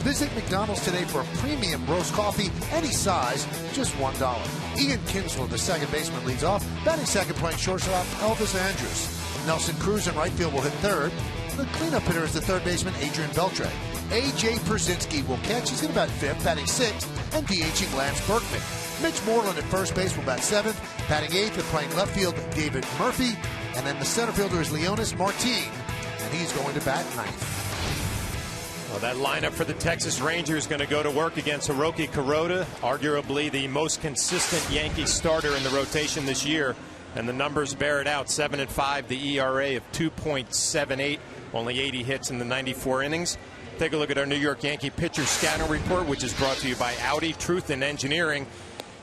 Visit McDonald's today for a premium roast coffee, any size, just $1. Ian Kinsler, the second baseman, leads off. Batting second, playing shortstop, Elvis Andrus. Nelson Cruz in right field will hit third. The cleanup hitter is the third baseman, Adrian Beltre. A.J. Przinsky will catch. He's going to bat fifth, batting sixth, and DHing Lance Berkman. Mitch Moreland at first base will bat seventh, batting eighth, and playing left field, David Murphy. And then the center fielder is Leonis Martin, and he's going to bat ninth. Well, that lineup for the Texas Rangers is going to go to work against Hiroki Kiroda, arguably the most consistent Yankee starter in the rotation this year. And the numbers bear it out. 7-5, the ERA of 2.78, only 80 hits in the 94 innings. Take a look at our New York Yankee pitcher scouting report, which is brought to you by Audi, Truth in Engineering.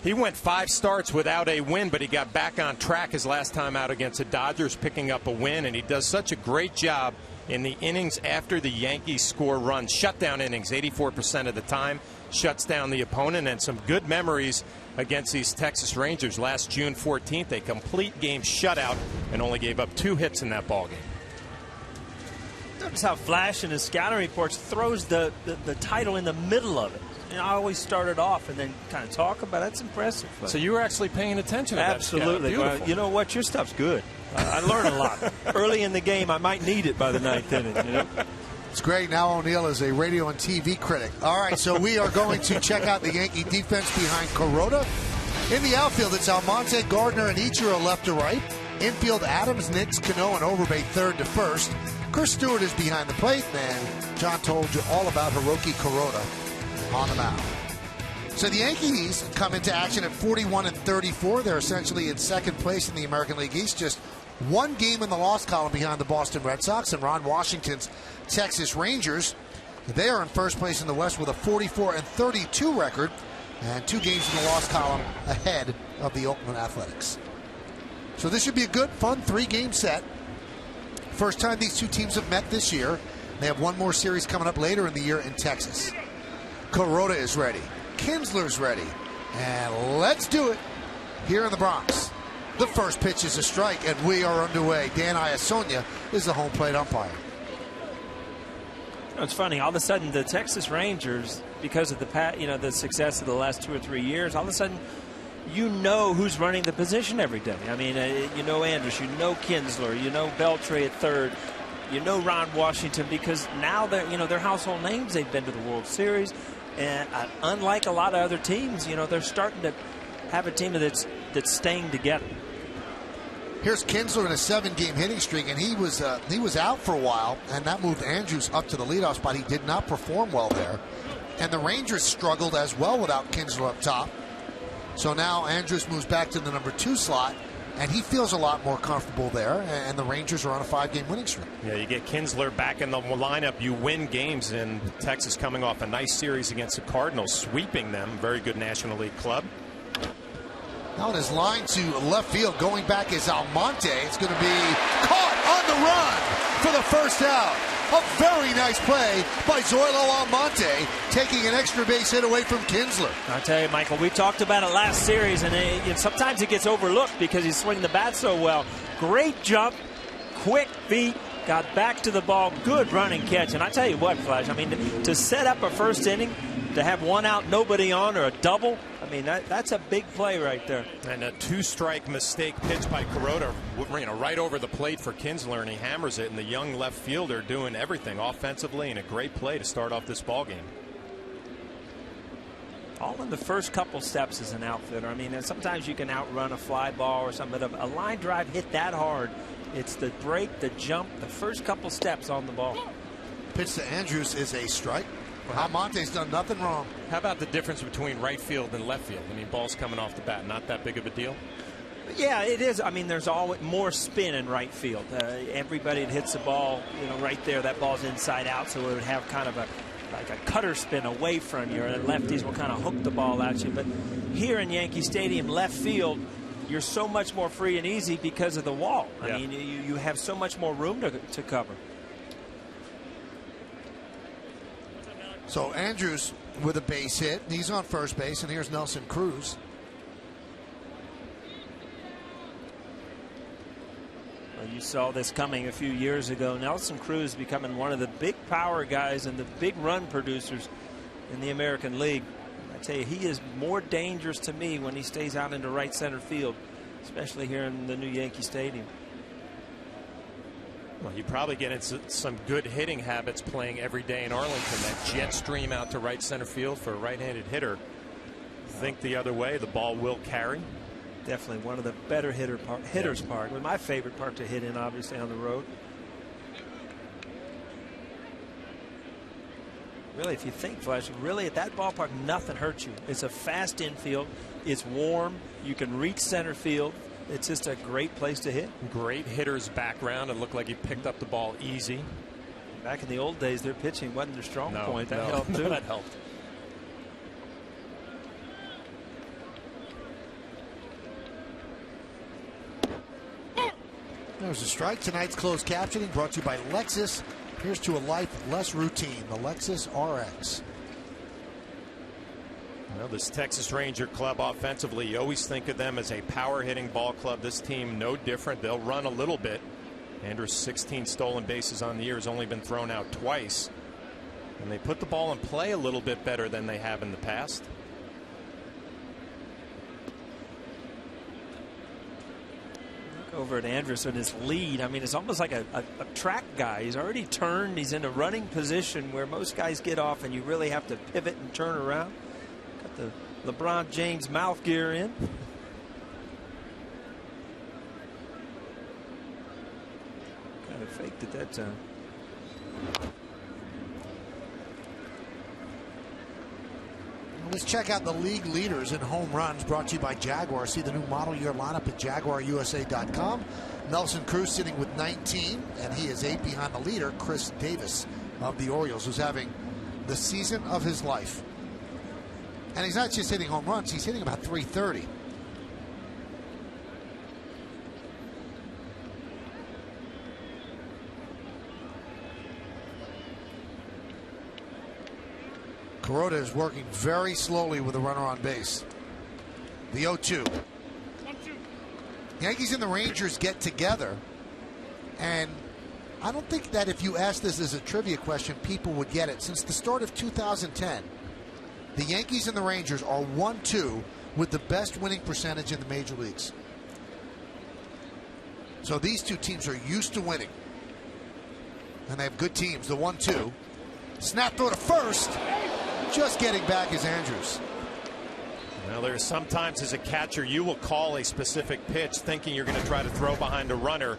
He went 5 starts without a win, but he got back on track his last time out against the Dodgers, picking up a win. And he does such a great job in the innings after the Yankees score runs. Shutdown innings, 84% of the time, shuts down the opponent. And some good memories against these Texas Rangers. Last June 14th, a complete game shutout, and only gave up 2 hits in that ballgame. Notice how Flash in his scouting reports throws the title in the middle of it. And I always started off and then kind of talk about it. That's impressive. So you were actually paying attention to that. Absolutely. Well, you know what? Your stuff's good. I learn a lot. Early in the game, I might need it by the 9th inning. You know? It's great. Now O'Neill is a radio and TV critic. All right, so we are going to check out the Yankee defense behind Kiroda. In the outfield, it's Almonte, Gardner, and Ichiro left to right. Infield, Adams, Nix, Cano, and Overbay third to first. Chris Stewart is behind the plate, and John told you all about Hiroki Kiroda on the mound. So the Yankees come into action at 41-34. They're essentially in second place in the American League East, just 1 game in the loss column behind the Boston Red Sox and Ron Washington's Texas Rangers. They are in first place in the West with a 44-32 record and 2 games in the loss column ahead of the Oakland Athletics. So this should be a good, fun 3-game set. First time these two teams have met this year. They have one more series coming up later in the year in Texas. Kiroda is ready. Kinsler's ready. And let's do it here in the Bronx. The first pitch is a strike, and we are underway. Dan Iasonia is the home plate umpire. You know, it's funny. All of a sudden, the Texas Rangers, because of the success of the last 2 or 3 years, all of a sudden, you know who's running the position every day. I mean, you know Andrus, you know Kinsler, you know Beltre at third, you know Ron Washington, because now they're household names. They've been to the World Series, and unlike a lot of other teams, they're starting to have a team that's staying together. Here's Kinsler in a 7-game hitting streak, and he was out for a while, and that moved Andrus up to the leadoff spot. He did not perform well there, and the Rangers struggled as well without Kinsler up top. So now Andrus moves back to the number 2 slot, and he feels a lot more comfortable there, and the Rangers are on a 5-game winning streak. Yeah, you get Kinsler back in the lineup, you win games, and Texas coming off a nice series against the Cardinals, sweeping them. Very good National League club. Now in his line to left field, going back is Almonte. It's going to be caught on the run for the first out. A very nice play by Zoilo Almonte, taking an extra base hit away from Kinsler. I tell you, Michael, we talked about it last series, and sometimes it gets overlooked because he's swinging the bat so well. Great jump, quick feet, got back to the ball, good running catch. And I tell you what, Flash, I mean, to set up a first inning, to have 1 out, nobody on, or a double, I mean, that's a big play right there. And a 2-strike mistake pitch by Kiroda, right over the plate for Kinsler, and he hammers it. And the young left fielder doing everything offensively, and a great play to start off this ball game. All in the first couple steps as an outfielder. I mean, sometimes you can outrun a fly ball or something, but a line drive hit that hard, it's the break, the jump, the first couple steps on the ball. Pitch to Andrus is a strike. Almonte's done nothing wrong. How about the difference between right field and left field? I mean, ball's coming off the bat, not that big of a deal. Yeah, it is. I mean, there's always more spin in right field. Everybody that hits the ball, right there, that ball's inside out, so it would have kind of like a cutter spin away from you, and lefties will kind of hook the ball at you. But here in Yankee Stadium, left field, you're so much more free and easy because of the wall. I mean, you have so much more room to cover. So Andrus with a base hit. He's on first base, and here's Nelson Cruz. Well, saw this coming a few years ago. Nelson Cruz becoming one of the big power guys and the big run producers in the American League. I tell you, he is more dangerous to me when he stays out into right center field, especially here in the new Yankee Stadium. Well, you probably get into some good hitting habits playing every day in Arlington. That jet stream out to right center field for a right-handed hitter. Think the other way, the ball will carry. Definitely one of the better hitters park. My favorite park to hit in, obviously, on the road. Really, if you think, Flash, really at that ballpark, nothing hurts you. It's a fast infield. It's warm. You can reach center field. It's just a great place to hit. Great hitter's background. It looked like he picked up the ball easy. Back in the old days, their pitching wasn't their strong point. That no, helped, too. That helped. There's a strike. Tonight's closed captioning brought to you by Lexus. Here's to a life less routine. The Lexus RX. Well, this Texas Ranger club offensively, you always think of them as a power hitting ball club. This team no different. They'll run a little bit. Andrus 16 stolen bases on the year, has only been thrown out twice. And they put the ball in play a little bit better than they have in the past. Over at Andrus in his lead. I mean, it's almost like a track guy. He's already turned. He's in a running position where most guys get off and you really have to pivot and turn around. Got the LeBron James mouth gear in. Kind of faked it that time. Let's check out the league leaders in home runs, brought to you by Jaguar. See the new model year lineup at JaguarUSA.com. Nelson Cruz sitting with 19, and he is 8 behind the leader, Chris Davis of the Orioles, who's having the season of his life. And he's not just hitting home runs, he's hitting about 330. Kiroda is working very slowly with a runner on base. The 0-2. Yankees and the Rangers get together, and I don't think that if you ask this as a trivia question, people would get it. Since the start of 2010, the Yankees and the Rangers are 1-2 with the best winning percentage in the major leagues. So these two teams are used to winning, and they have good teams. The 1-2. Snap throw to first. Just getting back is Andrus. Well, there's sometimes as a catcher you will call a specific pitch thinking you're going to try to throw behind a runner.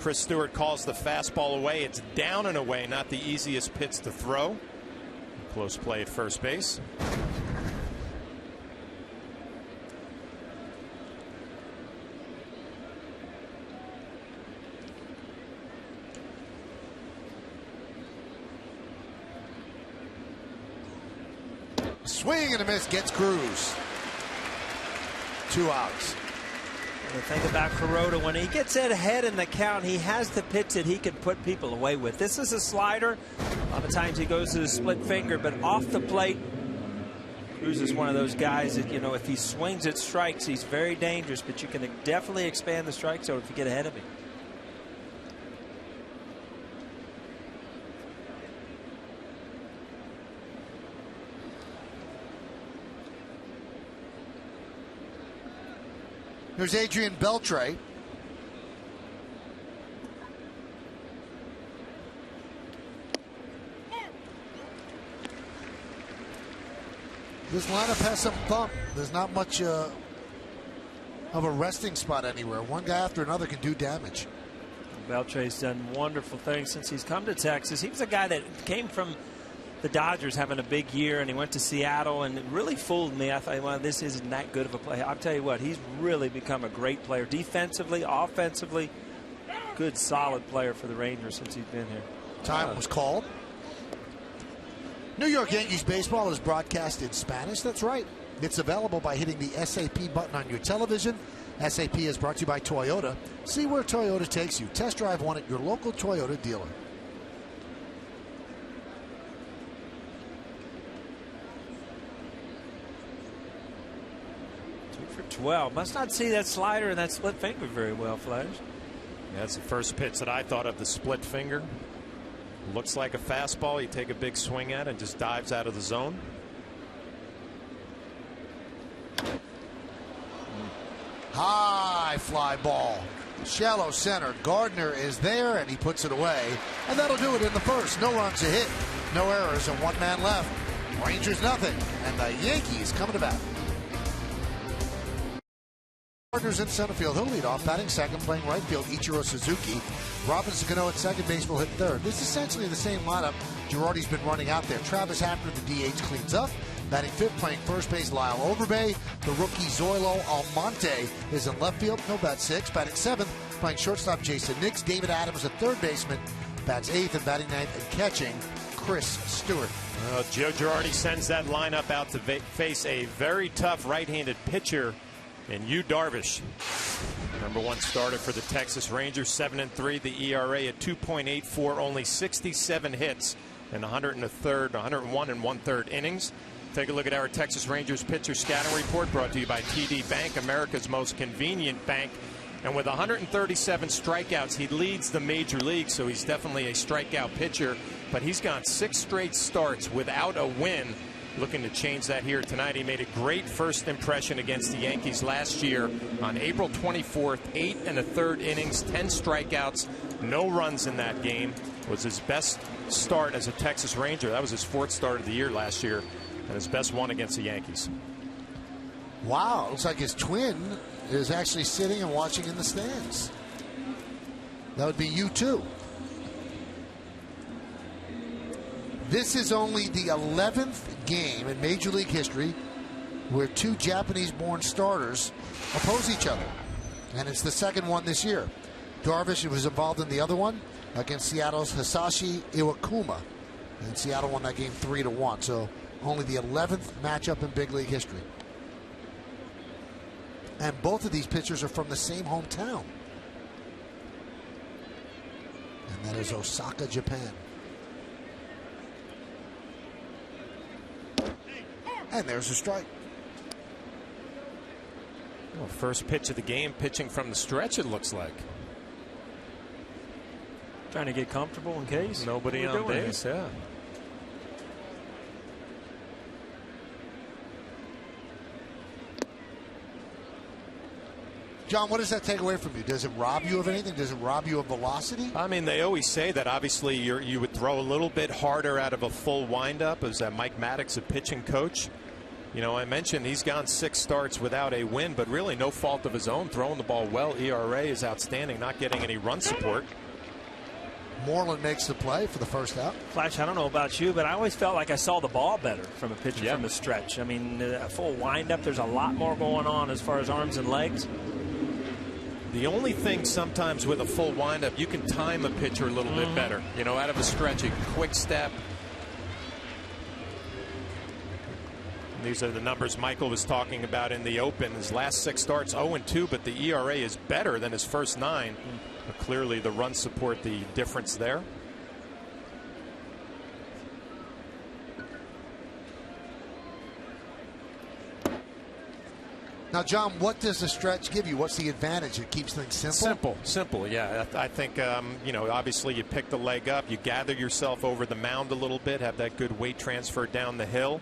Chris Stewart calls the fastball away. It's down and away, not the easiest pitch to throw. Close play at first base. Swing and a miss, gets Cruz. 2 outs. The thing about Kiroda, when he gets it ahead in the count, he has the pitch that he can put people away with. This is a slider. A lot of times he goes to the split finger, but off the plate, Cruz is one of those guys that, you know, if he swings at strikes, he's very dangerous, but you can definitely expand the strike zone if you get ahead of him. 'Here's Adrian Beltre. This lineup has some thump. There's not much of a resting spot anywhere. One guy after another can do damage. Beltre's done wonderful things since he's come to Texas. He was a guy that came from the Dodgers having a big year, and he went to Seattle, and it really fooled me. I thought, well, this isn't that good of a player. I'll tell you what, he's really become a great player. Defensively, offensively, good, solid player for the Rangers since he's been here. Time was called. New York Yankees baseball is broadcast in Spanish. That's right. It's available by hitting the SAP button on your television. SAP is brought to you by Toyota. See where Toyota takes you. Test drive one at your local Toyota dealer. 2 for 12. Must not see that slider and that split finger very well, Flash. That's the first pitch that I thought of, the split finger. Looks like a fastball. You take a big swing at it and just dives out of the zone. High fly ball. Shallow center. Gardner is there, and he puts it away. And that'll do it in the first. No runs, a hit, no errors, and one man left. Rangers nothing, and the Yankees coming to bat. Gardner's in center field. He'll lead off, batting second, playing right field, Ichiro Suzuki. Robinson Cano at second base will hit third. This is essentially the same lineup Girardi's been running out there. Travis Hapner, the DH, cleans up. Batting fifth, playing first base, Lyle Overbay. The rookie Zoilo Almonte is in left field, no bat sixth. Batting seventh, playing shortstop, Jason Nix. David Adams, a third baseman, bats eighth, and batting ninth and catching, Chris Stewart. Well, Joe Girardi sends that lineup out to face a very tough right-handed pitcher in Yu Darvish. #1 starter for the Texas Rangers, 7-3, the ERA at 2.84, only 67 hits in 101 1/3 innings. Take a look at our Texas Rangers pitcher scouting report, brought to you by TD Bank, America's most convenient bank. And with 137 strikeouts, he leads the major league, so he's definitely a strikeout pitcher. But he's gone 6 straight starts without a win. Looking to change that here tonight. He made a great first impression against the Yankees last year on April 24th. 8 1/3 innings, 10 strikeouts, no runs in that game. Was his best start as a Texas Ranger. That was his 4th start of the year last year, and his best one against the Yankees. Wow, looks like his twin is actually sitting and watching in the stands. That would be you too. This is only the 11th game in Major League history where 2 Japanese-born starters oppose each other. And it's the second one this year. Darvish was involved in the other one against Seattle's Hisashi Iwakuma. And Seattle won that game 3-1. So only the 11th matchup in big league history. And both of these pitchers are from the same hometown. And that is Osaka, Japan. And there's a strike. Well, first pitch of the game, pitching from the stretch, it looks like. Trying to get comfortable in case. Nobody on base, yeah. John, what does that take away from you? Does it rob you of anything? Does it rob you of velocity? I mean, they always say that obviously you would throw a little bit harder out of a full windup. Is that Mike Maddox, a pitching coach? You know, I mentioned he's gone 6 starts without a win, but really no fault of his own. Throwing the ball well. ERA is outstanding, not getting any run support. Moreland makes the play for the first out. Flash, I don't know about you, but I always felt like I saw the ball better from a pitcher from the stretch. I mean, a full windup, there's a lot more going on as far as arms and legs. The only thing sometimes with a full windup, you can time a pitcher a little bit better. You know, out of a stretch, you can quick step. And these are the numbers Michael was talking about in the open. His last 6 starts, 0-2, but the ERA is better than his first 9. But clearly the run support, the difference there. Now, John, what does the stretch give you? What's the advantage? It keeps things simple? Simple, yeah. I think, you know, obviously you pick the leg up, you gather yourself over the mound a little bit, have that good weight transfer down the hill.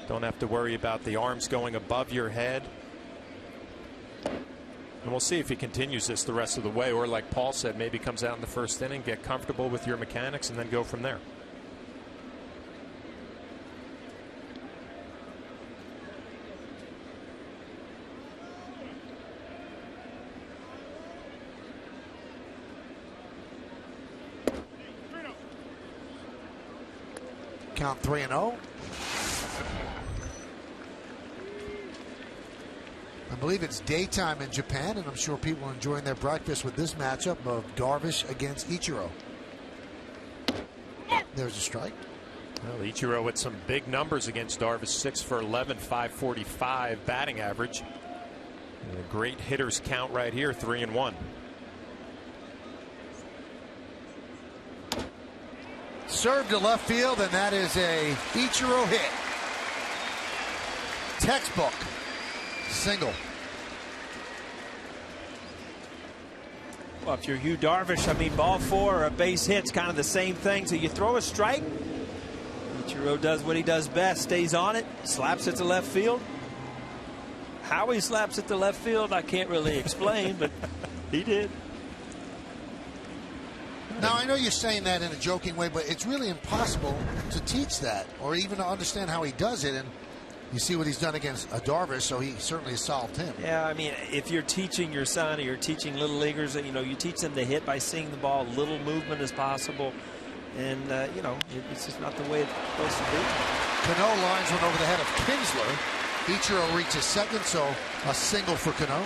Don't have to worry about the arms going above your head. And we'll see if he continues this the rest of the way, or like Paul said, maybe comes out in the first inning, get comfortable with your mechanics, and then go from there. Count 3-0. I believe it's daytime in Japan, and I'm sure people are enjoying their breakfast with this matchup of Darvish against Ichiro. There's a strike. Well, Ichiro with some big numbers against Darvish, 6 for 11, 545 batting average. And a great hitters count right here, 3-1. Served to left field, and that is a Ichiro hit. Textbook single. Well, if you're Yu Darvish, I mean, ball 4 or a base hit's kind of the same thing. So you throw a strike. Ichiro does what he does best, stays on it, slaps it to left field. How he slaps it to left field, I can't really explain, but he did. Now, I know you're saying that in a joking way, but it's really impossible to teach that or even to understand how he does it. And you see what he's done against Darvish, so he certainly has solved him. Yeah, I mean, if you're teaching your son or you're teaching little leaguers, you know, you teach them to hit by seeing the ball, little movement as possible. And, you know, it's just not the way it's supposed to be. Cano lines one over the head of Kinsler. Ichiro reaches second, so a single for Cano.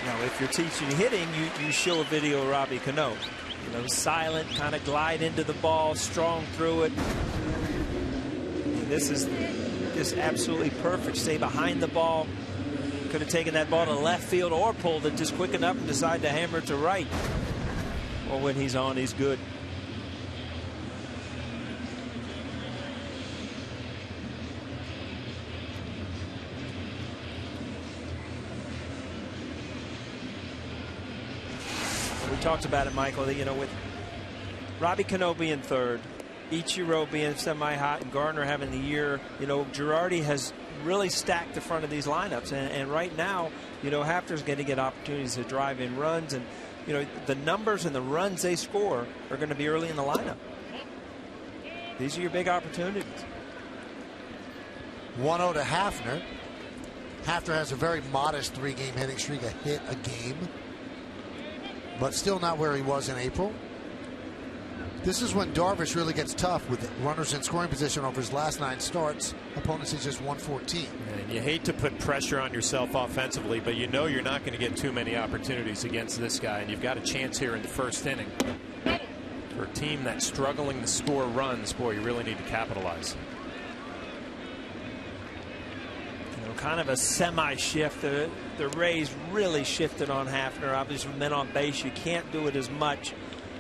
Now, if you're teaching hitting, you show a video of Robbie Cano. You know, silent, kind of glide into the ball, strong through it. And this is just absolutely perfect. Stay behind the ball. Could have taken that ball to left field or pulled it just quick enough and decide to hammer it to right. Well, when he's on, he's good. We talked about it, Michael, that, you know, with Robbie Cano being third, Ichiro being semi-hot, and Gardner having the year, you know, Girardi has really stacked the front of these lineups. And right now, you know, Hafner's going to get opportunities to drive in runs. And, you know, the numbers and the runs they score are going to be early in the lineup. These are your big opportunities. 1-0 to Hafner. Hafner has a very modest 3-game hitting streak, a hit a game, but still not where he was in April. This is when Darvish really gets tough with runners in scoring position over his last 9 starts. Opponents is just 114. And you hate to put pressure on yourself offensively, but you know you're not going to get too many opportunities against this guy, and you've got a chance here in the first inning. For a team that's struggling to score runs, boy, you really need to capitalize. You know, kind of a semi-shift. The Rays really shifted on Hafner. Obviously, men on base, you can't do it as much.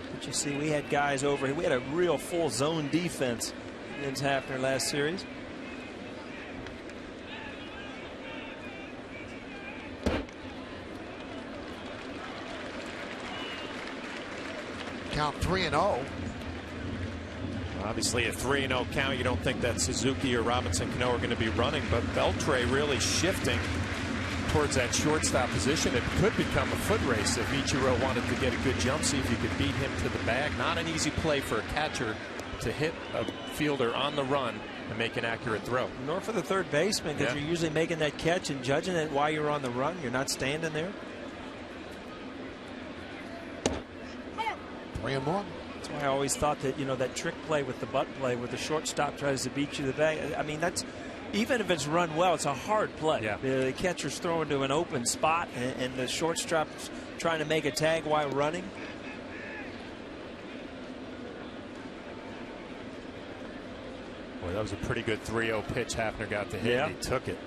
But you see, we had guys over here. We had a real full zone defense against Hafner last series. Count 3-0. Obviously, a 3-0 count. You don't think that Suzuki or Robinson Cano are going to be running, but Beltre really shifting towards that shortstop position. It could become a foot race if Ichiro wanted to get a good jump, see if you could beat him to the bag. Not an easy play for a catcher to hit a fielder on the run and make an accurate throw. Nor for the third baseman, because you're usually making that catch and judging it while you're on the run. You're not standing there. 3-1. That's why I always thought that, you know, that trick play with the butt play where the shortstop tries to beat you to the bag. I mean, that's, even if it's run well, it's a hard play. Yeah. The catcher's throwing to an open spot, and the shortstop's trying to make a tag while running. Boy, that was a pretty good 3-0 pitch Hafner got to hit. Yeah. He took it.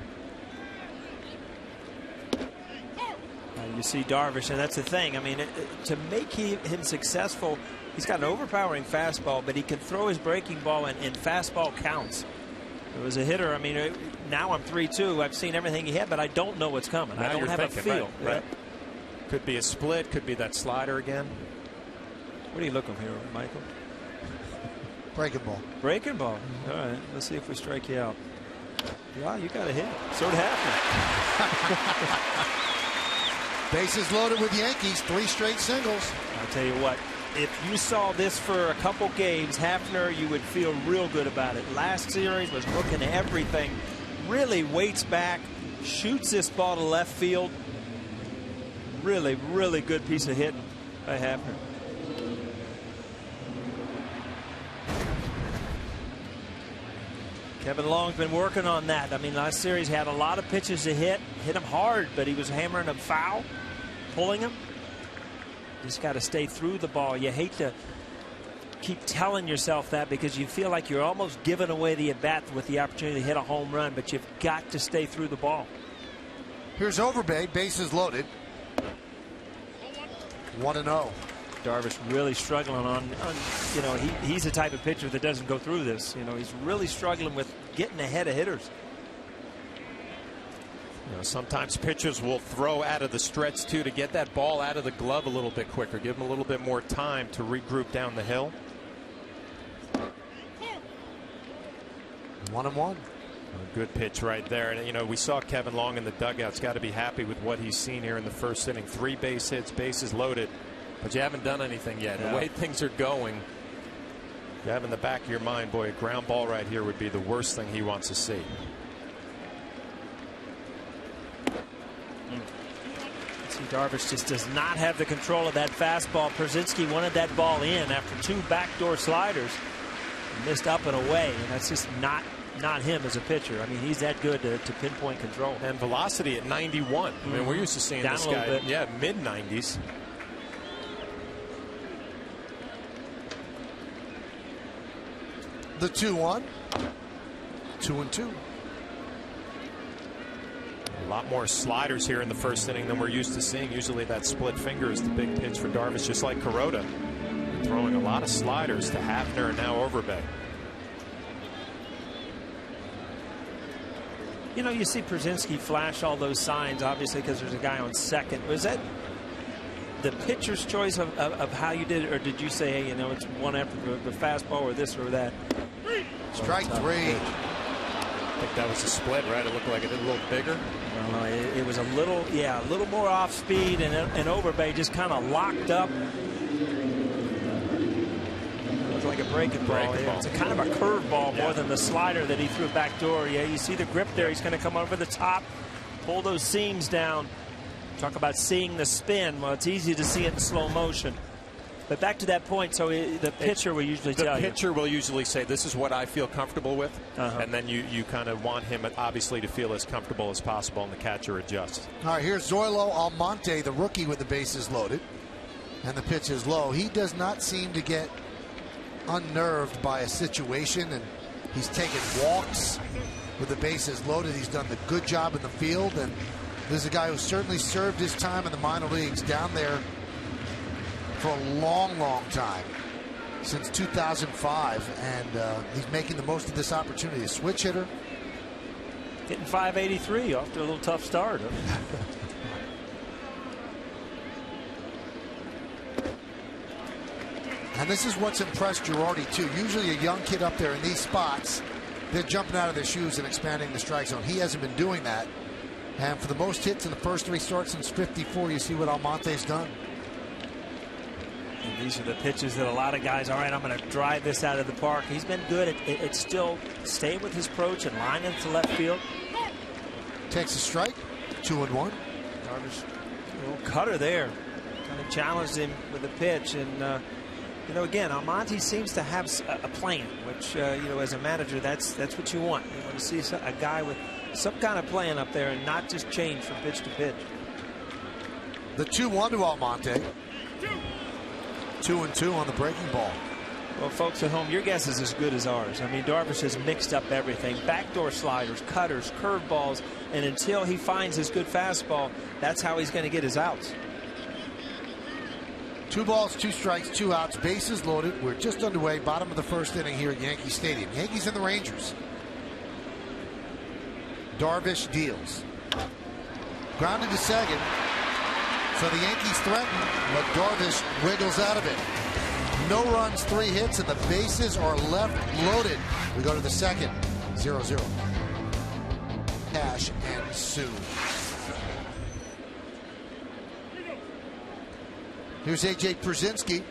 You see Darvish, and that's the thing. I mean, to make him successful, he's got an overpowering fastball, but he can throw his breaking ball, and fastball counts. It was a hitter. I mean, now I'm 3-2. I've seen everything he had, but I don't know what's coming. Now I don't have a feel. Right. Could be a split. Could be that slider again. What are you looking here, Michael? Breaking ball. Breaking ball. All right. Let's see if we strike you out. Wow, you got a hit. So did Hafner. Bases loaded with Yankees. 3 straight singles. I'll tell you what. If you saw this for a couple games, Hafner, you would feel real good about it. Last series was hooking everything. Really waits back, shoots this ball to left field. Really, really good piece of hitting by Hafner. Kevin Long's been working on that. I mean, last series he had a lot of pitches to hit him hard, but he was hammering them foul, pulling him. Just got to stay through the ball. You hate to keep telling yourself that because you feel like you're almost giving away the at-bat with the opportunity to hit a home run, but you've got to stay through the ball. Here's Overbay, bases loaded. 1-0. Darvish really struggling on you know, he's the type of pitcher that doesn't go through this. You know, he's really struggling with getting ahead of hitters. You know, sometimes pitchers will throw out of the stretch too to get that ball out of the glove a little bit quicker, give them a little bit more time to regroup down the hill. 1-1. A good pitch right there. And, you know, we saw Kevin Long in the dugout's got to be happy with what he's seen here in the first inning. 3 base hits, bases loaded, but you haven't done anything yet. The way things are going, you have in the back of your mind, boy, a ground ball right here would be the worst thing he wants to see. See, Darvish just does not have the control of that fastball. Przinsky wanted that ball in after 2 backdoor sliders. Missed up and away, and that's just not him as a pitcher. I mean, he's that good to pinpoint control. And velocity at 91. I mean, we're used to seeing down this a little guy, bit. mid-90s. The 2-1. 2-2. A lot more sliders here in the first inning than we're used to seeing. Usually that split finger is the big pitch for Darvish, just like Kiroda. Throwing a lot of sliders to Hafner and now Overbay. You know, you see Przinsky flash all those signs, obviously, because there's a guy on second. Was that the pitcher's choice of how you did it, or did you say, hey, you know, it's one after the fastball or this or that? Strike 3. I think that was a split, right? It looked like it did a little bigger. Well, it was a little more off speed, and Overbay just kind of locked up. Like a breaking ball. It's a kind of a curveball more than the slider that he threw back door. Yeah, you see the grip there. He's going to come over the top, pull those seams down. Talk about seeing the spin. Well, it's easy to see it in slow motion. But back to that point, so the pitcher will usually tell you. The pitcher will usually say, this is what I feel comfortable with. And then you kind of want him, obviously, to feel as comfortable as possible, and the catcher adjusts. All right, here's Zoilo Almonte, the rookie, with the bases loaded. And the pitch is low. He does not seem to get unnerved by a situation, and he's taken walks with the bases loaded. He's done the good job in the field, and this is a guy who certainly served his time in the minor leagues down there for a long time, since 2005, and he's making the most of this opportunity. A switch hitter, getting 583 off to a little tough start. And this is what's impressed Girardi, too. Usually a young kid up there in these spots, they're jumping out of their shoes and expanding the strike zone. He hasn't been doing that. And for the most hits in the first 3 starts since '54, you see what Almonte's done. And these are the pitches that a lot of guys, all right, I'm going to drive this out of the park. He's been good at still staying with his approach and lining to left field. Takes a strike, 2-1. Darvish, a little cutter there. Kind of challenged him with a pitch, and you know, again, Almonte seems to have a plan, which, you know, as a manager, that's what you want. You want to see a guy with some kind of plan up there and not just change from pitch to pitch. The 2-1 to Almonte. 2-2 on the breaking ball. Well, folks at home, your guess is as good as ours. I mean, Darvish has mixed up everything. Backdoor sliders, cutters, curveballs, and until he finds his good fastball, that's how he's going to get his outs. 2 balls, 2 strikes, 2 outs, bases loaded. We're just underway, bottom of the first inning here at Yankee Stadium. Yankees and the Rangers. Darvish deals. Grounded to second. So the Yankees threaten, but Darvish wiggles out of it. No runs, 3 hits, and the bases are left loaded. We go to the second, 0-0. Cash and Sue. Here's A.J. Przinsky.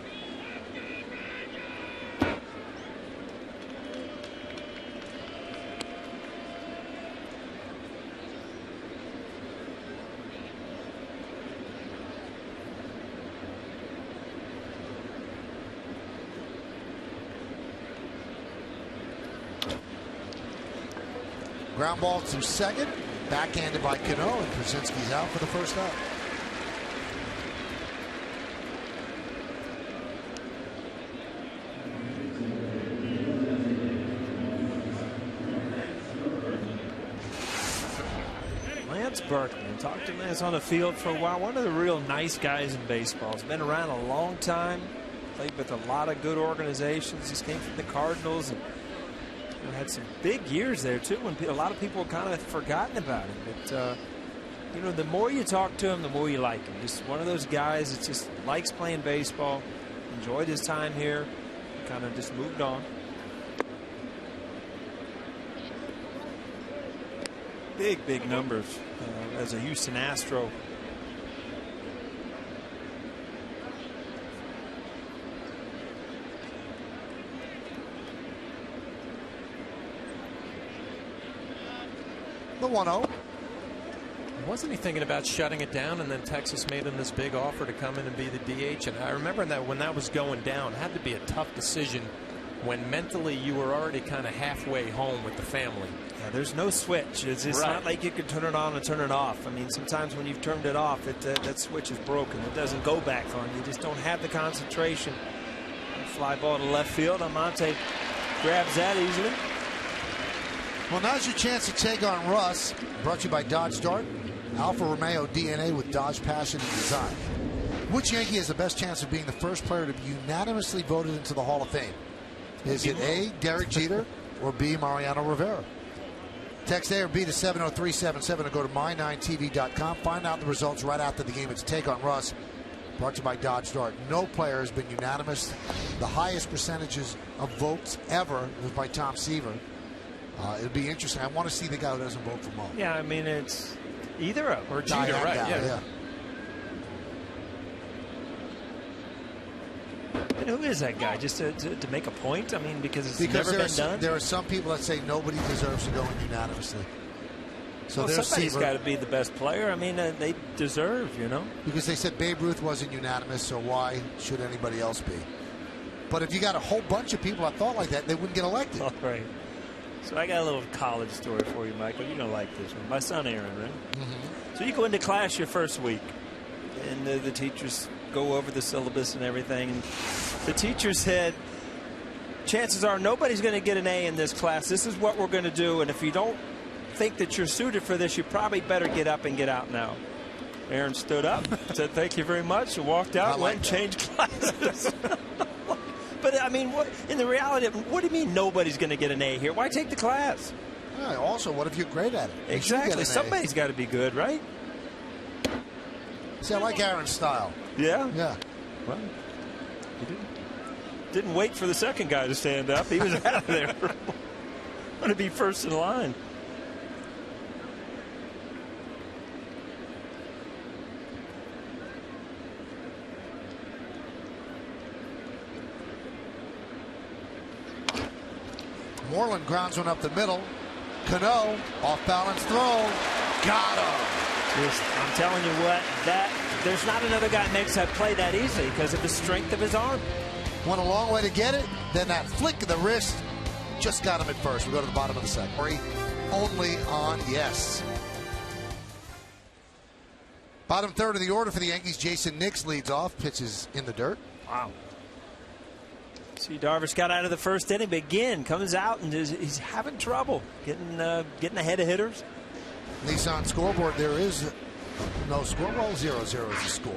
Ground ball to second. Backhanded by Cano, and Przinsky's out for the first out. Berkman. Talked to Lance on the field for a while. One of the real nice guys in baseball. He's been around a long time. Played with a lot of good organizations. He came from the Cardinals and had some big years there too. When a lot of people kind of forgotten about him. But you know, the more you talk to him, the more you like him. Just one of those guys that just likes playing baseball, enjoyed his time here, kind of just moved on. Big numbers as a Houston Astro. The 1-0. Wasn't he thinking about shutting it down, and then Texas made him this big offer to come in and be the DH? And I remember that when that was going down, it had to be a tough decision when mentally you were already kind of halfway home with the family. Yeah, there's no switch. It's not like you can turn it on and turn it off. I mean, sometimes when you've turned it off, that switch is broken. It doesn't go back on. You just don't have the concentration. Fly ball to left field. Almonte grabs that easily. Well, now's your chance to take on Russ. Brought to you by Dodge Dart. Alfa Romeo DNA with Dodge passion and design. Which Yankee has the best chance of being the first player to be unanimously voted into the Hall of Fame? Is it A, Derek Jeter, or B, Mariano Rivera? Text A or B to 70377 or go to my9tv.com. Find out the results right after the game. It's Take on Russ. Brought to you by Dodge Dart. No player has been unanimous. The highest percentages of votes ever was by Tom Seaver. It'll be interesting. I want to see the guy who doesn't vote for Mo. Yeah, I mean, it's either of or Jeter, right? Yeah. And who is that guy? Just to make a point? I mean, because never been done? There are some people that say nobody deserves to go in unanimously. So well, somebody's got to be the best player. I mean, they deserve, you know. Because they said Babe Ruth wasn't unanimous, so why should anybody else be? But if you got a whole bunch of people that thought like that, they wouldn't get elected. All right. So I got a little college story for you, Michael. You're going to like this one. My son Aaron, right? Mm-hmm. So you go into class your first week, and the teachers go over the syllabus and everything. And the teacher said, chances are nobody's going to get an A in this class. This is what we're going to do. And if you don't think that you're suited for this, you probably better get up and get out now. Aaron stood up, said thank you very much, and walked out, went and changed classes. But, I mean, in the reality, what do you mean nobody's going to get an A here? Why take the class? Yeah, also, what if you're great at it? Exactly. Somebody's got to be good, right? See, I like Aaron's style. Yeah? Yeah. Well, he didn't wait for the second guy to stand up. He was out of there. Want to be first in line. Moreland grounds one up the middle. Cano, off balance throw. Got him. I'm telling you what, there's not another guy that makes that play that easily because of the strength of his arm. Went a long way to get it. Then that flick of the wrist just got him at first. We go to the bottom of the second. Only on yes. Bottom third of the order for the Yankees. Jason Nix leads off. Pitches in the dirt. Wow. See, Darvish got out of the first inning, but again comes out and he's having trouble getting ahead of hitters. Nissan scoreboard, there is no score. Well, 0-0 is the score.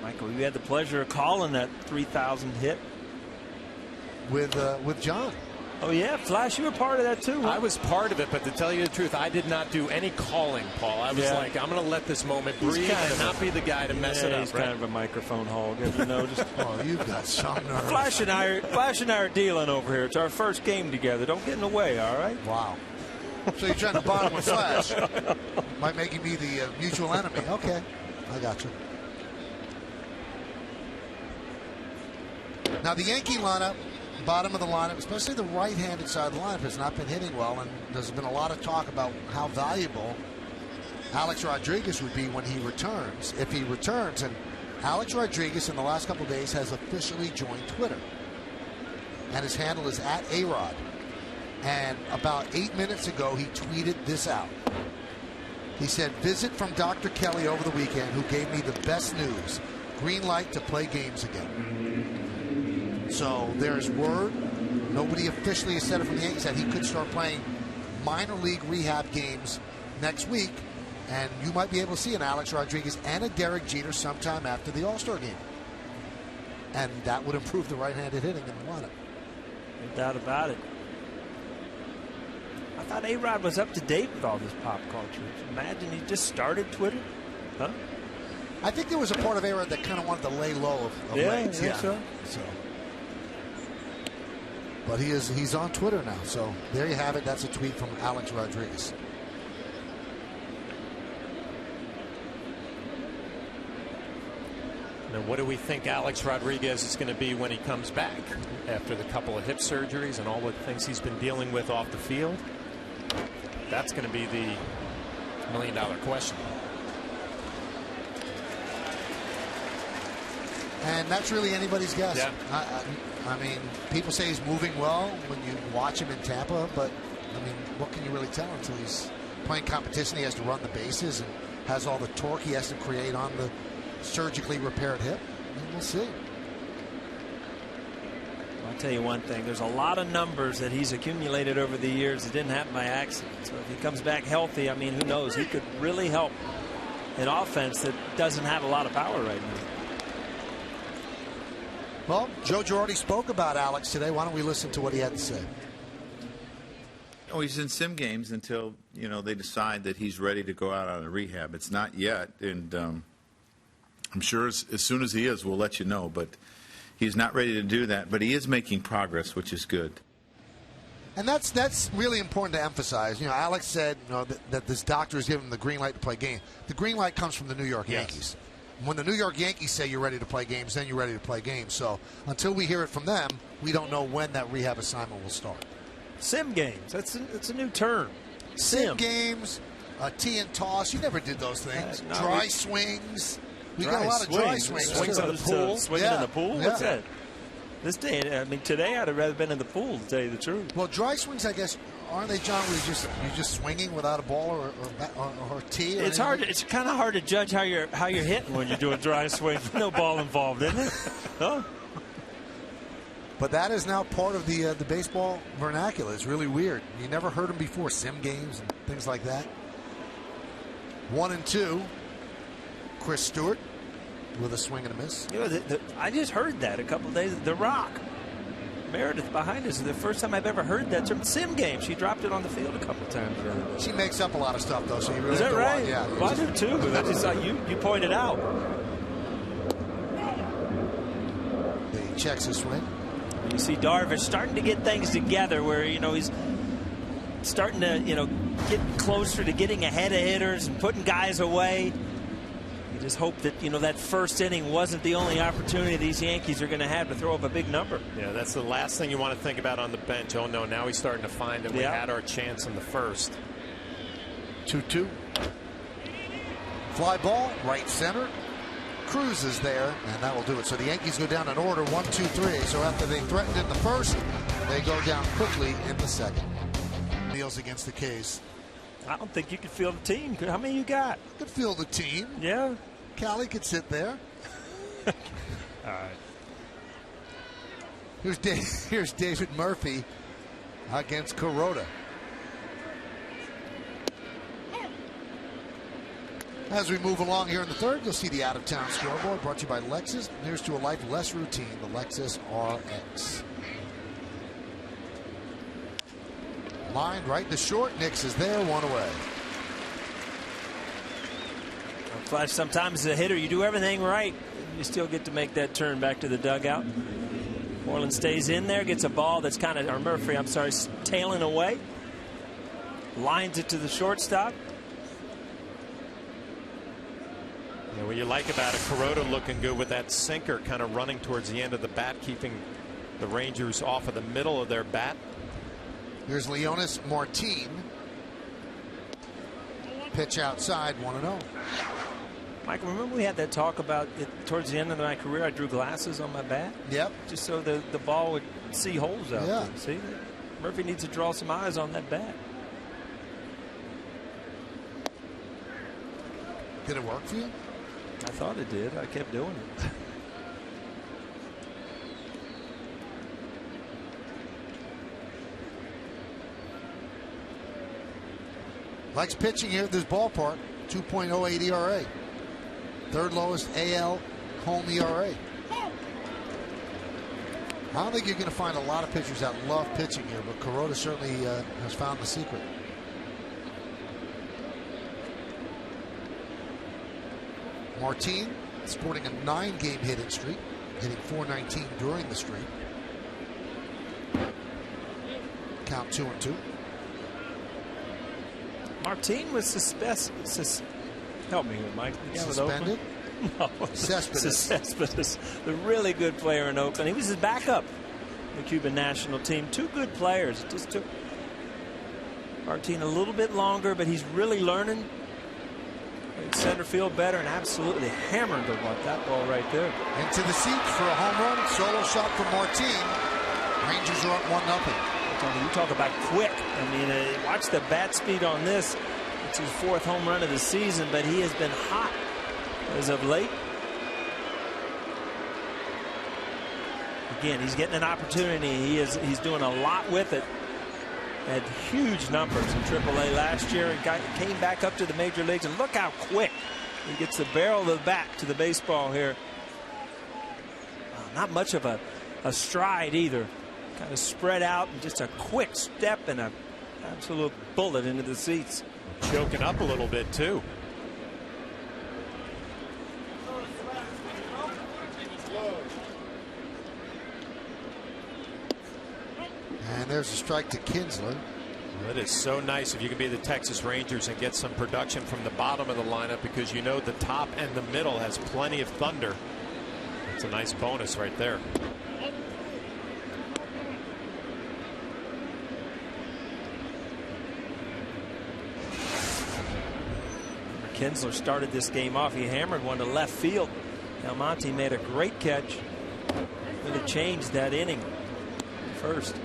Michael, you had the pleasure of calling that 3,000 hit with John. Oh yeah, Flash, you were part of that too. Huh? I was part of it, but to tell you the truth, I did not do any calling, Paul. I was like, I'm going to let this moment breathe and not be the guy to mess it up. He's kind of a microphone hog, have you noticed? Oh, you've got some nerve. Flash and I are dealing over here. It's our first game together. Don't get in the way, all right? Wow. So you're trying to bond with Flash. Might make him be the mutual enemy. Okay, I got you. Now the Yankee lineup, bottom of the lineup, especially the right-handed side of the lineup, has not been hitting well, and there's been a lot of talk about how valuable Alex Rodriguez would be when he returns, if he returns. And Alex Rodriguez in the last couple of days has officially joined Twitter, and his handle is @ARod. And about 8 minutes ago, he tweeted this out. He said, "Visit from Dr. Kelly over the weekend, who gave me the best news. Green light to play games again." So there's word. Nobody officially has said it from the Yankees that he could start playing minor league rehab games next week. And you might be able to see an Alex Rodriguez and a Derek Jeter sometime after the All-Star game. And that would improve the right-handed hitting in the lineup. No doubt about it. I thought A-Rod was up to date with all this pop culture. Imagine he just started Twitter. Huh? I think there was a part of A-Rod that kind of wanted to lay low of late. Yeah. So. But he's on Twitter now. So there you have it. That's a tweet from Alex Rodriguez. Now, what do we think Alex Rodriguez is going to be when he comes back after the couple of hip surgeries and all the things he's been dealing with off the field? That's going to be the $1 million question. And that's really anybody's guess. Yeah. I mean, people say he's moving well when you watch him in Tampa, but I mean, what can you really tell until he's playing competition? He has to run the bases and has all the torque he has to create on the surgically repaired hip. And we'll see. I'll tell you one thing. There's a lot of numbers that he's accumulated over the years that didn't happen by accident. So if he comes back healthy, I mean, who knows? He could really help an offense that doesn't have a lot of power right now. Well, Joe Girardi spoke about Alex today. Why don't we listen to what he had to say? Oh, he's in sim games until, you know, they decide that he's ready to go out on a rehab. It's not yet, and I'm sure as soon as he is, we'll let you know. But he's not ready to do that. But he is making progress, which is good. And that's really important to emphasize. You know, Alex said, you know, that this doctor is giving him the green light to play games. The green light comes from the New York Yankees. When the New York Yankees say you're ready to play games, then you're ready to play games. So until we hear it from them, we don't know when that rehab assignment will start. Sim games. That's a new term. Sim games, tee and toss. You never did those things. Dry swings. We got a lot of dry swings. Swings in the pool. Swinging in the pool? Yeah. What's that? This day, I mean, today I'd have rather been in the pool, to tell you the truth. Well, dry swings, I guess, aren't they, John? Where you're just swinging without a ball or tee? It's hard. It's kind of hard to judge how you're hitting when you're doing dry swing. No ball involved, isn't it? Huh? But that is now part of the baseball vernacular. It's really weird. You never heard them before. Sim games and things like that. 1-2. Chris Stewart with a swing and a miss. You know, I just heard that a couple of days. The Rock, Meredith behind us, is the first time I've ever heard that term. Sim game. She dropped it on the field a couple of times. She makes up a lot of stuff, though. So you really is that right? Yeah. Well, I do too. But I just thought you pointed out. He checks his swing. You see Darvish starting to get things together, where he's starting to get closer to getting ahead of hitters and putting guys away. You just hope that that first inning wasn't the only opportunity these Yankees are going to have to throw up a big number. Yeah, that's the last thing you want to think about on the bench. Oh no, now he's starting to find that we had our chance in the first. 2-2. Fly ball, right center. Cruz is there, and that will do it. So the Yankees go down in order, 1-2-3. So after they threatened in the first, they go down quickly in the second. Deals against the K's. I don't think you could field a team. How many you got? Could field a team. Yeah. Callie could sit there. All right. Here's David Murphy against Kiroda. As we move along here in the third, you'll see the out-of-town scoreboard brought to you by Lexus. Here's to a life less routine, the Lexus RX. Lined right to short. Nix is there, one away. Flash, sometimes as a hitter, you do everything right. You still get to make that turn back to the dugout. Moreland stays in there, gets a ball that's or Murphy, I'm sorry, tailing away. Lines it to the shortstop. Yeah, what you like about it, Kiroda looking good with that sinker kind of running towards the end of the bat, keeping the Rangers off of the middle of their bat. Here's Leonis Martin. Pitch outside, 1-0. Michael, remember we had that talk about it towards the end of my career? I drew glasses on my bat. Yep. Just so the ball would see holes out there. See, Murphy needs to draw some eyes on that bat. Did it work for you? I thought it did. I kept doing it. Likes pitching here at this ballpark. 2.08 ERA. Third lowest AL home ERA. I don't think you're going to find a lot of pitchers that love pitching here, but Kiroda certainly has found the secret. Martin sporting a 9-game hitting streak, hitting .419 during the streak. Count 2-2. Martin was help me here, Mike. Suspended? No. Cespedes. The really good player in Oakland. He was his backup in the Cuban national team. Two good players. It just took Martin a little bit longer, but he's really learning. Played center field better and absolutely hammered that ball right there. Into the seats for a home run. Solo shot from Martin. Rangers are up 1-0. You talk about quick. I mean, watch the bat speed on this. It's his 4th home run of the season, but he has been hot as of late. Again, he's getting an opportunity. He's doing a lot with it. Had huge numbers in AAA last year and came back up to the major leagues. And look how quick he gets the barrel of the bat to the baseball here. Not much of a stride either. Kind of spread out and just a quick step and an absolute bullet into the seats. Choking up a little bit too. And there's a strike to Kinsler. Well, it is so nice if you can be the Texas Rangers and get some production from the bottom of the lineup, because you know the top and the middle has plenty of thunder. It's a nice bonus right there. Kinsler started this game off. He hammered one to left field. Almonte made a great catch. Really changed that inning. First.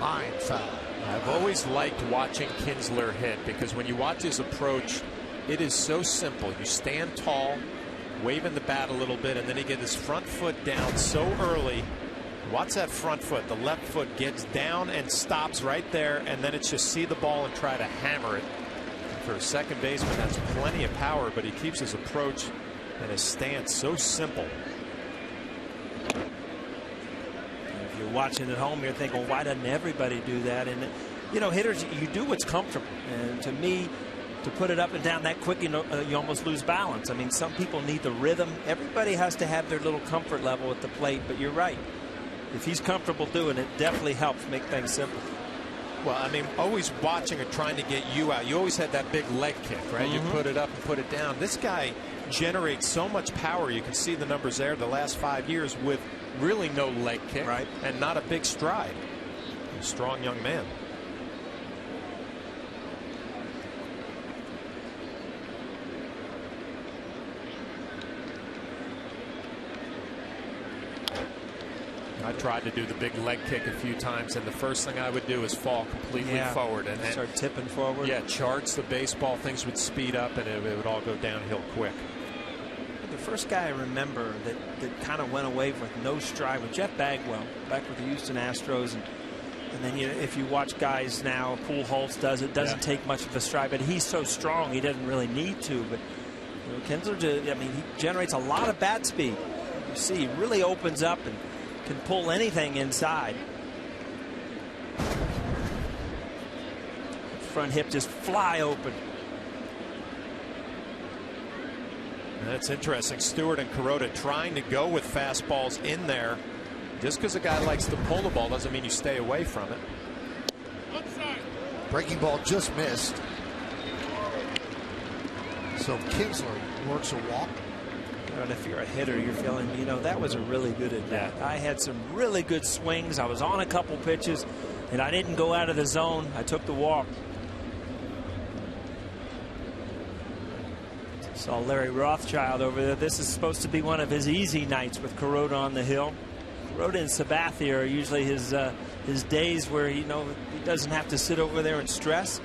Line foul. I've always liked watching Kinsler hit, because when you watch his approach, it is so simple. You stand tall, waving the bat a little bit, and then he gets his front foot down so early. Watch that front foot. The left foot gets down and stops right there, and then it's just see the ball and try to hammer it. And for a second baseman, that's plenty of power, but he keeps his approach and his stance so simple. If you're watching at home, you're thinking, well, why doesn't everybody do that? And, you know, hitters, you do what's comfortable. And to me, to put it up and down that quick, you almost lose balance. I mean, some people need the rhythm. Everybody has to have their little comfort level at the plate, but you're right. If he's comfortable doing it, definitely helps make things simple. Well, I mean, always watching or trying to get you out. You always had that big leg kick, right? You put it up and put it down. This guy generates so much power. You can see the numbers there the last 5 years with really no leg kick, right, and not a big stride. A strong young man. I tried to do the big leg kick a few times, and the first thing I would do is fall completely forward and start tipping forward. Yeah, charts the baseball, things would speed up, and it would all go downhill quick. The first guy I remember that kind of went away with no stride was Jeff Bagwell back with the Houston Astros, and then if you watch guys now, Pujols doesn't take much of a stride, but he's so strong he doesn't really need to. But Kinsler, I mean, he generates a lot of bat speed. You see, he really opens up and can pull anything inside. Front hip just fly open. That's interesting. Stewart and Kiroda trying to go with fastballs in there. Just because a guy likes to pull the ball doesn't mean you stay away from it. Breaking ball just missed. So Kinsler works a walk. And if you're a hitter, you're feeling, you know, that was a really good at bat. I had some really good swings. I was on a couple pitches, and I didn't go out of the zone. I took the walk. Saw Larry Rothschild over there. This is supposed to be one of his easy nights with Kiroda on the hill. Kiroda and Sabathia are usually his days where, you know, he doesn't have to sit over there and stress.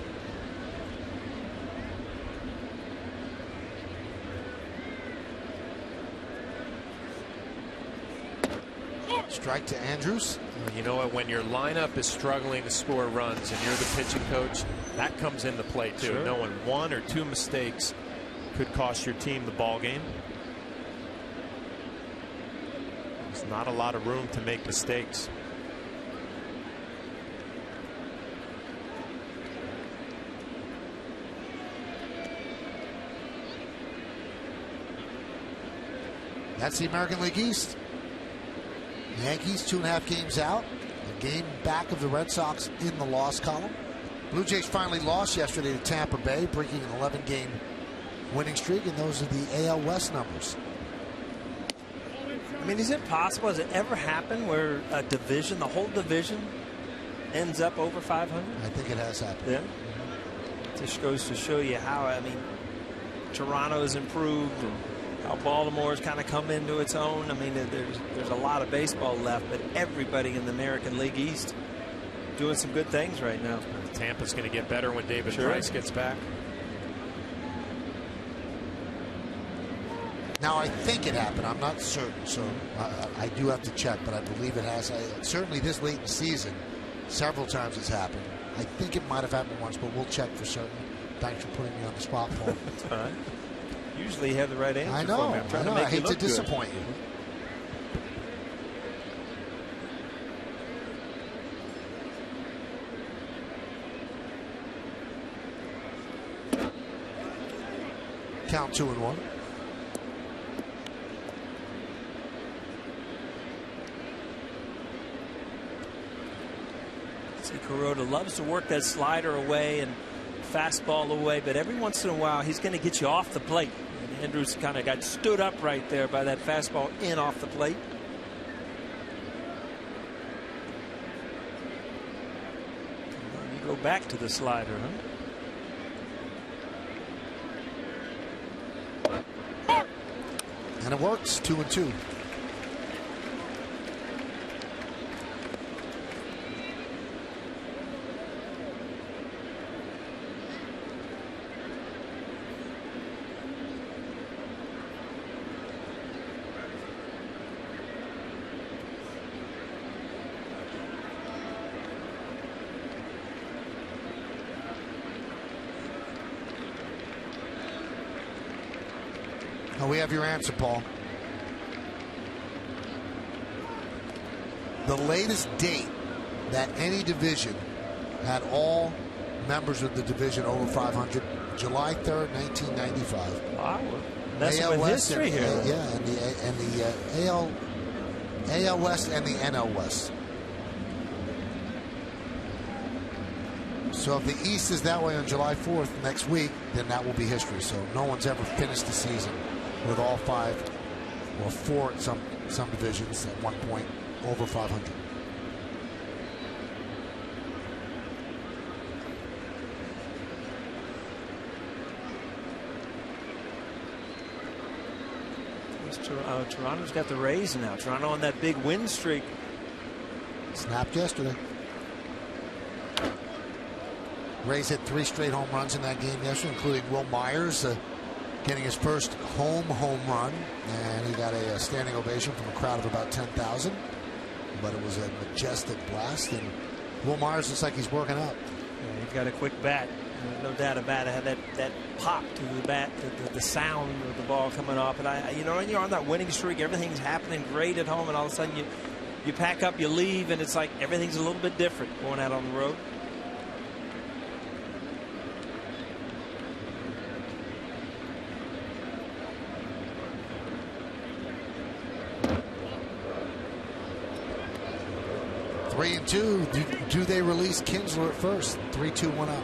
Strike to Andrews. You know what? When your lineup is struggling to score runs and you're the pitching coach, that comes into play too. Sure. Knowing 1 or 2 mistakes could cost your team the ball game. There's not a lot of room to make mistakes. That's the American League East. Yankees 2.5 games out. A game back of the Red Sox in the loss column. Blue Jays finally lost yesterday to Tampa Bay, breaking an 11-game winning streak, and those are the AL West numbers. I mean, is it possible? Has it ever happened where a division, the whole division, ends up over 500? I think it has happened. Yeah. Just goes to show you how, I mean, Toronto has improved and how Baltimore's kind of come into its own. I mean, there's a lot of baseball left, but everybody in the American League East doing some good things right now. Tampa's going to get better when David Price gets back. Now, I think it happened. I'm not certain, so I do have to check, but I believe it has. Certainly this late in the season, several times it's happened. I think it might have happened once, but we'll check for certain. Thanks for putting me on the spot, Paul. That's all right. Usually you have the right answer. I know. For me. I'm trying to make I hate you look to disappoint you. Count 2-1. See, Kiroda loves to work that slider away and fastball away, but every once in a while he's going to get you off the plate. And Andrews kind of got stood up right there by that fastball in off the plate. You go back to the slider, huh? And it works. 2-2. We have your answer, Paul. The latest date that any division had all members of the division over 500, July 3rd, 1995. Wow, that's with history here. And the AL West and the NL West. So if the East is that way on July 4th next week, then that will be history. So no one's ever finished the season with all 5 or 4 at some divisions at one point over 500. Toronto's got the Rays now. Toronto on that big win streak. Snapped yesterday. Rays hit 3 straight home runs in that game yesterday, including Will Myers getting his first home run, and he got a standing ovation from a crowd of about 10,000. But it was a majestic blast, and Will Myers looks like he's working out. Yeah, he's got a quick bat. No doubt about it. Had that pop to the bat, the sound of the ball coming off. And you know, when you're on that winning streak, everything's happening great at home, and all of a sudden you pack up, you leave, and it's like everything's a little bit different going out on the road. Three and 2. Do they release Kinsler at first? 3-2, 1 out.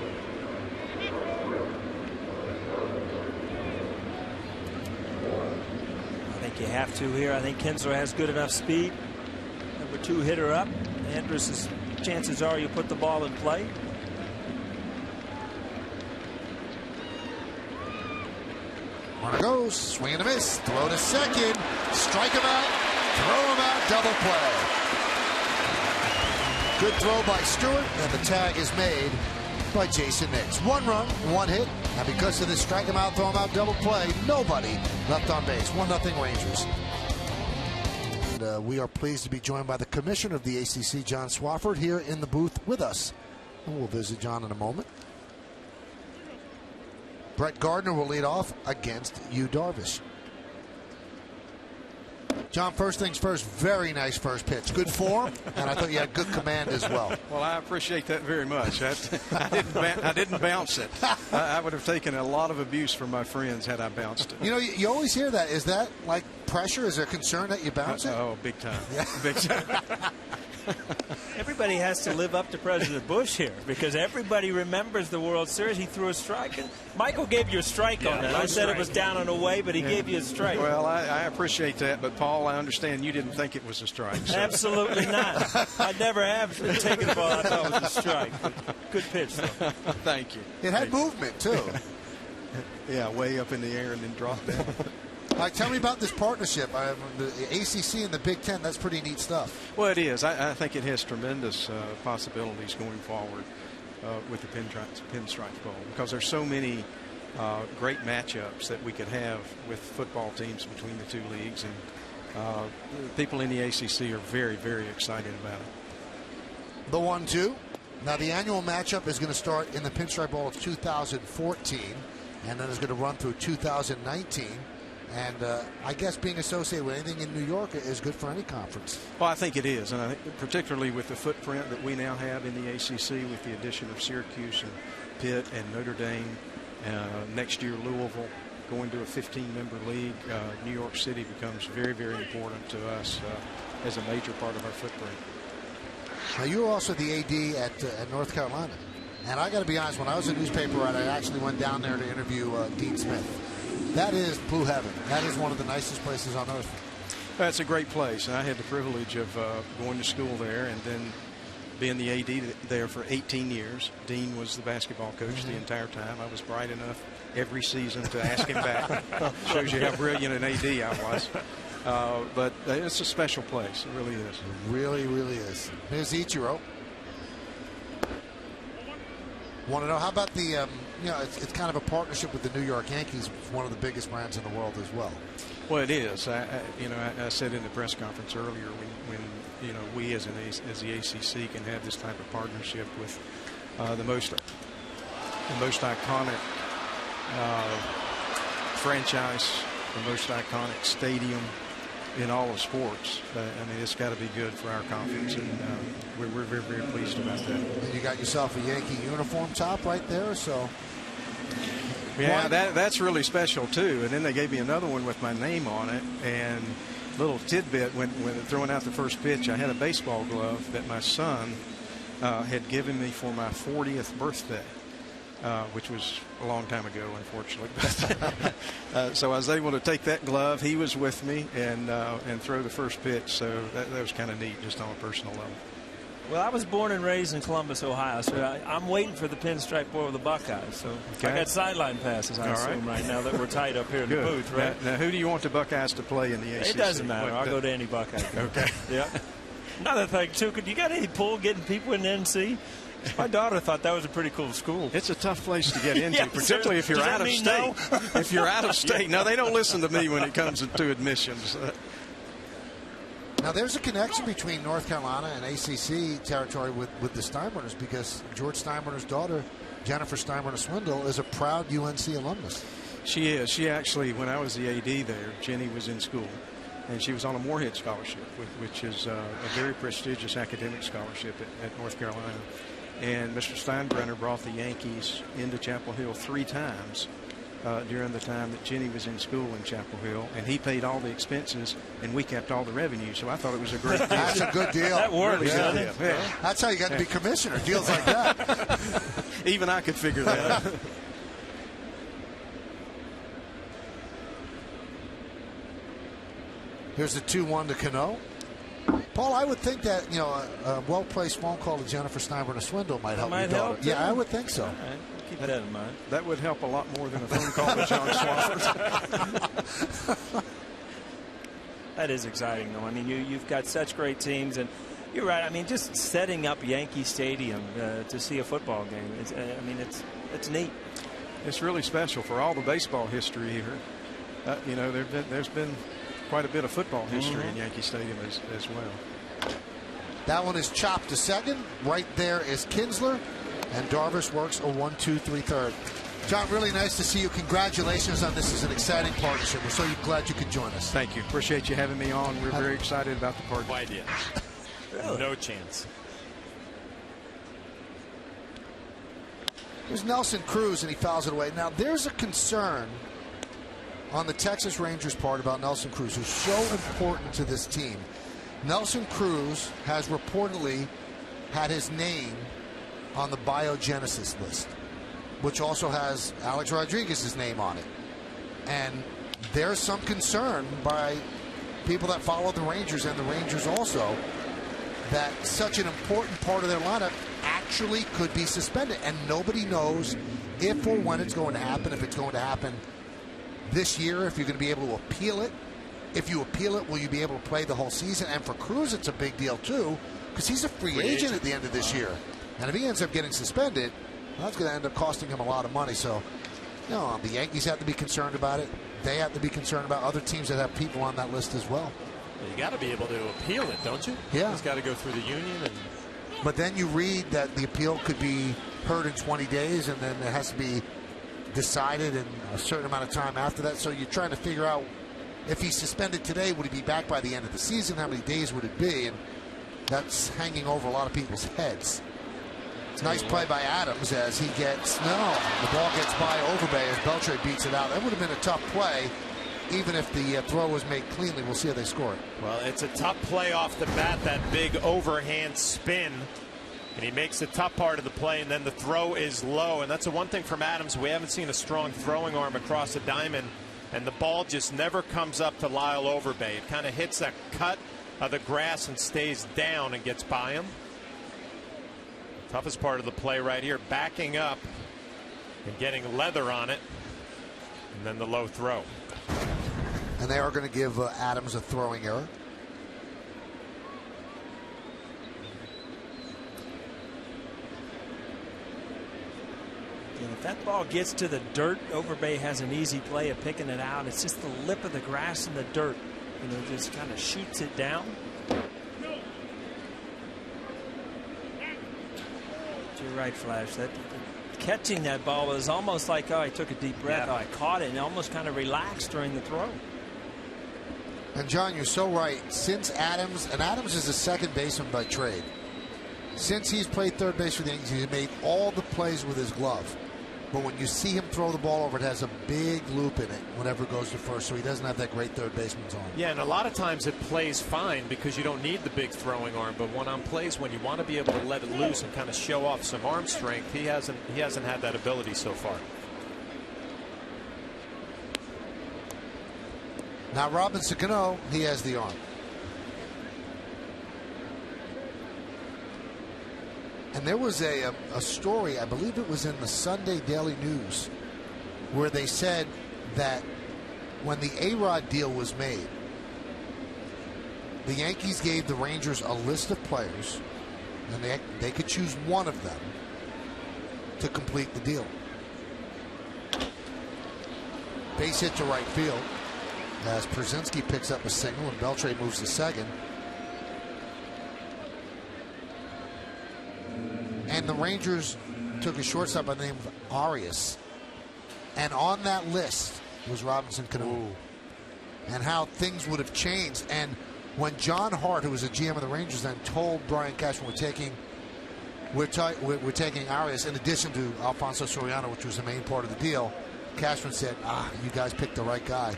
I think you have to here. I think Kinsler has good enough speed. Number 2 hitter up. Andrus' chances are you put the ball in play. Runner goes, swing and a miss, throw to second, strike him out, throw him out, double play. Good throw by Stewart, and the tag is made by Jason Nix. 1 run, 1 hit, and because of this strike him out, throw him out, double play, nobody left on base. 1-0 Rangers. And we are pleased to be joined by the commissioner of the ACC, John Swofford, here in the booth with us. And we'll visit John in a moment. Brett Gardner will lead off against Yu Darvish. John, first things first, very nice first pitch. Good form, and I thought you had good command as well. Well, I appreciate that very much. I didn't bounce it. I would have taken a lot of abuse from my friends had I bounced it. You know, you always hear that. Is that like pressure? Is there concern that you bounce it? Oh, big time. Yeah. Big time. Everybody has to live up to President Bush here because everybody remembers the World Series. He threw a strike. And Michael gave you a strike on that. I said it was down and away, but he gave you a strike. Well, I appreciate that, but Paul, I understand you didn't think it was a strike. So. Absolutely not. I never have taken a ball I thought was a strike. But good pitch, though. Thank you. It had movement, too. Yeah, way up in the air and then dropped down. All right, tell me about this partnership. The ACC and the Big Ten, that's pretty neat stuff. Well, it is. I think it has tremendous possibilities going forward with the Pinstripe Bowl because there's so many great matchups that we could have with football teams between the two leagues. And people in the ACC are very, very excited about it. The 1-2. Now, the annual matchup is going to start in the Pinstripe Bowl of 2014, and then it's going to run through 2019. And I guess being associated with anything in New York is good for any conference. Well, I think it is. And I think particularly with the footprint that we now have in the ACC with the addition of Syracuse and Pitt and Notre Dame, next year Louisville going to a 15-member league, New York City becomes very, very important to us as a major part of our footprint. Now, you were also the AD at North Carolina. And I got to be honest, when I was a newspaper writer, I actually went down there to interview Dean Smith. That is blue heaven. That is one of the nicest places on earth. That's a great place. And I had the privilege of going to school there and then being the AD there for 18 years. Dean was the basketball coach the entire time. I was bright enough every season to ask him back. Shows you how brilliant an AD I was. But it's a special place. It really is. It really, really is. Here's Ichiro. Want to know how about the, it's kind of a partnership with the New York Yankees, one of the biggest brands in the world as well. Well, it is. I said in the press conference earlier when we as the ACC can have this type of partnership with the most iconic franchise, the most iconic stadium in all of sports. I mean, it's got to be good for our conference, and we're very, very pleased about that. And you got yourself a Yankee uniform top right there, so. Yeah, that's really special, too. And then they gave me another one with my name on it, and little tidbit, when throwing out the first pitch, I had a baseball glove that my son had given me for my 40th birthday. Which was a long time ago, unfortunately. So I was able to take that glove. He was with me and throw the first pitch. So that was kind of neat, just on a personal level. Well, I was born and raised in Columbus, Ohio, so I'm waiting for the Pinstripe Bowl of the Buckeyes. So I got sideline passes, I assume, right now that we're tied up here in the booth, right? Now, who do you want the Buckeyes to play in the ACC? It doesn't matter. I'll go to any Buckeye. Okay. Yeah. Another thing, too, you got any pull getting people in the NC? My daughter thought that was a pretty cool school. It's a tough place to get into, Yeah, particularly if you're out of state. No? If you're out of state. No, they don't listen to me when it comes to admissions. Now, there's a connection between North Carolina and ACC territory with the Steinbrenners because George Steinbrenner's daughter, Jennifer Steinbrenner-Swindle, is a proud UNC alumnus. She is. She actually, when I was the AD there, Jenny was in school. And she was on a Moorhead Scholarship, which is a very prestigious academic scholarship at North Carolina. And Mr. Steinbrenner brought the Yankees into Chapel Hill 3 times during the time that Jenny was in school in Chapel Hill. And he paid all the expenses, and we kept all the revenue. So I thought it was a great deal. That's a good deal. That works, yeah. doesn't it? Yeah. That's how you got to be commissioner, deals like that. Even I could figure that out. Here's the 2-1 to Cano. Paul, I would think that a well-placed phone call to Jennifer Steinbrenner-Swindle might help your daughter. Yeah, I would think so. All right. Keep that in mind. That would help a lot more than a phone call to John Swofford. That is exciting, though. I mean, you've got such great teams, and you're right. I mean, just setting up Yankee Stadium to see a football game. It's neat. It's really special for all the baseball history here. There's been quite a bit of football history in Yankee Stadium as well. That one is chopped to second. Right there is Kinsler, and Darvish works a 1-2-3 third. John, really nice to see you. Congratulations on this. Is an exciting partnership. We're so glad you could join us. Thank you. Appreciate you having me on. We're very excited about the partnership. No idea. Really? No chance. There's Nelson Cruz, and he fouls it away. Now, there's a concern on the Texas Rangers' part about Nelson Cruz, who's so important to this team. Nelson Cruz has reportedly had his name on the biogenesis list, which also has Alex Rodriguez's name on it. And there's some concern by people that follow the Rangers, and the Rangers also, that such an important part of their lineup actually could be suspended. And nobody knows if or when it's going to happen, if it's going to happen this year, if you're going to be able to appeal it. If you appeal it, will you be able to play the whole season? And for Cruz, it's a big deal, too, because he's a free agent at the end of this year. And if he ends up getting suspended, that's going to end up costing him a lot of money. So, you know, the Yankees have to be concerned about it. They have to be concerned about other teams that have people on that list as well. You got to be able to appeal it, don't you? Yeah. It's got to go through the union. But then you read that the appeal could be heard in 20 days, and then it has to be decided in a certain amount of time after that. So you're trying to figure out, if he's suspended today, would he be back by the end of the season? How many days would it be? And that's hanging over a lot of people's heads. It's a nice play by Adams as he gets, the ball gets by Overbay as Beltre beats it out. That would have been a tough play, even if the throw was made cleanly. We'll see how they score it. Well, it's a tough play off the bat, that big overhand spin. And he makes the top part of the play, and then the throw is low. And that's the one thing from Adams. We haven't seen a strong throwing arm across the diamond. And the ball just never comes up to Lyle Overbay. It kind of hits that cut of the grass and stays down and gets by him. Toughest part of the play right here, backing up and getting leather on it. And then the low throw. And they are going to give Adams a throwing error. And if that ball gets to the dirt, Overbay has an easy play of picking it out. It's just the lip of the grass and the dirt. You know, just kind of shoots it down. You're right, Flash. Catching that ball was almost like, I took a deep breath. I caught it and almost kind of relaxed during the throw. And John, you're so right. Since Adams, and Adams is a second baseman by trade. Since he's played third base for the Yankees, he's made all the plays with his glove. But when you see him throw the ball over, it has a big loop in it whenever it goes to first, so he doesn't have that great third baseman's arm. Yeah, and a lot of times it plays fine because you don't need the big throwing arm. But when on plays when you want to be able to let it loose and kind of show off some arm strength, he hasn't had that ability so far. Now Robinson Cano, he has the arm. And there was a story, I believe it was in the Sunday Daily News, where they said that when the A-Rod deal was made, the Yankees gave the Rangers a list of players, and they could choose one of them to complete the deal. Base hit to right field as Przinsky picks up a single and Beltre moves to second. And the Rangers took a shortstop by the name of Arias. And on that list was Robinson Cano. And how things would have changed. And when John Hart, who was a GM of the Rangers then, told Brian Cashman, we're taking Arias in addition to Alfonso Soriano, which was the main part of the deal, Cashman said, you guys picked the right guy.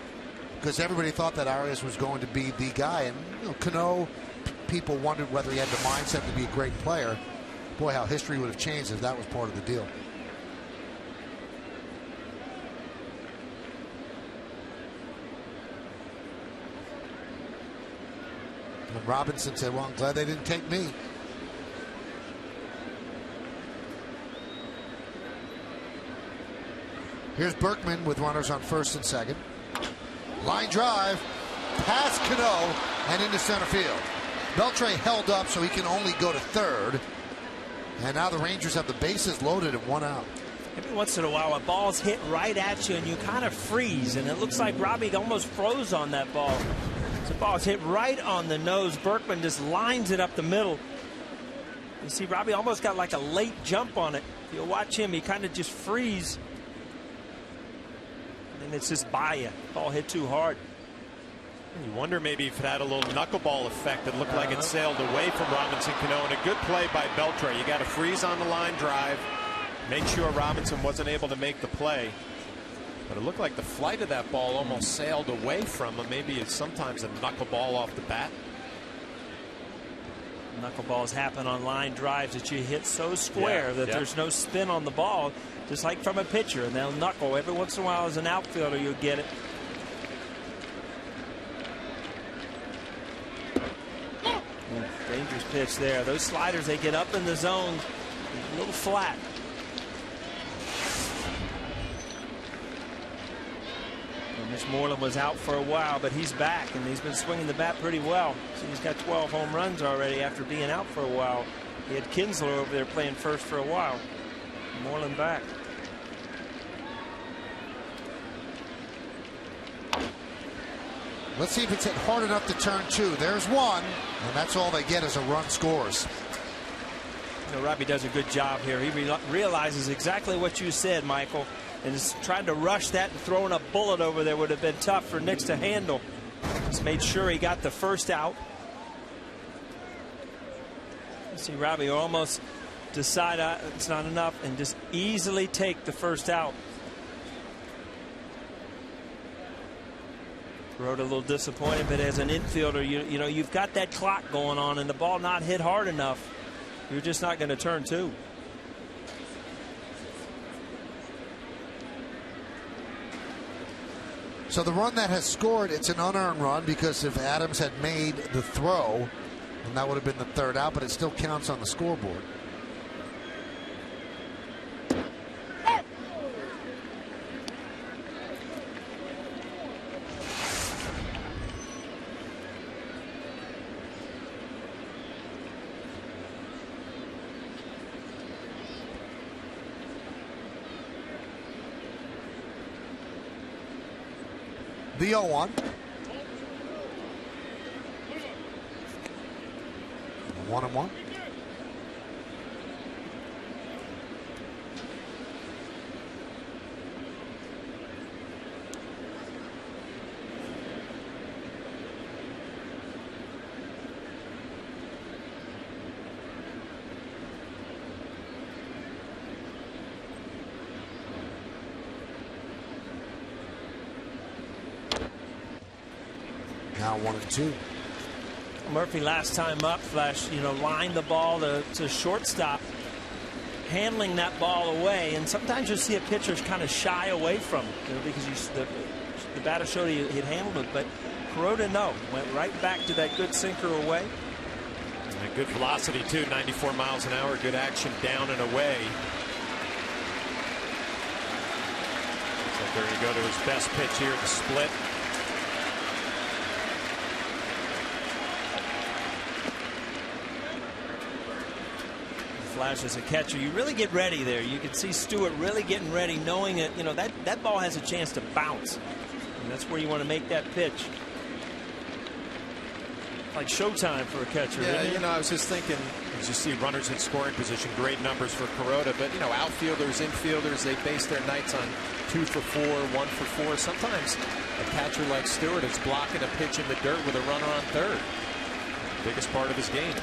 Because everybody thought that Arias was going to be the guy. And Cano, people wondered whether he had the mindset to be a great player. Boy, how history would have changed if that was part of the deal. And Robinson said, well, I'm glad they didn't take me. Here's Berkman with runners on first and second. Line drive, past Cano, and into center field. Beltre held up so he can only go to third. And now the Rangers have the bases loaded and one out. Every once in a while, a ball's hit right at you and you kind of freeze. And it looks like Robbie almost froze on that ball. The ball's hit right on the nose. Berkman just lines it up the middle. You see, Robbie almost got like a late jump on it. If you'll watch him, he kind of just freeze. And it's just by you. Ball hit too hard. You wonder maybe if it had a little knuckleball effect. It looked like it sailed away from Robinson Cano. And a good play by Beltre. You got to freeze on the line drive. Make sure Robinson wasn't able to make the play. But it looked like the flight of that ball almost sailed away from him. Maybe it's sometimes a knuckleball off the bat. Knuckleballs happen on line drives that you hit so square that there's no spin on the ball, just like from a pitcher. And they'll knuckle every once in a while. As an outfielder, you'll get it. Dangerous pitch there. Those sliders, they get up in the zone a little flat. And Mitch Moreland was out for a while, but he's back, and he's been swinging the bat pretty well. So he's got 12 home runs already after being out for a while. He had Kinsler over there playing first for a while. Moreland back. Let's see if it's hit hard enough to turn 2. There's one, and that's all they get is a run scores. You know, Robbie does a good job here. He realizes exactly what you said, Michael, and is trying to rush that, and throwing a bullet over there would have been tough for Nix to handle. Just made sure he got the first out. You see Robbie almost decide it's not enough and just easily take the first out. Kiroda a little disappointed, but as an infielder, you know you've got that clock going on, and the ball not hit hard enough, you're just not going to turn 2. So the run that has scored, it's an unearned run, because if Adams had made the throw, and that would have been the third out, but it still counts on the scoreboard. The 0-1. 1-1. Now 1-2. Murphy last time up, Flash, lined the ball to shortstop, handling that ball away, and sometimes you'll see a pitcher kind of shy away from it, because the batter showed he'd handled it, but Kiroda, no, went right back to that good sinker away. And good velocity too, 94 miles an hour, good action down and away. So there you go to his best pitch here, the split. Flash as a catcher, you really get ready there. You can see Stewart really getting ready, knowing that that ball has a chance to bounce, and that's where you want to make that pitch. Like showtime for a catcher. Yeah, I was just thinking, as you see runners in scoring position, great numbers for Kiroda, but outfielders, infielders, they base their nights on 2 for 4, 1 for 4. Sometimes a catcher like Stewart is blocking a pitch in the dirt with a runner on third. Biggest part of his game.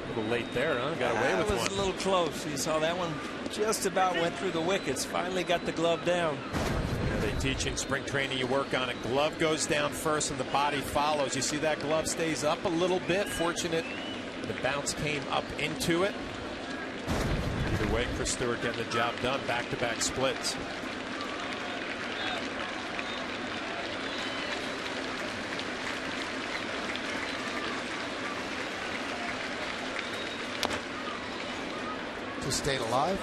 A little late there, huh? Got away with one. That was a little close. You saw that one just about went through the wickets. Finally got the glove down. Yeah, they teach in spring training, you work on it. Glove goes down first and the body follows. You see that glove stays up a little bit. Fortunate the bounce came up into it. Either way, Chris Stewart getting the job done. Back-to-back splits. To stay alive.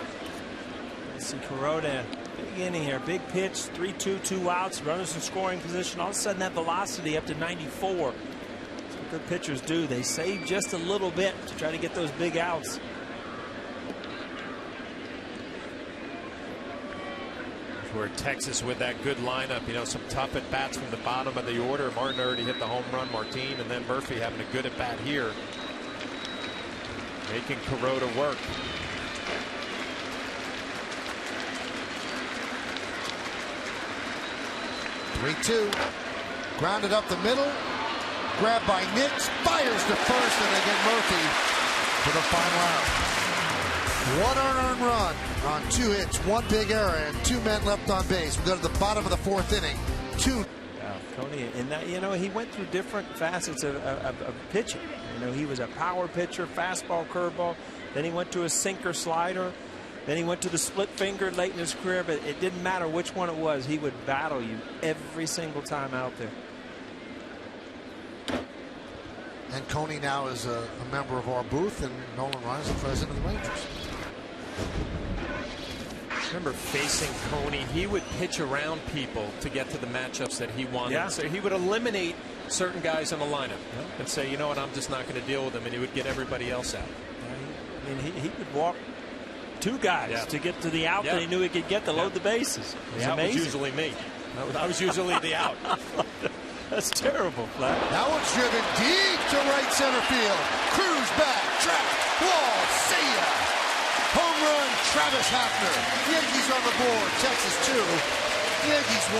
You see Kiroda, big inning here, big pitch, 3-2, 2 outs, runners in scoring position. All of a sudden, that velocity up to 94. That's what good pitchers do. They save just a little bit to try to get those big outs. for Texas with that good lineup. You know, some tough at bats from the bottom of the order. Martin already hit the home run, Martin, and then Murphy having a good at bat here, making Kiroda work. 3-2. Grounded up the middle. Grabbed by Nix. Fires to first, and they get Murphy for the final out. One unearned run on 2 hits, 1 big error, and 2 men left on base. We go to the bottom of the 4th inning. Coney, in that, you know, he went through different facets of pitching. You know, he was a power pitcher, fastball, curveball. Then he went to a sinker, slider. Then he went to the split finger late in his career. But it didn't matter which one it was. He would battle you every single time out there. And Coney now is a member of our booth, and Nolan Ryan is the president of the Rangers. I remember facing Coney. He would pitch around people to get to the matchups that he wanted. Yeah. So he would eliminate certain guys in the lineup and say, you know what, I'm just not going to deal with them, and he would get everybody else out. I mean, he would walk 2 guys to get to the out that he knew he could get to load the bases. That was usually me. I was usually the out. That's terrible, Flat. That one's driven deep to right center field. Cruz back, track, wall, see ya. Home run, Travis Hafner. Yankees on the board. Texas 2, Yankees 1.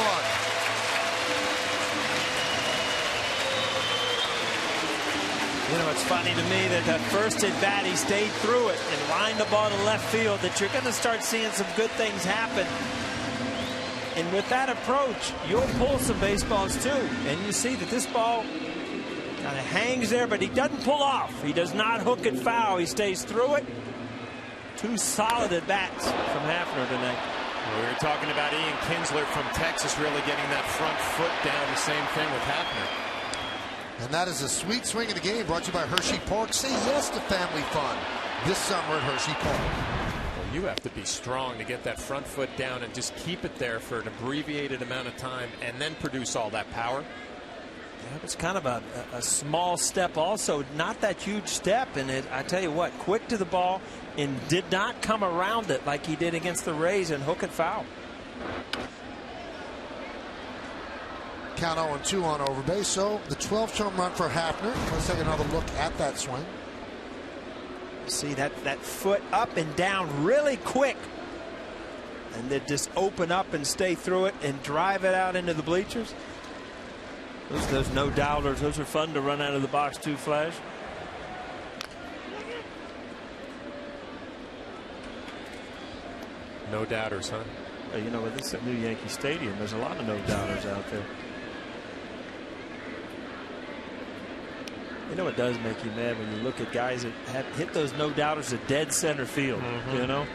You know, it's funny to me that first at bat he stayed through it and lined the ball to left field, that you're going to start seeing some good things happen. And with that approach, you'll pull some baseballs too. And you see that this ball kind of hangs there, but he doesn't pull off. He does not hook it foul. He stays through it. 2 solid at bats from Hafner tonight. We were talking about Ian Kinsler from Texas really getting that front foot down. The same thing with Hafner. And that is a sweet swing of the game, brought to you by Hershey Park. Say yes to family fun this summer at Hershey Park. Well, you have to be strong to get that front foot down and just keep it there for an abbreviated amount of time and then produce all that power. Yeah, it's kind of a small step also, not that huge step. And I tell you what, quick to the ball and did not come around it like he did against the Rays and hook it foul. Count 0-2 on over base. So the 12th home run for Hafner. Let's take another look at that swing. See that foot up and down really quick. And then just open up and stay through it and drive it out into the bleachers. Those no-doubters, those are fun to run out of the box too, Flash. No doubters, huh? You know, with this new Yankee Stadium, there's a lot of no-doubters out there. You know, it does make you mad when you look at guys that have hit those no-doubters at dead center field, you know?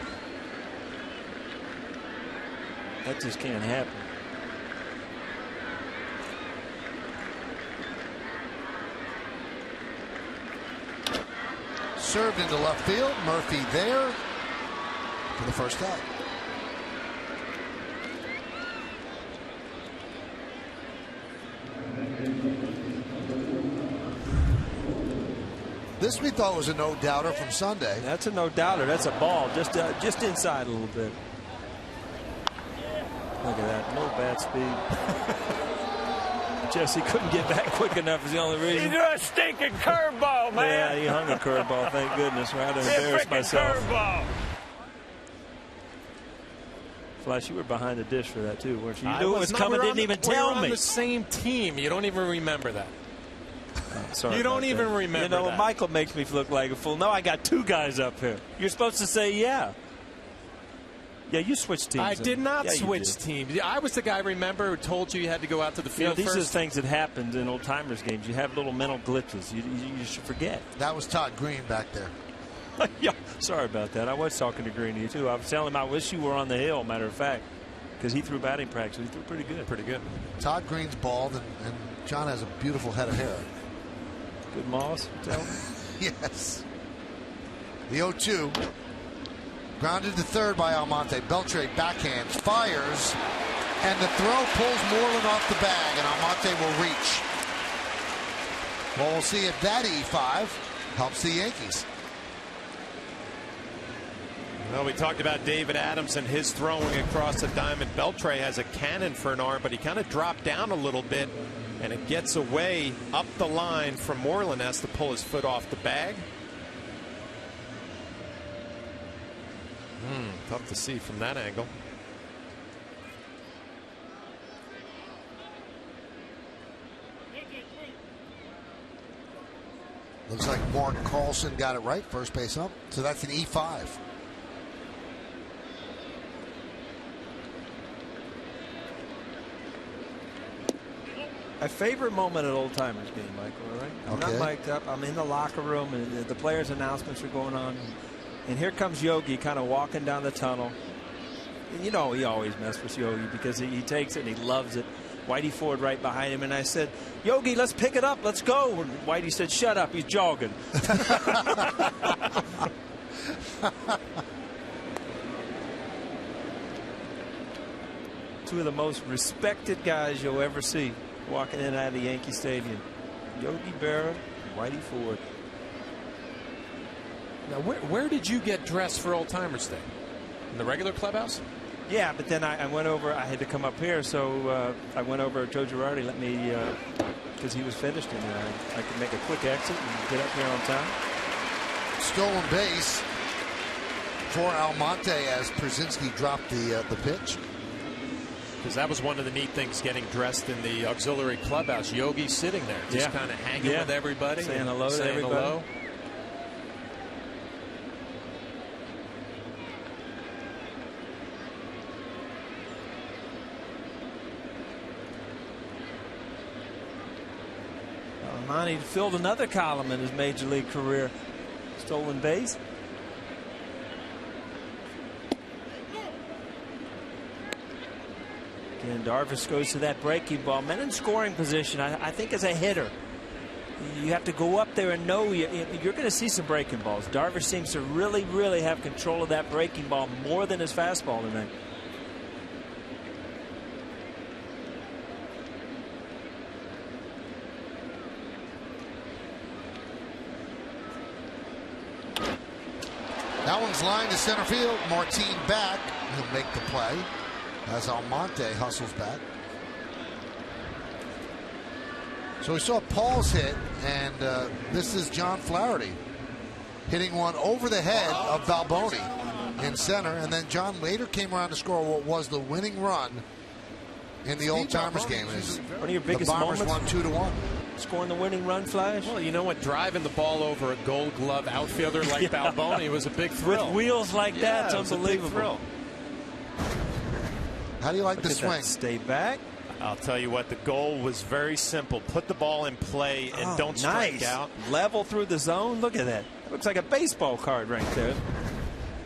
That just can't happen. Served into left field. Murphy there for the first out. This we thought was a no-doubter from Sunday. That's a no-doubter. That's a ball, just inside a little bit. Look at that, no bad speed. Jesse couldn't get back quick enough is the only reason. You threw a stinking curveball, man. Yeah, he hung a curveball. Thank goodness. Rather embarrass myself. Curveball. Flash, you were behind the dish for that too, weren't you? You knew it was coming, didn't even tell me. We're on the same team. You don't even remember that. Sorry you don't even that. remember You know, that. Michael makes me look like a fool. No, I got 2 guys up here. You're supposed to say yeah. Yeah, you switched teams. I did not switch did. teams. I was the guy, remember, who told you had to go out to the field these first. are the things that happened in old-timers games. You have little mental glitches. You should forget. That was Todd Green back there. Yeah, sorry about that. I was talking to Greeny, too. I was telling him I wish you were on the hill, matter of fact, because he threw batting practice. He threw pretty good. Pretty good. Todd Green's bald, and John has a beautiful head of hair. Good moss, you tell me? Yes. The 0-2. Grounded to third by Almonte. Beltre backhands, fires, and the throw pulls Moreland off the bag, and Almonte will reach. Well, we'll see if that E5 helps the Yankees. Well, we talked about David Adams and his throwing across the diamond. Beltre has a cannon for an arm, but he kind of dropped down a little bit, and it gets away up the line from Moreland. Has to pull his foot off the bag. Tough to see from that angle. Looks like Mark Carlson got it right, first base up. So that's an E5. My favorite moment at Old Timers game, Michael, all right? I'm not mic'd up. I'm in the locker room, and the players' announcements are going on. And here comes Yogi kind of walking down the tunnel. And you know, he always messes with Yogi because he takes it and he loves it. Whitey Ford right behind him, and I said, Yogi, let's pick it up. Let's go. And Whitey said, shut up. He's jogging. Two of the most respected guys you'll ever see walking in and out of the Yankee Stadium. Yogi Berra and Whitey Ford. Now, where did you get dressed for Old Timers Day? In the regular clubhouse? Yeah, but then I went over. I had to come up here, so I went over. Joe Girardi let me, because he was finished in there. I could make a quick exit and get up here on time. Stolen base for Almonte as Przinsky dropped the pitch. Because that was one of the neat things, getting dressed in the auxiliary clubhouse. Yogi sitting there, just kind of hanging with everybody, saying hello to everybody. Hello. Monty filled another column in his major league career. Stolen base. Again, Darvish goes to that breaking ball. Men in scoring position, I think as a hitter, you have to go up there and know you're going to see some breaking balls. Darvish seems to really, really have control of that breaking ball more than his fastball tonight. That one's lined to center field. Martin back. He'll make the play as Almonte hustles back. So we saw Paul's hit, and this is John Flaherty hitting one over the head of Balboni in center. And then John later came around to score what was the winning run in the Old Timers game. One of your biggest the Bombers moments. won 2-1. Scoring the winning run, Flash. Well, you know what? Driving the ball over a Gold Glove outfielder like Balboni was a big thrill. With wheels like that, it's unbelievable. How do you like the swing? Stay back. I'll tell you what, the goal was very simple. Put the ball in play and don't strike out. Level through the zone. Look at that. Looks like a baseball card right there.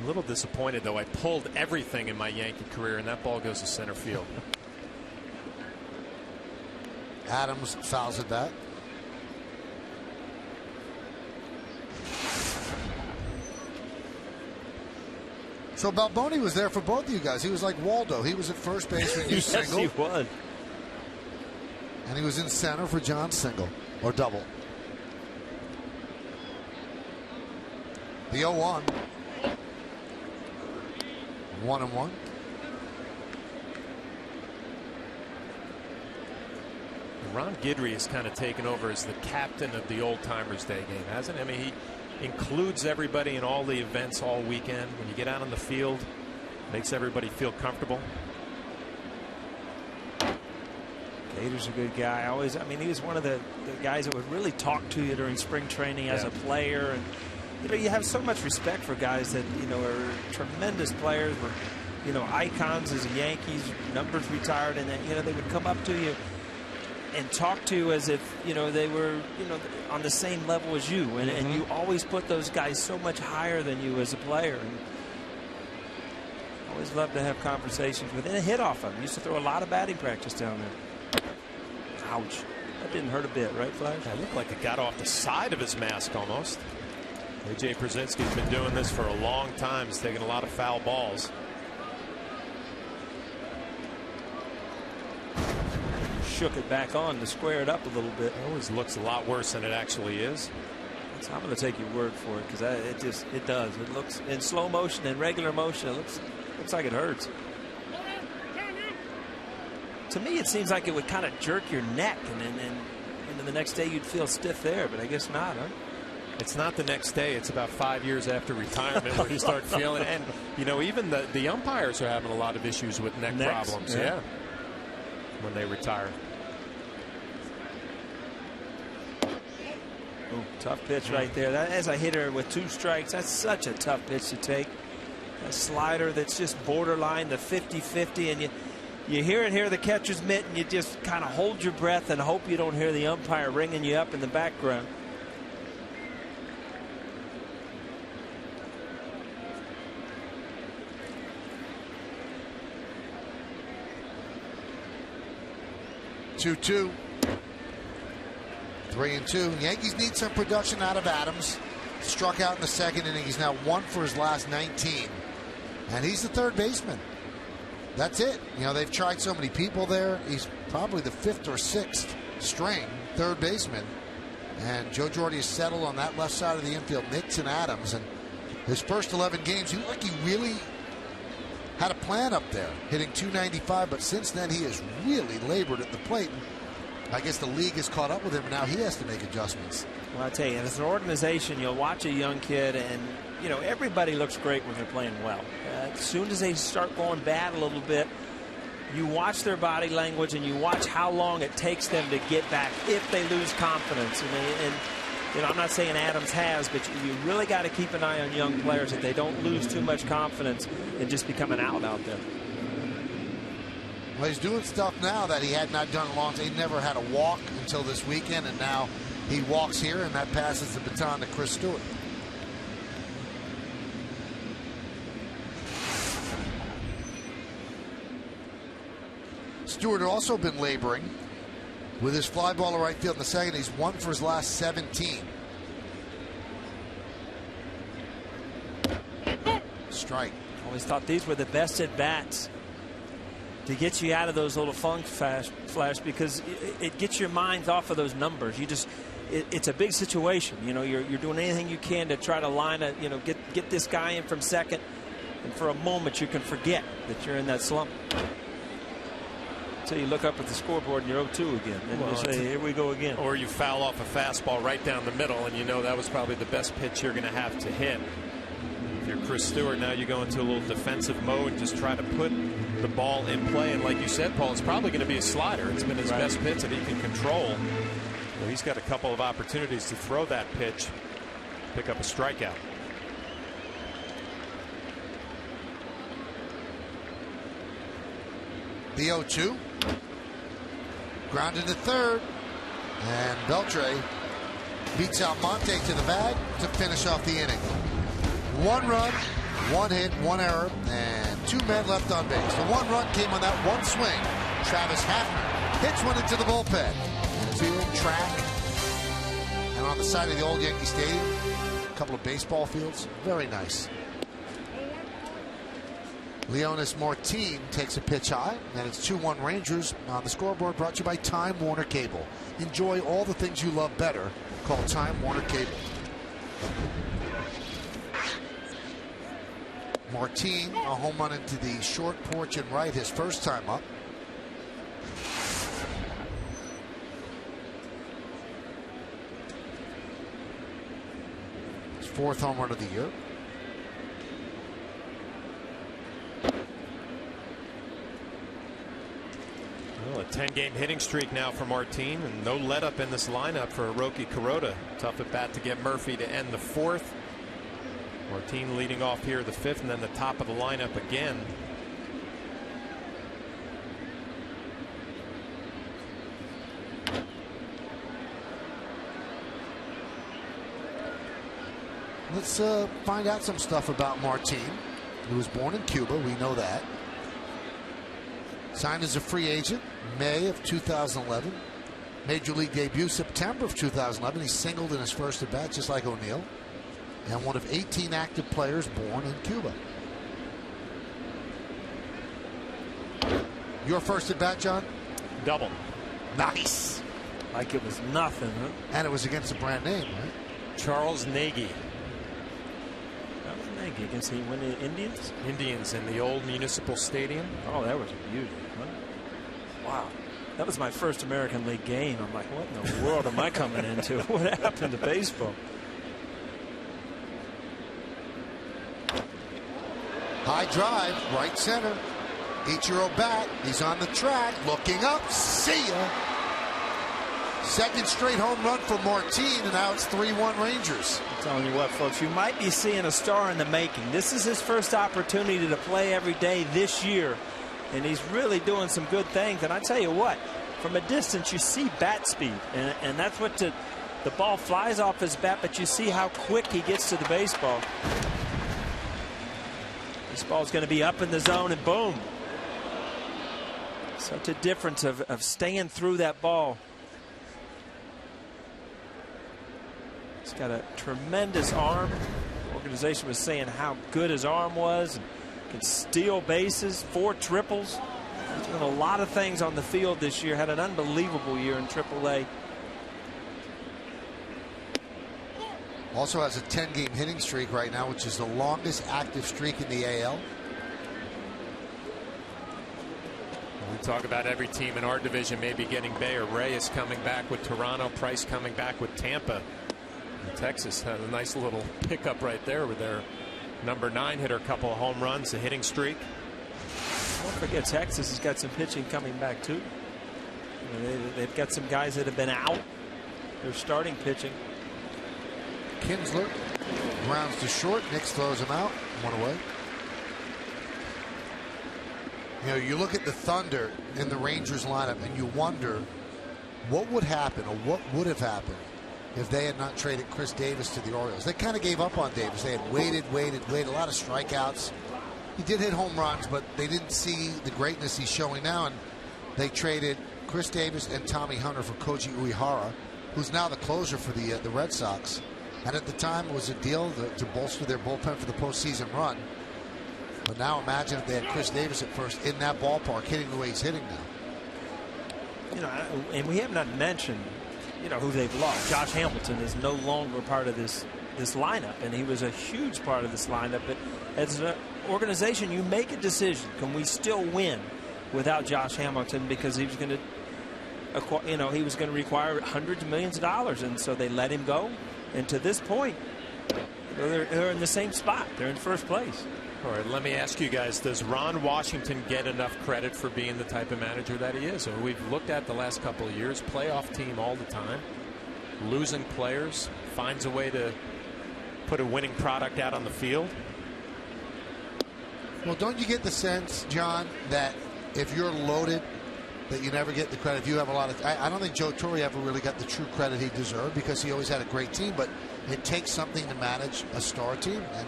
A little disappointed, though. I pulled everything in my Yankee career, and that ball goes to center field. Adams fouls it back. So Balboni was there for both of you guys. He was like Waldo. He was at first base when you yes, singled. Yes, he was. And he was in center for John's single or double. The 0-1. 1-1. Ron Guidry has kind of taken over as the captain of the Old Timers Day game, hasn't he? I mean, he includes everybody in all the events all weekend. When you get out on the field, makes everybody feel comfortable. Gator's a good guy. I mean, he was one of the guys that would really talk to you during spring training as a player. And, you know, you have so much respect for guys that, you know, are tremendous players, were, you know, icons as a Yankees, numbers retired, and then, you know, they would come up to you and talk to you as if, you know, they were, you know, on the same level as you. And you always put those guys so much higher than you as a player. And always loved to have conversations with, and a hit off of him. Used to throw a lot of batting practice down there. Ouch. That didn't hurt a bit, right, Flash? That looked like it got off the side of his mask almost. A.J. Przinsky's been doing this for a long time. He's taking a lot of foul balls. Shook it back on to square it up a little bit. It always looks a lot worse than it actually is. So I'm going to take your word for it because it does. It looks in slow motion and regular motion. It looks like it hurts. To me, it seems like it would kind of jerk your neck, and then the next day you'd feel stiff there. But I guess not, huh? It's not the next day. It's about 5 years after retirement where you start feeling it. And, you know, even the umpires are having a lot of issues with neck problems. Yeah. When they retire. Ooh, tough pitch right there. That, as a hitter with 2 strikes, that's such a tough pitch to take. A slider that's just borderline the 50-50, and you hear it here, the catcher's mitt, and you just kind of hold your breath and hope you don't hear the umpire ringing you up in the background. Two. 3-2. Yankees need some production out of Adams. Struck out in the second inning. He's now 1 for his last 19. And he's the third baseman. That's it. You know, they've tried so many people there. He's probably the 5th or 6th string third baseman. And Joe Girardi has settled on that left side of the infield, Nix and Adams. And his first 11 games, he looked like he really had a plan up there, hitting .295. But since then, he has really labored at the plate. I guess the league has caught up with him, and now he has to make adjustments. Well, I tell you, as an organization, you'll watch a young kid, and you know everybody looks great when they're playing well. As soon as they start going bad a little bit, you watch their body language, and you watch how long it takes them to get back if they lose confidence. And you know, I'm not saying Adams has, but you really got to keep an eye on young players that they don't lose too much confidence and just become an out there. Well, he's doing stuff now that he had not done in a long time. He never had a walk until this weekend, and now he walks here, and that passes the baton to Chris Stewart. Stewart had also been laboring with his fly ball to right field in the second. He's 1 for his last 17. Strike. Always thought these were the best at bats to get you out of those little funk flash because it gets your mind off of those numbers. You just it's a big situation. You know, you're doing anything you can to try to line it. You know, get this guy in from second, and for a moment you can forget that you're in that slump. So you look up at the scoreboard and you're 0-2 again, and you say, "Here we go again." Or you foul off a fastball right down the middle, and you know that was probably the best pitch you're going to have to hit. If you're Chris Stewart, now you go into a little defensive mode, just try to put the ball in play. And like you said, Paul, it's probably going to be a slider. It's been his best pitch that he can control. Well, he's got a couple of opportunities to throw that pitch, pick up a strikeout. The 0-2. Grounded to third. And Beltre beats Almonte to the bag to finish off the inning. 1 run, 1 hit, 1 error, and 2 men left on base. The 1 run came on that 1 swing. Travis Hafner hits one into the bullpen. Field, track, and on the side of the old Yankee Stadium, a couple of baseball fields. Very nice. Leonis Martin takes a pitch high, and it's 2-1 Rangers on the scoreboard, brought to you by Time Warner Cable. Enjoy all the things you love better. Call Time Warner Cable. Martin, a home run into the short porch and right, his first time up. His 4th home run of the year. Well, a 10-game hitting streak now for Martin, and no let-up in this lineup for Hiroki Kiroda. Tough at bat to get Murphy to end the 4th. Martin leading off here the 5th, and then the top of the lineup again. Let's find out some stuff about Martin. He was born in Cuba, we know that. Signed as a free agent May of 2011. Major League debut September of 2011. He singled in his first at bat, just like O'Neill. And one of 18 active players born in Cuba. Your first at bat, John? Double. Nice. Like it was nothing, huh? And it was against a brand name, right? Charles Nagy. That was Nagy against the Indians? Indians in the old Municipal Stadium. Oh, that was a beauty. Wow. That was my first American League game. I'm like, what in the world am I coming into? What happened to baseball? High drive, right center. Ichiro bat. He's on the track, looking up. See ya. Second straight home run for Martin, and now it's 3-1 Rangers. I'm telling you what, folks, you might be seeing a star in the making. This is his first opportunity to play every day this year, and he's really doing some good things. And I tell you what, from a distance, you see bat speed, and that's what the ball flies off his bat, but you see how quick he gets to the baseball. This ball's going to be up in the zone, and boom. Such a difference of staying through that ball. He's got a tremendous arm. The organization was saying how good his arm was. And can steal bases, 4 triples. He's done a lot of things on the field this year. Had an unbelievable year in AAA. Also has a 10-game hitting streak right now, which is the longest active streak in the AL. We talk about every team in our division maybe getting Bayer. Reyes coming back with Toronto. Price coming back with Tampa. And Texas had a nice little pickup right there with their number 9 hitter, a couple of home runs, a hitting streak. Don't forget, Texas has got some pitching coming back too. They've got some guys that have been out. They're starting pitching. Kinsler grounds to short. Nix throws him out. 1 away. You know, you look at the Thunder in the Rangers lineup and you wonder what would happen, or what would have happened if they had not traded Chris Davis to the Orioles. They kind of gave up on Davis. They had waited, a lot of strikeouts. He did hit home runs, but they didn't see the greatness he's showing now, and they traded Chris Davis and Tommy Hunter for Koji Uehara, who's now the closer for the Red Sox. And at the time, it was a deal to bolster their bullpen for the postseason run. But now imagine if they had Chris Davis at first in that ballpark, hitting the way he's hitting now. You know, and we have not mentioned, you know, who they've lost. Josh Hamilton is no longer part of this lineup, and he was a huge part of this lineup. But as an organization, you make a decision: can we still win without Josh Hamilton? Because he was going to, you know, he was going to require hundreds of millions of dollars, and so they let him go. And to this point, they're in the same spot. They're in first place. All right, let me ask you guys, does Ron Washington get enough credit for being the type of manager that he is? We've looked at the last couple of years, playoff team all the time, losing players, finds a way to put a winning product out on the field. Well, don't you get the sense, John, that if you're loaded, that you never get the credit? If you have a lot of, I don't think Joe Torre ever really got the true credit he deserved, because he always had a great team, but it takes something to manage a star team, and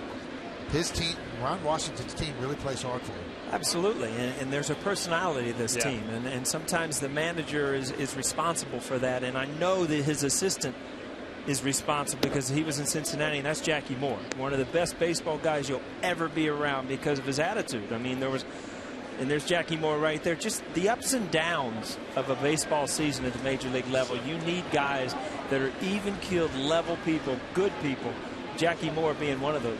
his team, Ron Washington's team, really plays hard for him. Absolutely, and there's a personality to this team, and sometimes the manager is responsible for that, and I know that his assistant is responsible because he was in Cincinnati, and that's Jackie Moore, one of the best baseball guys you'll ever be around because of his attitude. I mean, there's Jackie Moore right there. Just the ups and downs of a baseball season at the major league level. You need guys that are even-keeled, level people, good people. Jackie Moore being one of those.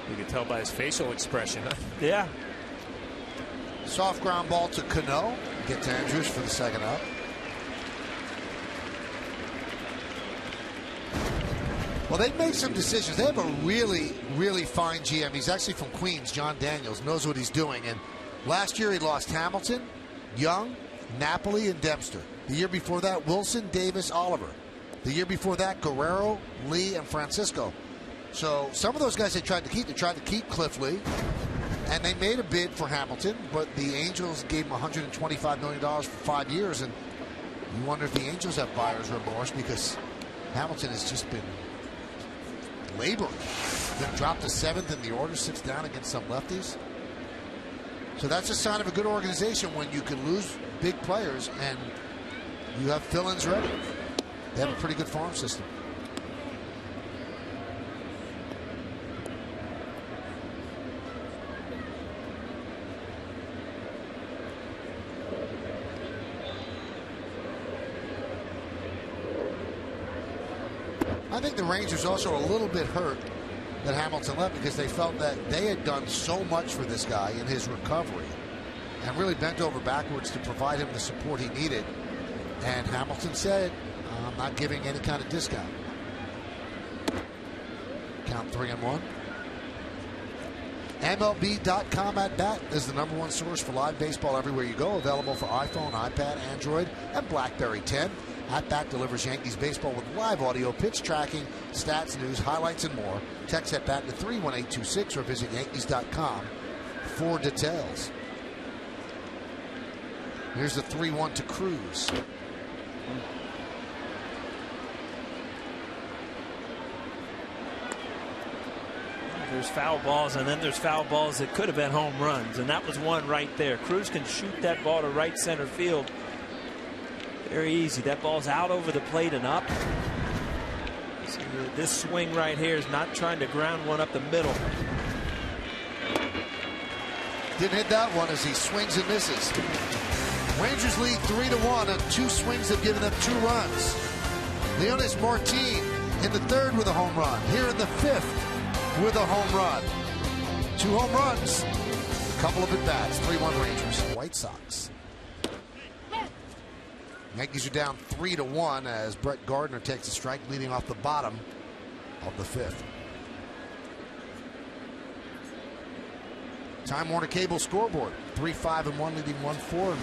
You can tell by his facial expression. Huh? Yeah. Soft ground ball to Cano. Get to Andrews for the second out. Well, they've made some decisions. They have a really, really fine GM. He's actually from Queens, John Daniels, knows what he's doing. And last year he lost Hamilton, Young, Napoli, and Dempster. The year before that, Wilson, Davis, Oliver. The year before that, Guerrero, Lee, and Francisco. So some of those guys they tried to keep. They tried to keep Cliff Lee, and they made a bid for Hamilton, but the Angels gave him $125 million for 5 years. And you wonder if the Angels have buyer's remorse, because Hamilton has just been laboring. Then dropped to 7th in the order, 6 down against some lefties. So that's a sign of a good organization when you can lose big players and you have fill-ins ready. They have a pretty good farm system. I think the Rangers also are a little bit hurt that Hamilton left because they felt that they had done so much for this guy in his recovery and really bent over backwards to provide him the support he needed. And Hamilton said, I'm not giving any kind of discount. Count 3-1. MLB.com at bat is the #1 source for live baseball everywhere you go. Available for iPhone, iPad, Android, and BlackBerry 10. At Bat delivers Yankees baseball with live audio, pitch tracking, stats, news, highlights, and more. Text At Bat to 31826 or visit Yankees.com for details. Here's the 3-1 to Cruz. There's foul balls, and then there's foul balls that could have been home runs, and that was one right there. Cruz can shoot that ball to right center field very easy. That ball's out over the plate and up. So this swing right here is not trying to ground one up the middle. Didn't hit that one as he swings and misses. Rangers lead 3-1, and 2 swings have given them 2 runs. Leonis Martin in the 3rd with a home run. Here in the 5th with a home run. 2 home runs, a couple of at-bats. 3-1 Rangers. White Sox. Yankees are down 3-1 as Brett Gardner takes a strike, leading off the bottom of the 5th. Time Warner Cable scoreboard: 3-5-1, leading 1-4-1.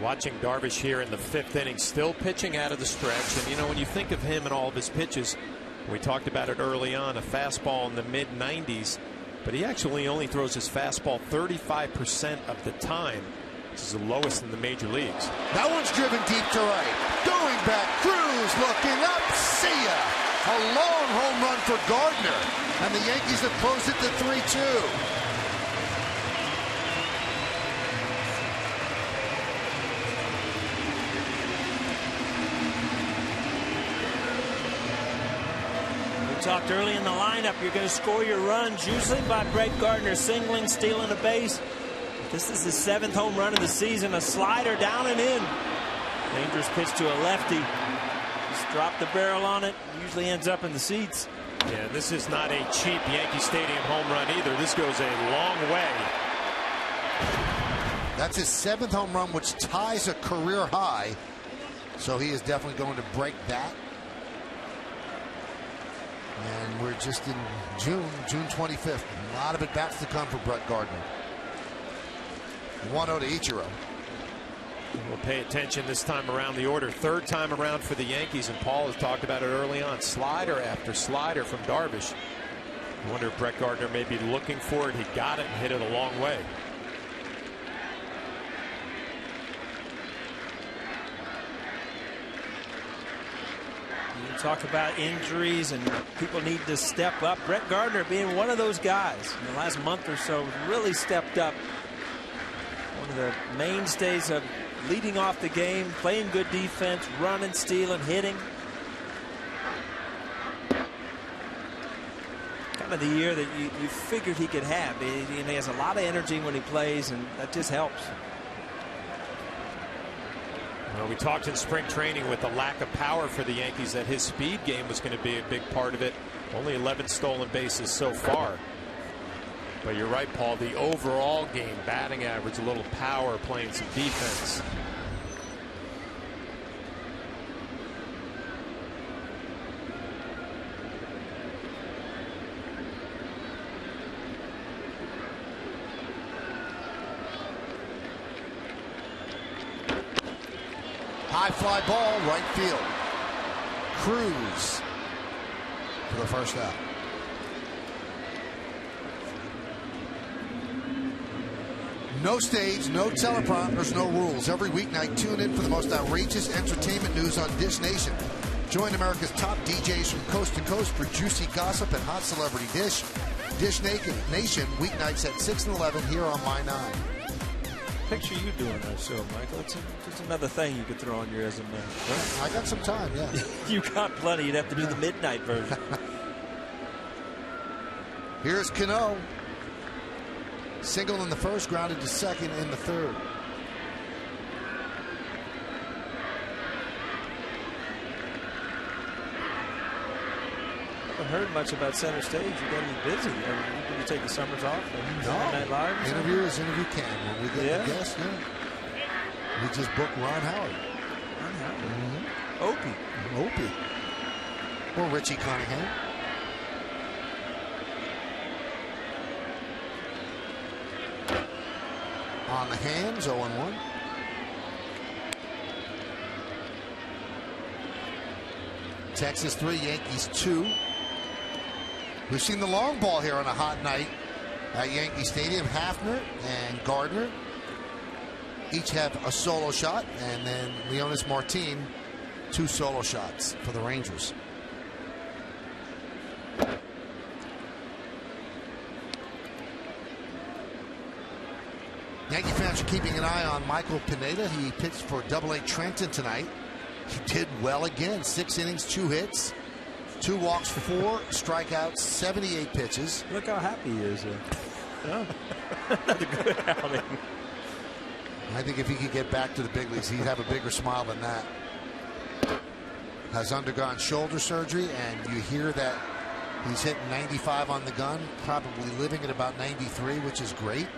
Watching Darvish here in the 5th inning, still pitching out of the stretch. And, you know, when you think of him and all of his pitches, we talked about it early on, a fastball in the mid-90s. But he actually only throws his fastball 35% of the time, which is the lowest in the major leagues. That one's driven deep to right. Going back, Cruz looking up. See ya. A long home run for Gardner. And the Yankees have closed it to 3-2. Talked early in the lineup, you're going to score your runs usually by Brett Gardner singling, stealing a base. This is the 7th home run of the season. A slider down and in. Dangerous pitch to a lefty. Just drop the barrel on it. Usually ends up in the seats. Yeah, this is not a cheap Yankee Stadium home run either. This goes a long way. That's his 7th home run, which ties a career high. So he is definitely going to break that. And we're just in June 25th. A lot of at-bats to come for Brett Gardner. 1-0 to Ichiro. We'll pay attention this time around the order. 3rd time around for the Yankees, and Paul has talked about it early on. Slider after slider from Darvish. I wonder if Brett Gardner may be looking for it. He got it and hit it a long way. Talk about injuries and people need to step up. Brett Gardner being one of those guys in the last month or so really stepped up. One of the mainstays of leading off the game, playing good defense, running, stealing, hitting. Kind of the year that you figured he could have. He has a lot of energy when he plays, and that just helps. Well, we talked in spring training with the lack of power for the Yankees that his speed game was going to be a big part of it. Only 11 stolen bases so far. But you're right, Paul. The overall game, batting average, a little power, playing some defense. High fly ball, right field. Cruz for the first out. No stage, no teleprompters, no rules. Every weeknight, tune in for the most outrageous entertainment news on Dish Nation. Join America's top DJs from coast to coast for juicy gossip and hot celebrity dish. Dish Nation, weeknights at 6 and 11 here on My 9. Picture you doing that show, Michael. It's another thing you could throw on your resume. I got some time, yeah. You got plenty. You'd have to do the midnight version. Here's Cano. Single in the 1st, grounded to 2nd in the 3rd. haven't heard much about center stage. You got to be busy. Did you take the summers off? No. Night Live Interview as interview can. When we get the guest, we just booked Ron Howard. Ron Howard. Opie. Or Richie Cunningham. On the hands, 0-1. Texas 3, Yankees 2. We've seen the long ball here on a hot night at Yankee Stadium. Hafner and Gardner each have a solo shot, and then Leonis Martin 2 solo shots for the Rangers. Yankee fans are keeping an eye on Michael Pineda. He pitched for AA Trenton tonight. He did well again. 6 innings, 2 hits, 2 walks, 4 strikeouts, 78 pitches. Look how happy he is. Another good outing. I think if he could get back to the big leagues, he'd have a bigger smile than that. Has undergone shoulder surgery, and you hear that he's hitting 95 on the gun, probably living at about 93, which is great.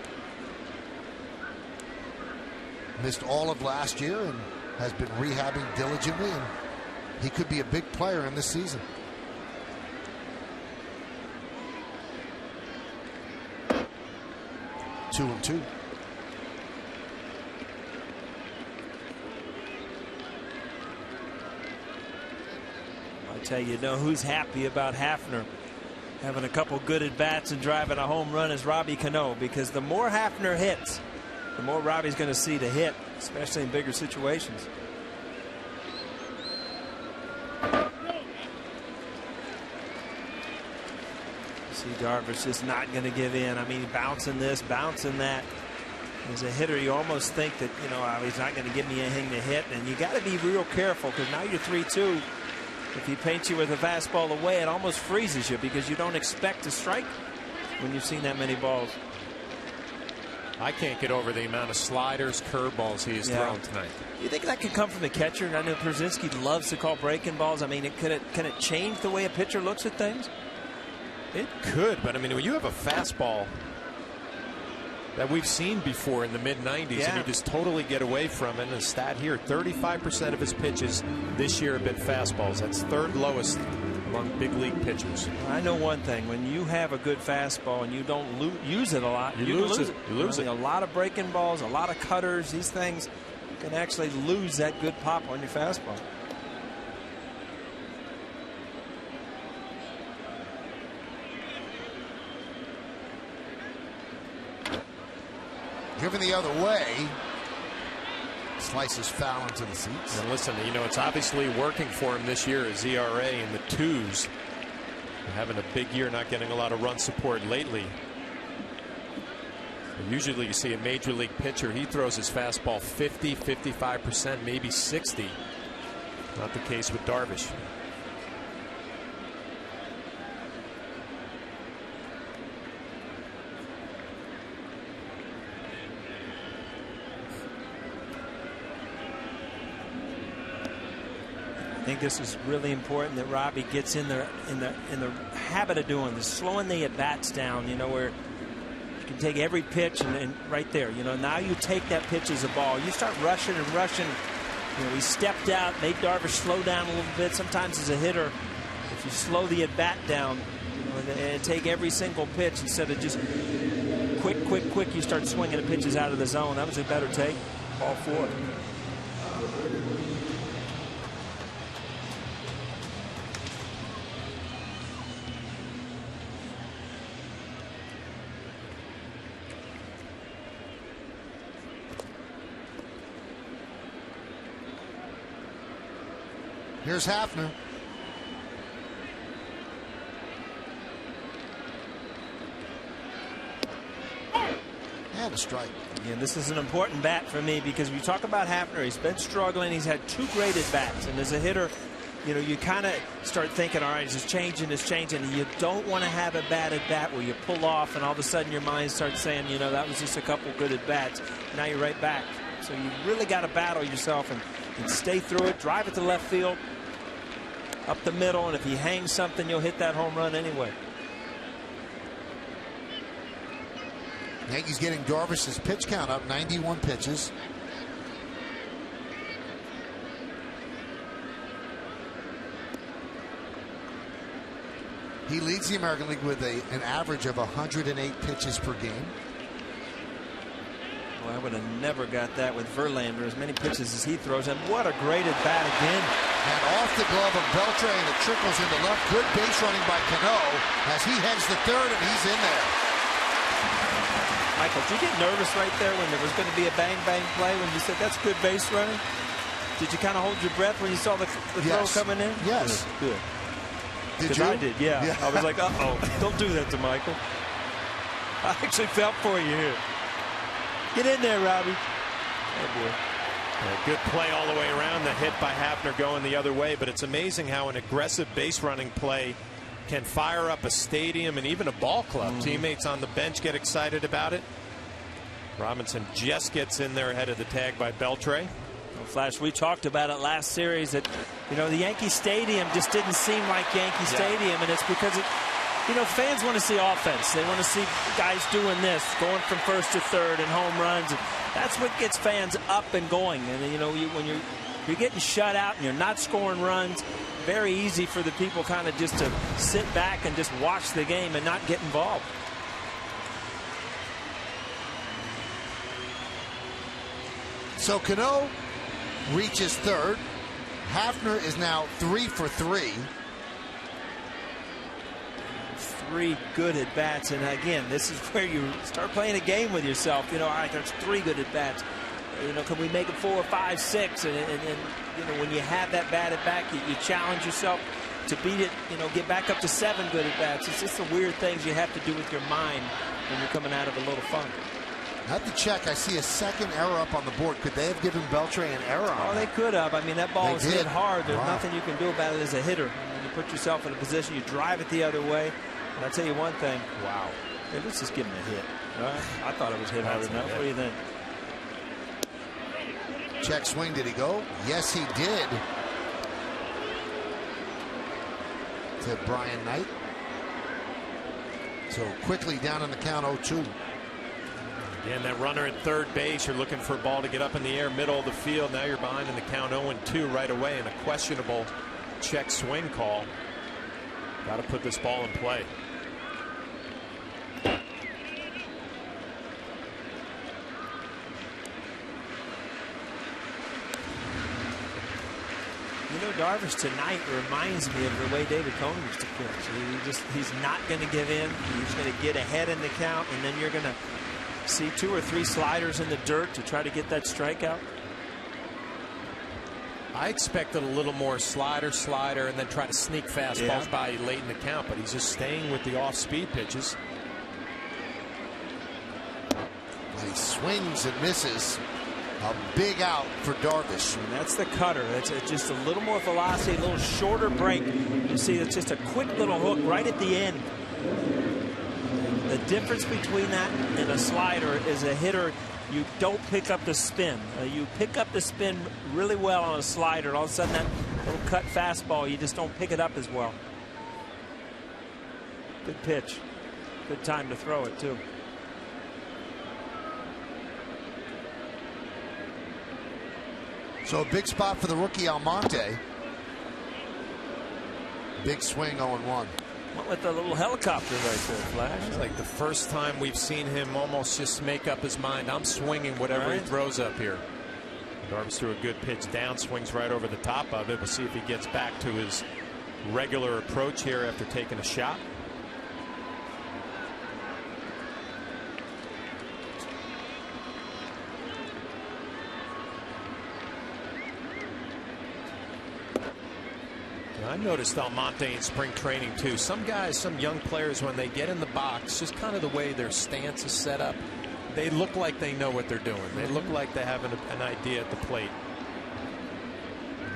Missed all of last year and has been rehabbing diligently, and he could be a big player in this season. Two and two. I tell you, who's happy about Hafner having a couple good at bats and driving a home run is Robbie Cano, because the more Hafner hits, the more Robbie's going to see to hit, especially in bigger situations. See, Darvish just not going to give in. I mean, bouncing this, bouncing that. As a hitter, you almost think that, he's not going to give me anything to hit. And you got to be real careful, because now you're 3-2. If he paints you with a fastball away, it almost freezes you, because you don't expect to strike when you've seen that many balls. I can't get over the amount of sliders, curveballs he has thrown tonight. You think that could come from the catcher? I know Przinsky loves to call breaking balls. I mean, can it change the way a pitcher looks at things? It could, but I mean, when you have a fastball that we've seen before in the mid-90s, and you just totally get away from it. And the stat here, 35% of his pitches this year have been fastballs. That's 3rd lowest among big league pitchers. I know one thing: when you have a good fastball and you don't use it a lot, you lose it. You lose it. A lot of breaking balls, a lot of cutters. These things can actually lose that good pop on your fastball. Given the other way, slices foul into the seats. And listen, it's obviously working for him this year. His ERA in the 2s. Having a big year, not getting a lot of run support lately. But usually you see a major league pitcher, he throws his fastball 50, 55%, maybe 60. Not the case with Darvish. I think this is really important that Robbie gets in the habit of doing this, slowing the at bats down. Where you can take every pitch and right there. Now you take that pitch as a ball. You start rushing and rushing. He stepped out, made Darvish slow down a little bit. Sometimes as a hitter, if you slow the at bat down, and take every single pitch instead of just quick, you start swinging the pitches out of the zone. That was a better take. Ball 4. Here's Hafner. And a strike. Again, this is an important bat for me, because we talk about Hafner. He's been struggling. He's had 2 great at bats, and as a hitter, you kind of start thinking, all right, it's changing. And you don't want to have a bad at bat where you pull off, and all of a sudden your mind starts saying, that was just a couple good at bats. Now you're right back. So you really got to battle yourself and stay through it. Drive it to left field. up the middle, and if he hangs something, you'll hit that home run anyway. Yankees getting Darvish's pitch count up, 91 pitches. He leads the American League with an average of 108 pitches per game. Well, I would have never got that with Verlander, as many pitches as he throws. And what a great at bat again. And off the glove of Beltre, and it trickles into left. Good base running by Cano as he heads to third, and he's in there. Michael, did you get nervous right there when there was going to be a bang-bang play when you said that's good base running? Did you kind of hold your breath when you saw the throw coming in? Yes. Good. Did you? I did, yeah. I was like, uh-oh, don't do that to Michael. I actually felt for you here. Get in there, Robbie. Oh, boy. A good play all the way around. The hit by Hafner going the other way, but it's amazing how an aggressive base running play can fire up a stadium and even a ball club. Teammates on the bench get excited about it. Robinson just gets in there ahead of the tag by Beltre. Flash, we talked about it last series that, you know, the Yankee Stadium just didn't seem like Yankee Stadium, and it's because, you know, fans want to see offense. They want to see guys doing this, going from first to third and home runs. And that's what gets fans up and going. And, you know, when you're getting shut out and you're not scoring runs, very easy for the people kind of just to sit back and just watch the game and not get involved. So Cano reaches third. Hafner is now 3 for 3. 3 good at bats, and again, this is where you start playing a game with yourself. You know, all right, there's 3 good at bats. You know, can we make it 4, 5, 6? And you know, when you have that bat at bat, you challenge yourself to beat it. You know, get back up to 7 good at bats. It's just the weird things you have to do with your mind when you're coming out of a little funk. I have to check. I see a second error up on the board. Could they have given Beltre an error on they could have. I mean, that ball was hit hard. There's Wow. nothing you can do about it as a hitter. When you put yourself in a position, you drive it the other way. And I'll tell you one thing. Wow. Hey, let's just give him a hit. All right? I thought it was hit hard enough. What do you think? Check swing. Did he go? Yes, he did. To Brian Knight. So quickly down on the count, 0-2. Again, that runner at third base, you're looking for a ball to get up in the air, middle of the field. Now you're behind in the count 0-2 right away, and a questionable check swing call. Got to put this ball in play. You know, Darvish tonight reminds me of the way David Cone used to pitch. He's not going to give in. He's going to get ahead in the count, and then you're going to see 2 or 3 sliders in the dirt to try to get that strikeout. I expected a little more slider, and then try to sneak fastballs by you late in the count, but he's just staying with the off-speed pitches. He swings and misses. A big out for Darvish. And that's the cutter. That's just a little more velocity, a little shorter break. You see, it's just a quick little hook right at the end. The difference between that and a slider is a hitter, you don't pick up the spin. You pick up the spin really well on a slider. All of a sudden, that little cut fastball, you just don't pick it up as well. Good pitch. Good time to throw it, too. So a big spot for the rookie Almonte. Big swing, 0-1. Went with a little helicopter right there, Flash. It's like the first time we've seen him almost just make up his mind. I'm swinging whatever he throws up here. Darvish threw a good pitch down, swings right over the top of it. We'll see if he gets back to his regular approach here after taking a shot. I noticed Almonte in spring training too. Some guys, some young players, when they get in the box, just kind of the way their stance is set up, they look like they know what they're doing. They look like they have an idea at the plate.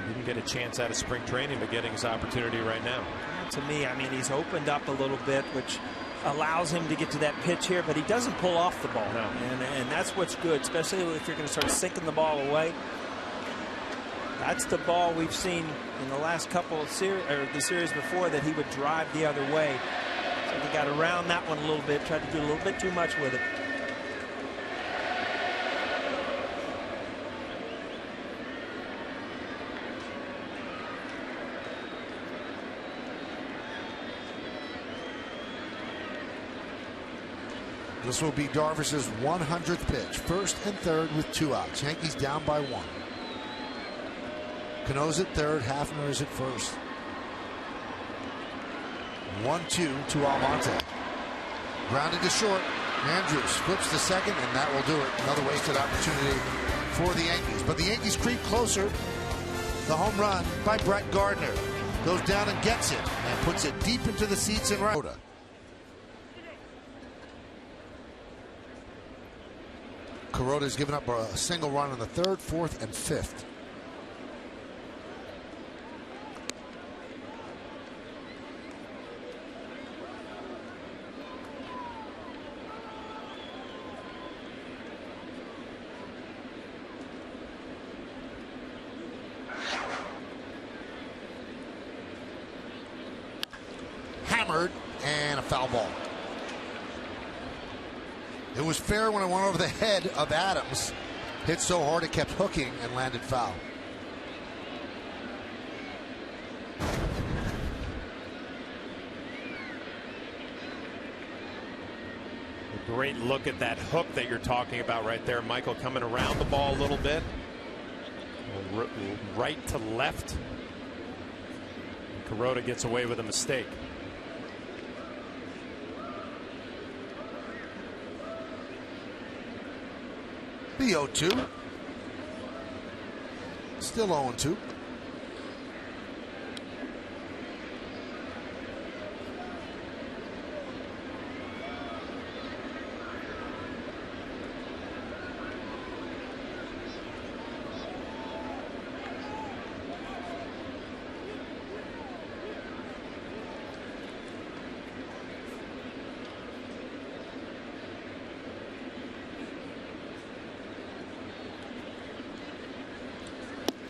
He didn't get a chance out of spring training, but getting his opportunity right now. To me, I mean, he's opened up a little bit, which allows him to get to that pitch here, but he doesn't pull off the ball. No. And that's what's good, especially if you're going to start sinking the ball away. That's the ball we've seen in the last couple of series, or the series before, that he would drive the other way. So he got around that one a little bit, tried to do a little bit too much with it. This will be Darvish's 100th pitch. First and third with 2 outs. Yankees down by 1. Cano's at third. Hafner is at first. 1-2 to Almonte. Grounded to short. Andrews flips to second, and that will do it. Another wasted opportunity for the Yankees. But the Yankees creep closer. The home run by Brett Gardner goes down and gets it and puts it deep into the seats in right. Kiroda has given up a single run on the 3rd, 4th, and 5th. Hammered, and a foul ball. It was fair when it went over the head of Adams. Hit so hard it kept hooking and landed foul. A great look at that hook that you're talking about right there, Michael, coming around the ball a little bit. Right to left. Kiroda gets away with a mistake. The 0-2. Still 0-2.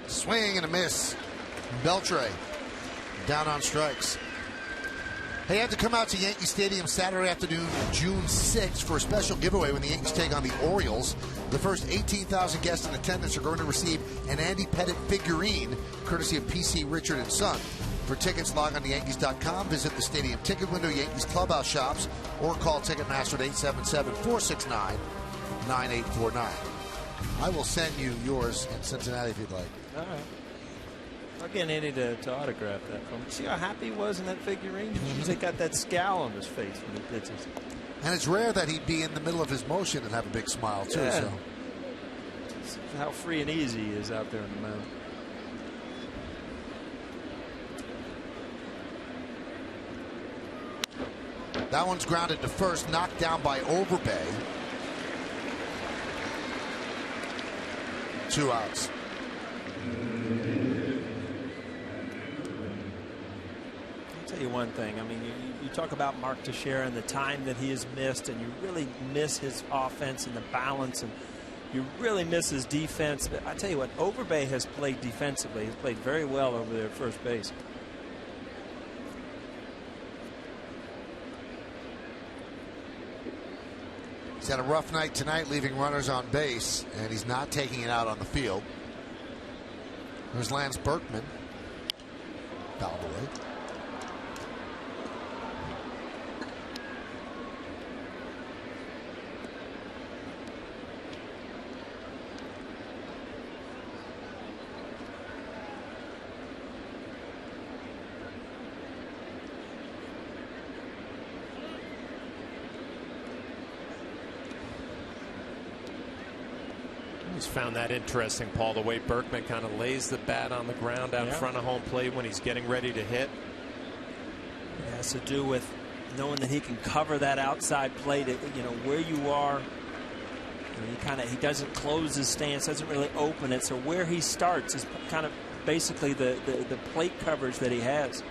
Swing and a miss. Beltre down on strikes. They have to come out to Yankee Stadium Saturday afternoon, June 6th, for a special giveaway when the Yankees take on the Orioles. The first 18,000 guests in attendance are going to receive an Andy Pettitte figurine, courtesy of PC Richard and Son. For tickets, log on to Yankees.com, visit the stadium ticket window, Yankees clubhouse shops, or call Ticketmaster at 877-469-9849. I will send you yours in Cincinnati if you'd like. All right. I'll get Andy to autograph that for me. See how happy he was in that figurine? He usually got that scowl on his face when he pitches. And it's rare that he'd be in the middle of his motion and have a big smile, too. Yeah. So. It's how free and easy he is out there in the mound. That one's grounded to first, knocked down by Overbay. 2 outs. I'll tell you one thing. I mean, you talk about Mark Teixeira and the time that he has missed, and you really miss his offense and the balance, and you really miss his defense. But I tell you what, Overbay has played defensively. He's played very well over there at first base. He's had a rough night tonight, leaving runners on base, and he's not taking it out on the field. There's Lance Berkman. Fouled away. Found that interesting, Paul, the way Berkman kind of lays the bat on the ground out in front of home plate when he's getting ready to hit. It has to do with knowing that he can cover that outside plate, you know, where you are. He doesn't close his stance, doesn't really open it. So where he starts is kind of basically the plate coverage that he has.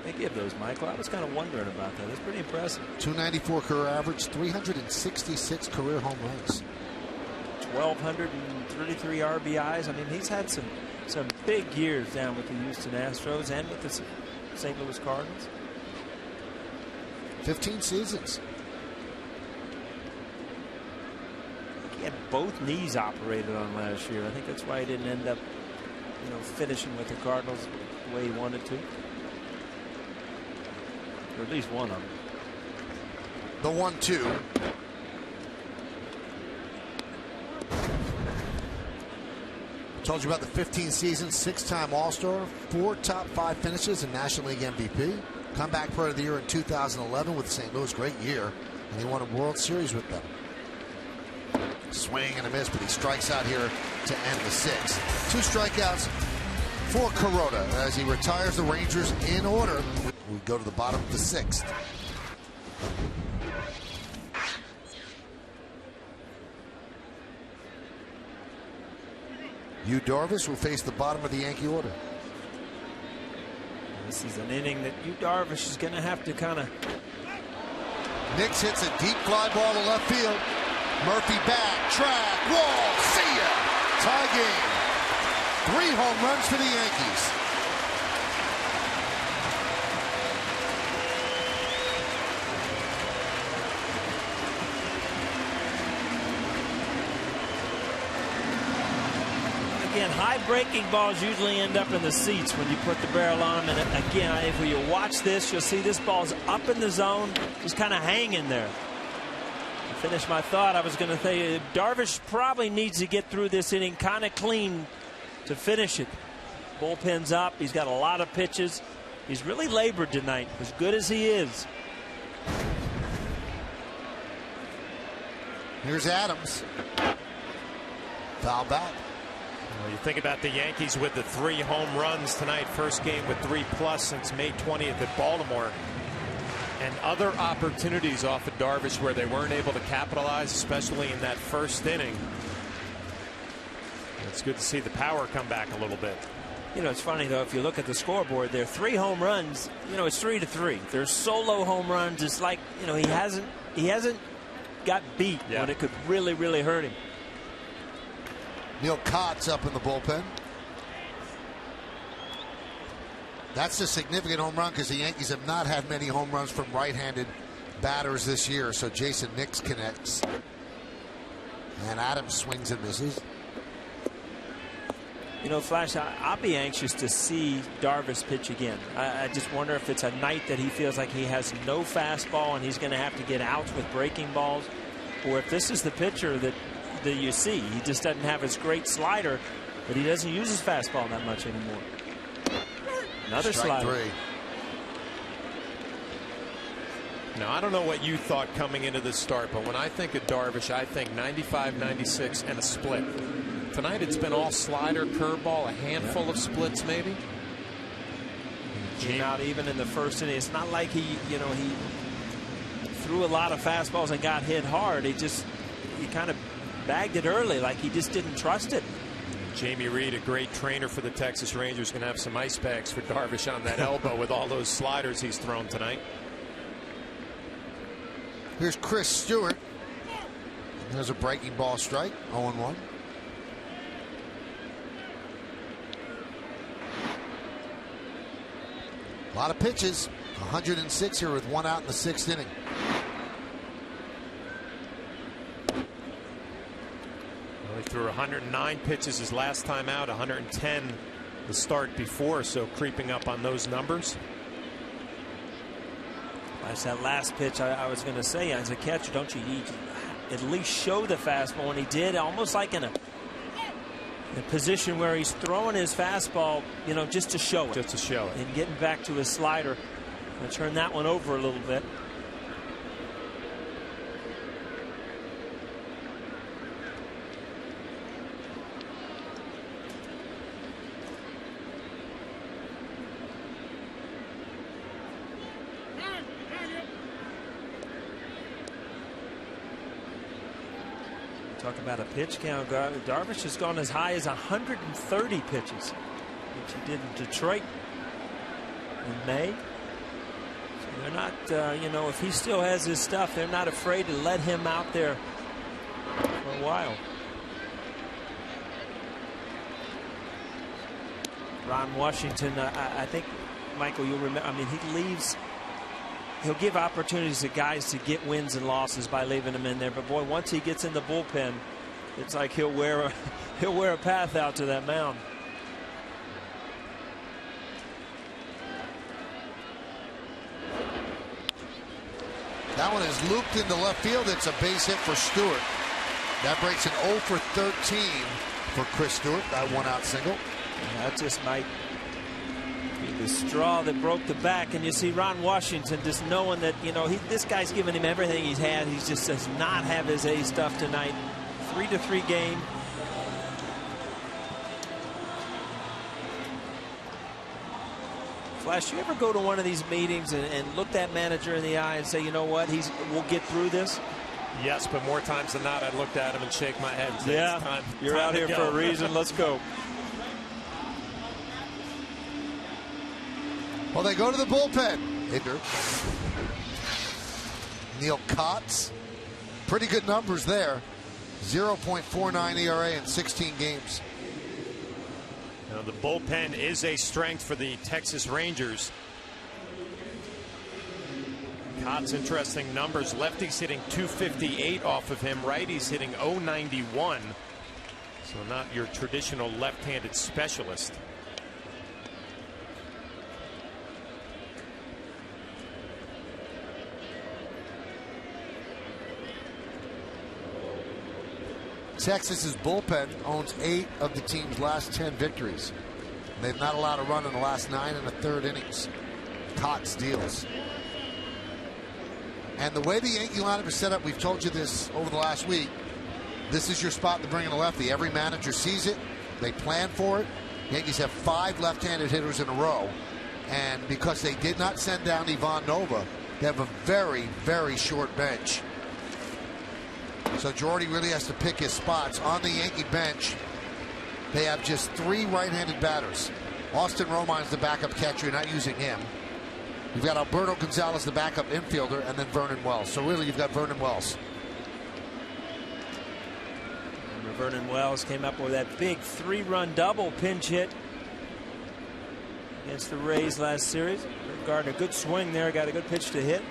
They give those, Michael. I was kind of wondering about that. That's pretty impressive. 294 career average, 366 career home runs. 1,233 RBIs. I mean, he's had some big years down with the Houston Astros and with the St. Louis Cardinals. 15 seasons. He had both knees operated on last year. I think that's why he didn't end up, finishing with the Cardinals the way he wanted to. Or at least one of them. The 1-2. Told you about the 15 seasons, 6-time All-Star, 4 top 5 finishes and National League MVP. Comeback Player of the Year in 2011 with St. Louis, great year, and he won a World Series with them. Swing and a miss, but he strikes out here to end the 6th. 2 strikeouts for Kiroda as he retires the Rangers in order. We go to the bottom of the 6th. Yu Darvish will face the bottom of the Yankee order. This is an inning that Yu Darvish is going to have to kind of. Nix hits a deep fly ball to left field. Murphy back, track, wall, see ya! Tie game. 3 home runs for the Yankees. Again, high breaking balls usually end up in the seats when you put the barrel on them. And again, if you watch this, you'll see this ball's up in the zone, just kind of hanging there. To finish my thought, I was going to say Darvish probably needs to get through this inning kind of clean to finish it. Bullpen's up. He's got a lot of pitches. He's really labored tonight, as good as he is. Here's Adams. Foul back. Well, you think about the Yankees with the 3 home runs tonight, first game with 3+ since May 20th at Baltimore, and other opportunities off of Darvish where they weren't able to capitalize, especially in that first inning. It's good to see the power come back a little bit. It's funny though, if you look at the scoreboard there, 3 home runs, it's 3-3. There's solo home runs. It's like, he hasn't got beat when it could really, really hurt him. Neil Cott's up in the bullpen. That's a significant home run because the Yankees have not had many home runs from right-handed batters this year. So Jason Nix connects. And Adams swings and misses. Flash, I'll be anxious to see Darvish pitch again. I just wonder if it's a night that he feels like he has no fastball and he's going to have to get outs with breaking balls, or if this is the pitcher that you see. He just doesn't have his great slider, but he doesn't use his fastball that much anymore. Another Strike slider. 3. Now, I don't know what you thought coming into this start, but when I think of Darvish, I think 95, 96, and a split. Tonight it's been all slider, curveball, a handful of splits maybe. Not even in the first inning. It's not like he threw a lot of fastballs and got hit hard. He kind of bagged it early, like he just didn't trust it. Jamie Reed, a great trainer for the Texas Rangers, going to have some ice bags for Darvish on that elbow with all those sliders he's thrown tonight. Here's Chris Stewart. There's a breaking ball strike. 0-1. A lot of pitches. 106 here with 1 out in the 6th inning. Well, he threw 109 pitches his last time out, 110 the start before, so creeping up on those numbers. That's that last pitch I was going to say, as a catcher, don't you need to at least show the fastball? And he did, almost like in a position where he's throwing his fastball, just to show it. Just to show it. And getting back to his slider. Going to turn that one over a little bit. Talk about a pitch count. Darvish has gone as high as 130 pitches, which he did in Detroit in May. They're not, if he still has his stuff, they're not afraid to let him out there for a while. Ron Washington, I think, Michael, you'll remember, he leaves. He'll give opportunities to guys to get wins and losses by leaving them in there. But boy, once he gets in the bullpen, it's like he'll wear a path out to that mound. That one is looped into left field. It's a base hit for Stewart. That breaks an 0 for 13 for Chris Stewart. That one-out single. That just might be the straw that broke the back. And you see Ron Washington just knowing that, this guy's giving him everything he's had. He just does not have his A stuff tonight. 3-3 game. Flash, you ever go to one of these meetings and look that manager in the eye and say, you know what, we'll get through this? Yes, but more times than not, I looked at him and shake my head and say, yeah, it's time, you're out here for a reason. Let's go. Well, they go to the bullpen. Hitter. Neil Kotz. Pretty good numbers there. 0.49 ERA in 16 games. Now, the bullpen is a strength for the Texas Rangers. Kotz, interesting numbers. Lefty's hitting .258 off of him. Righty's hitting .091. So not your traditional left-handed specialist. Texas's bullpen owns 8 of the team's last 10 victories. They've not allowed a run in the last 9 1/3 innings. Kotz deals. And the way the Yankee lineup is set up, we've told you this over the last week, this is your spot to bring in a lefty. Every manager sees it. They plan for it. Yankees have 5 left-handed hitters in a row. And because they did not send down Ivan Nova, they have a very, very short bench. So Jordy really has to pick his spots. On the Yankee bench, they have just 3 right-handed batters. Austin Romine's the backup catcher. You're not using him. You've got Alberto Gonzalez, the backup infielder, and then Vernon Wells. So really, you've got Vernon Wells. And Vernon Wells came up with that big 3-run double pinch hit against the Rays last series. Gardner, good swing there. Got a good pitch to hit.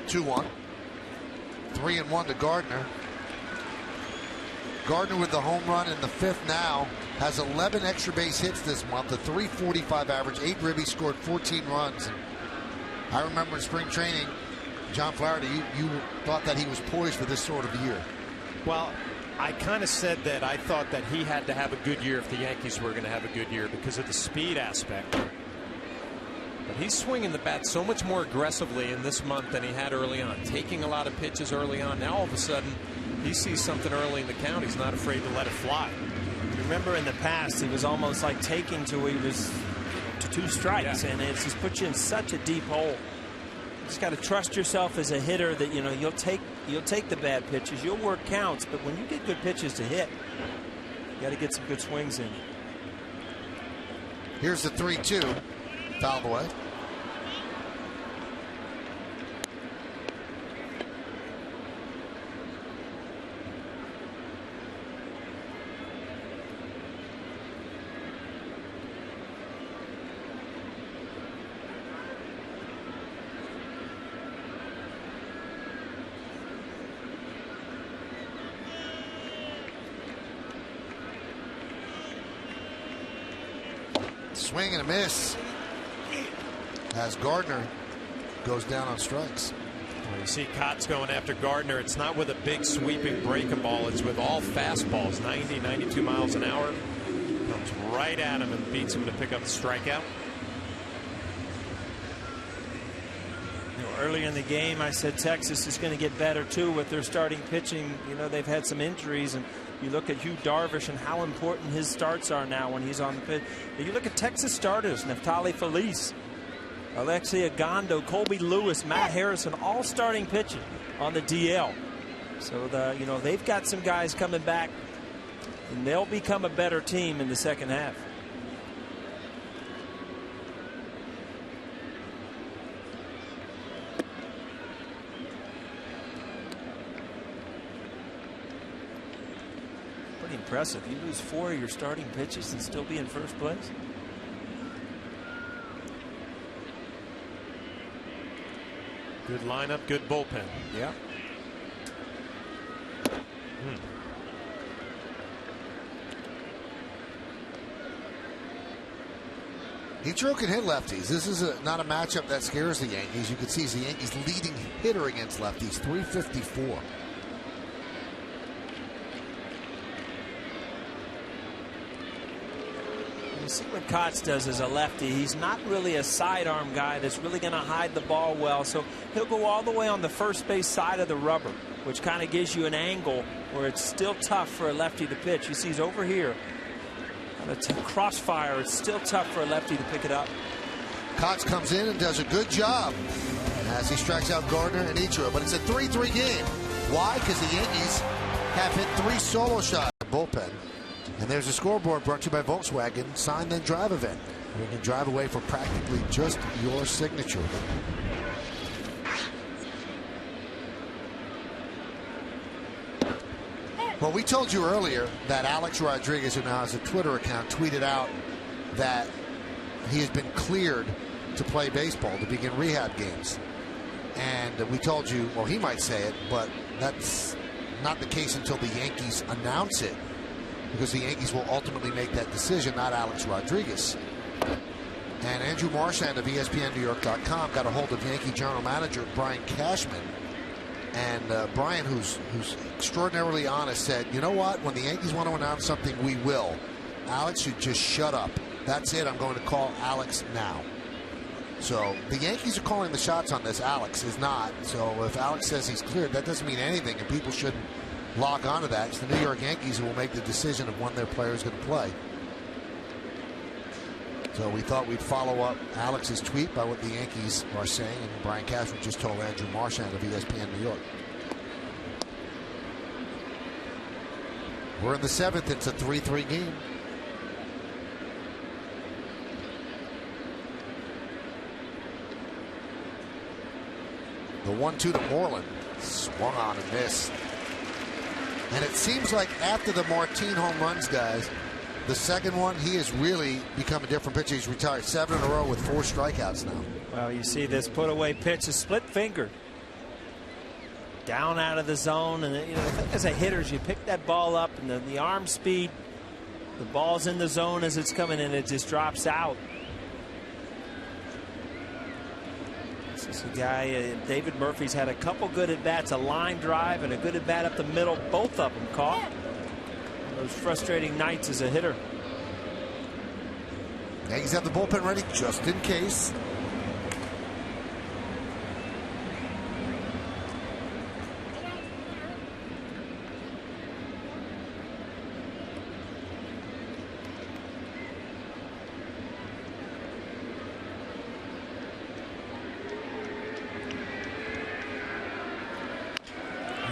(2-1). 3-1 to Gardner. Gardner with the home run in the 5th now has 11 extra base hits this month, a .345 average, 8 ribbies, scored 14 runs. And I remember in spring training, John Flaherty, you thought that he was poised for this sort of year. Well, I kind of said that I thought that he had to have a good year if the Yankees were going to have a good year because of the speed aspect. But he's swinging the bat so much more aggressively in this month than he had early on, taking a lot of pitches early on. Now all of a sudden he sees something early in the count. He's not afraid to let it fly. Remember in the past, he was almost like taking to where he was to 2 strikes, and it's just put you in such a deep hole. You just got to trust yourself as a hitter that you'll take the bad pitches, you'll work counts, but when you get good pitches to hit, you got to get some good swings in. Here's the 3-2, fouled away. Swing and a miss as Gardner goes down on strikes. Well, you see Kotz going after Gardner. It's not with a big sweeping breaking ball. It's with all fastballs, 90, 92 miles an hour. Comes right at him and beats him to pick up the strikeout. Earlier in the game, I said Texas is going to get better too with their starting pitching. They've had some injuries, and You look at Yu Darvish and how important his starts are now when he's on the pitch. And you look at Texas starters, Neftali Feliz, Alexei Agondo, Colby Lewis, Matt Harrison, all starting pitching on the DL. So they've got some guys coming back, and they'll become a better team in the second half. Pretty impressive. You lose 4 of your starting pitches and still be in first place. Good lineup, good bullpen. Yeah. Ichiro can hit lefties. This is not a matchup that scares the Yankees. You can see the Yankees leading hitter against lefties, 354. You see what Kotz does as a lefty. He's not really a sidearm guy that's really going to hide the ball well. So he'll go all the way on the first base side of the rubber, which kind of gives you an angle where it's still tough for a lefty to pitch. You see he's over here. On a crossfire, it's still tough for a lefty to pick it up. Kotz comes in and does a good job as he strikes out Gardner and Ichiro. But it's a 3-3 game. Why? Because the Yankees have hit 3 solo shots in the bullpen. And there's a scoreboard brought to you by Volkswagen, sign then drive event. You can drive away for practically just your signature. Well, we told you earlier that Alex Rodriguez, who now has a Twitter account, tweeted out that he has been cleared to play baseball, to begin rehab games. And we told you, well, he might say it, but that's not the case until the Yankees announce it, because the Yankees will ultimately make that decision, not Alex Rodriguez. And Andrew Marchand of ESPNNewYork.com got a hold of Yankee general manager Brian Cashman. And Brian, who's extraordinarily honest, said, you know what? When the Yankees want to announce something, we will. Alex should just shut up. That's it. I'm going to call Alex now. So the Yankees are calling the shots on this. Alex is not. So if Alex says he's cleared, that doesn't mean anything, and people shouldn't lock onto that. It's the New York Yankees who will make the decision of when their player is going to play. So we thought we'd follow up Alex's tweet by what the Yankees are saying, and Brian Cashman just told Andrew Marchand of ESPN New York. We're in the 7th. It's a 3-3 game. The 1-2 to Moreland. Swung on and missed. And it seems like after the Martin home runs, guys, the second one, he has really become a different pitcher. He's retired 7 in a row with 4 strikeouts now. Well, you see this put away pitch, a split finger. Down out of the zone. And, the thing as a hitter is you pick that ball up, and the arm speed, the ball's in the zone as it's coming in, it just drops out. This is a guy, David Murphy's had a couple good at-bats, a line drive and a good at-bat up the middle, both of them caught. Those frustrating nights as a hitter. Yankees have the bullpen ready just in case.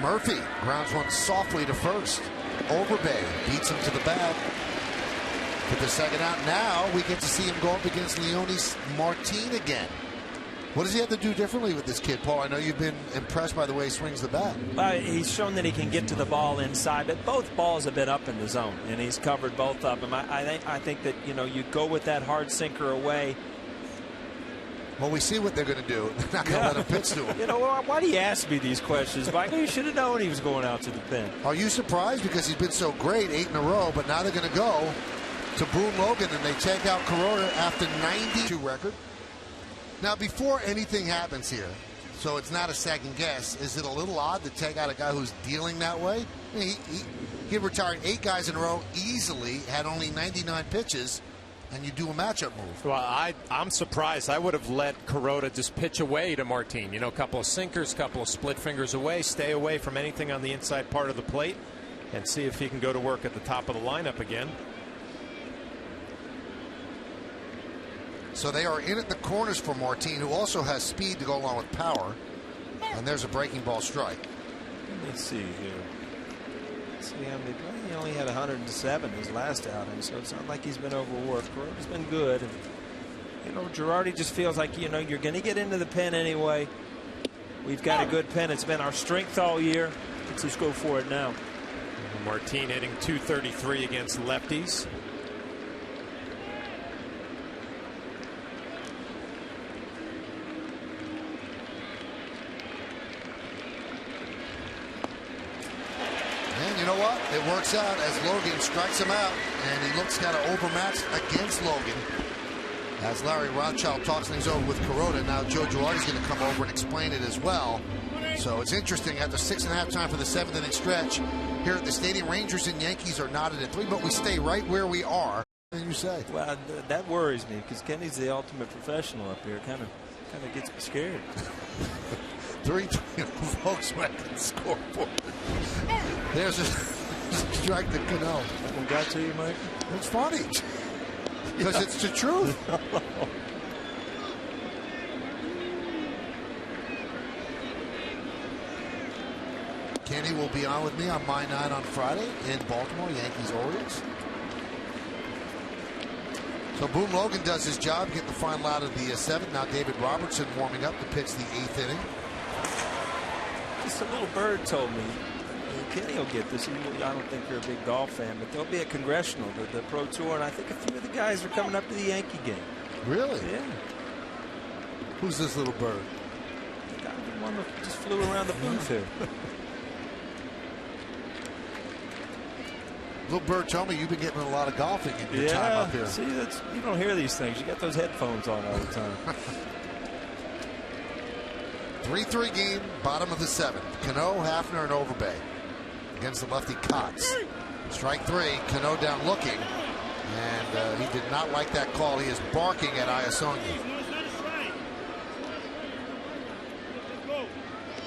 Murphy grounds one softly to first. Overbay beats him to the bag for the second out. Now we get to see him go up against Leonis Martin again. What does he have to do differently with this kid, Paul? I know you've been impressed by the way he swings the bat. He's shown that he can get to the ball inside, but both balls have been up in the zone, and he's covered both of them. I think that you go with that hard sinker away. Well, we see what they're going to do. They're not going to let him pitch to him. Why do you ask me these questions, Michael? You should have known he was going out to the pen. Are you surprised? Because he's been so great, 8 in a row, but now they're going to go to Boone Logan, and they take out Kiroda after 92 record. Now, before anything happens here, so it's not a second guess, is it a little odd to take out a guy who's dealing that way? I mean, he retired 8 guys in a row easily, had only 99 pitches, and you do a matchup move. Well, I'm surprised. I would have let Kiroda just pitch away to Martin. A couple of sinkers, couple of split fingers away, stay away from anything on the inside part of the plate. and see if he can go to work at the top of the lineup again. So they are in at the corners for Martin, who also has speed to go along with power. And there's a breaking ball strike. Let me see here. Let's see how many. He only had 107 his last outing, so it's not like he's been overworked. He's been good. And, you know, Girardi just feels like, you know, you're going to get into the pen anyway. We've got a good pen. It's been our strength all year. Let's just go for it now. Martin hitting .233 against lefties. And you know what? It works out as Logan strikes him out, and he looks kind of overmatched against Logan. As Larry Rothschild talks things over with Kiroda, now Joe Girardi's going to come over and explain it as well. So it's interesting. After 6.5 time for the 7th inning stretch here at the stadium, Rangers and Yankees are knotted at 3, but we stay right where we are. What do you say? Well, that worries me because Kenny's the ultimate professional up here. Kind of gets me scared. 3-2 Volkswagen scoreboard. There's a strike to Cano. That one got to you, Mike? It's funny because it's the truth. Kenny will be on with me on my 9 on Friday in Baltimore, Yankees Orioles. So Boone Logan does his job, getting the final out of the 7th. Now David Robertson warming up to pitch the 8th inning. Just a little bird told me, Kenny will get this. I don't think you're a big golf fan, but there'll be a congressional, the Pro Tour, and I think a few of the guys are coming up to the Yankee game. Really? Yeah. Who's this little bird? The guy, the one that just flew around the booth here. Little bird told me you've been getting a lot of golfing in your time up here. See, you don't hear these things. You got those headphones on all the time. 3-3 game, bottom of the 7th. Cano, Hafner, and Overbay against the lefty Kotz. Strike 3, Cano down looking, and he did not like that call. He is barking at Iasonia.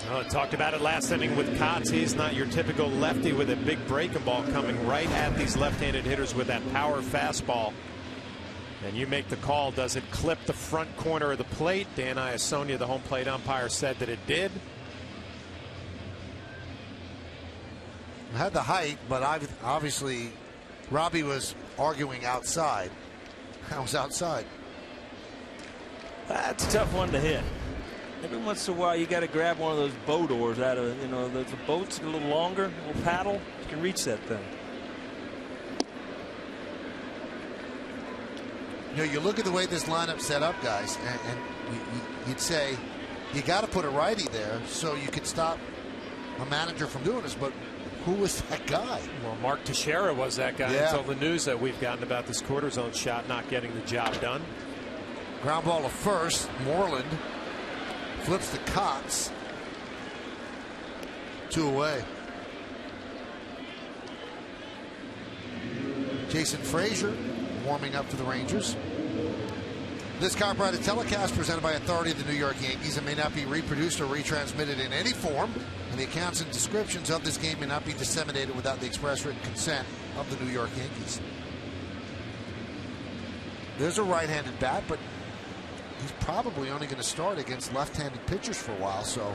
Well, I talked about it last inning with Kotz. He's not your typical lefty with a big breaking ball coming right at these left-handed hitters with that power fastball. And you make the call. Does it clip the front corner of the plate? Dan Iasonia, the home plate umpire, said that it did. It had the height, but obviously Robbie was arguing outside. I was outside. That's a tough one to hit. Every once in a while, you got to grab one of those boat oars out of, you know, the boat's a little longer, a little paddle. You can reach that thing. You know, you look at the way this lineup set up, guys, and you'd say you got to put a righty there so you could stop a manager from doing this. But who was that guy? Well, Mark Teixeira was that guy until the news that we've gotten about this quarter zone shot not getting the job done. Ground ball to first. Moreland flips to Kotz. 2 away. Jason Frazier warming up for the Rangers. This copyrighted telecast presented by authority of the New York Yankees and may not be reproduced or retransmitted in any form, and the accounts and descriptions of this game may not be disseminated without the express written consent of the New York Yankees. There's a right-handed bat, but he's probably only going to start against left-handed pitchers for a while, so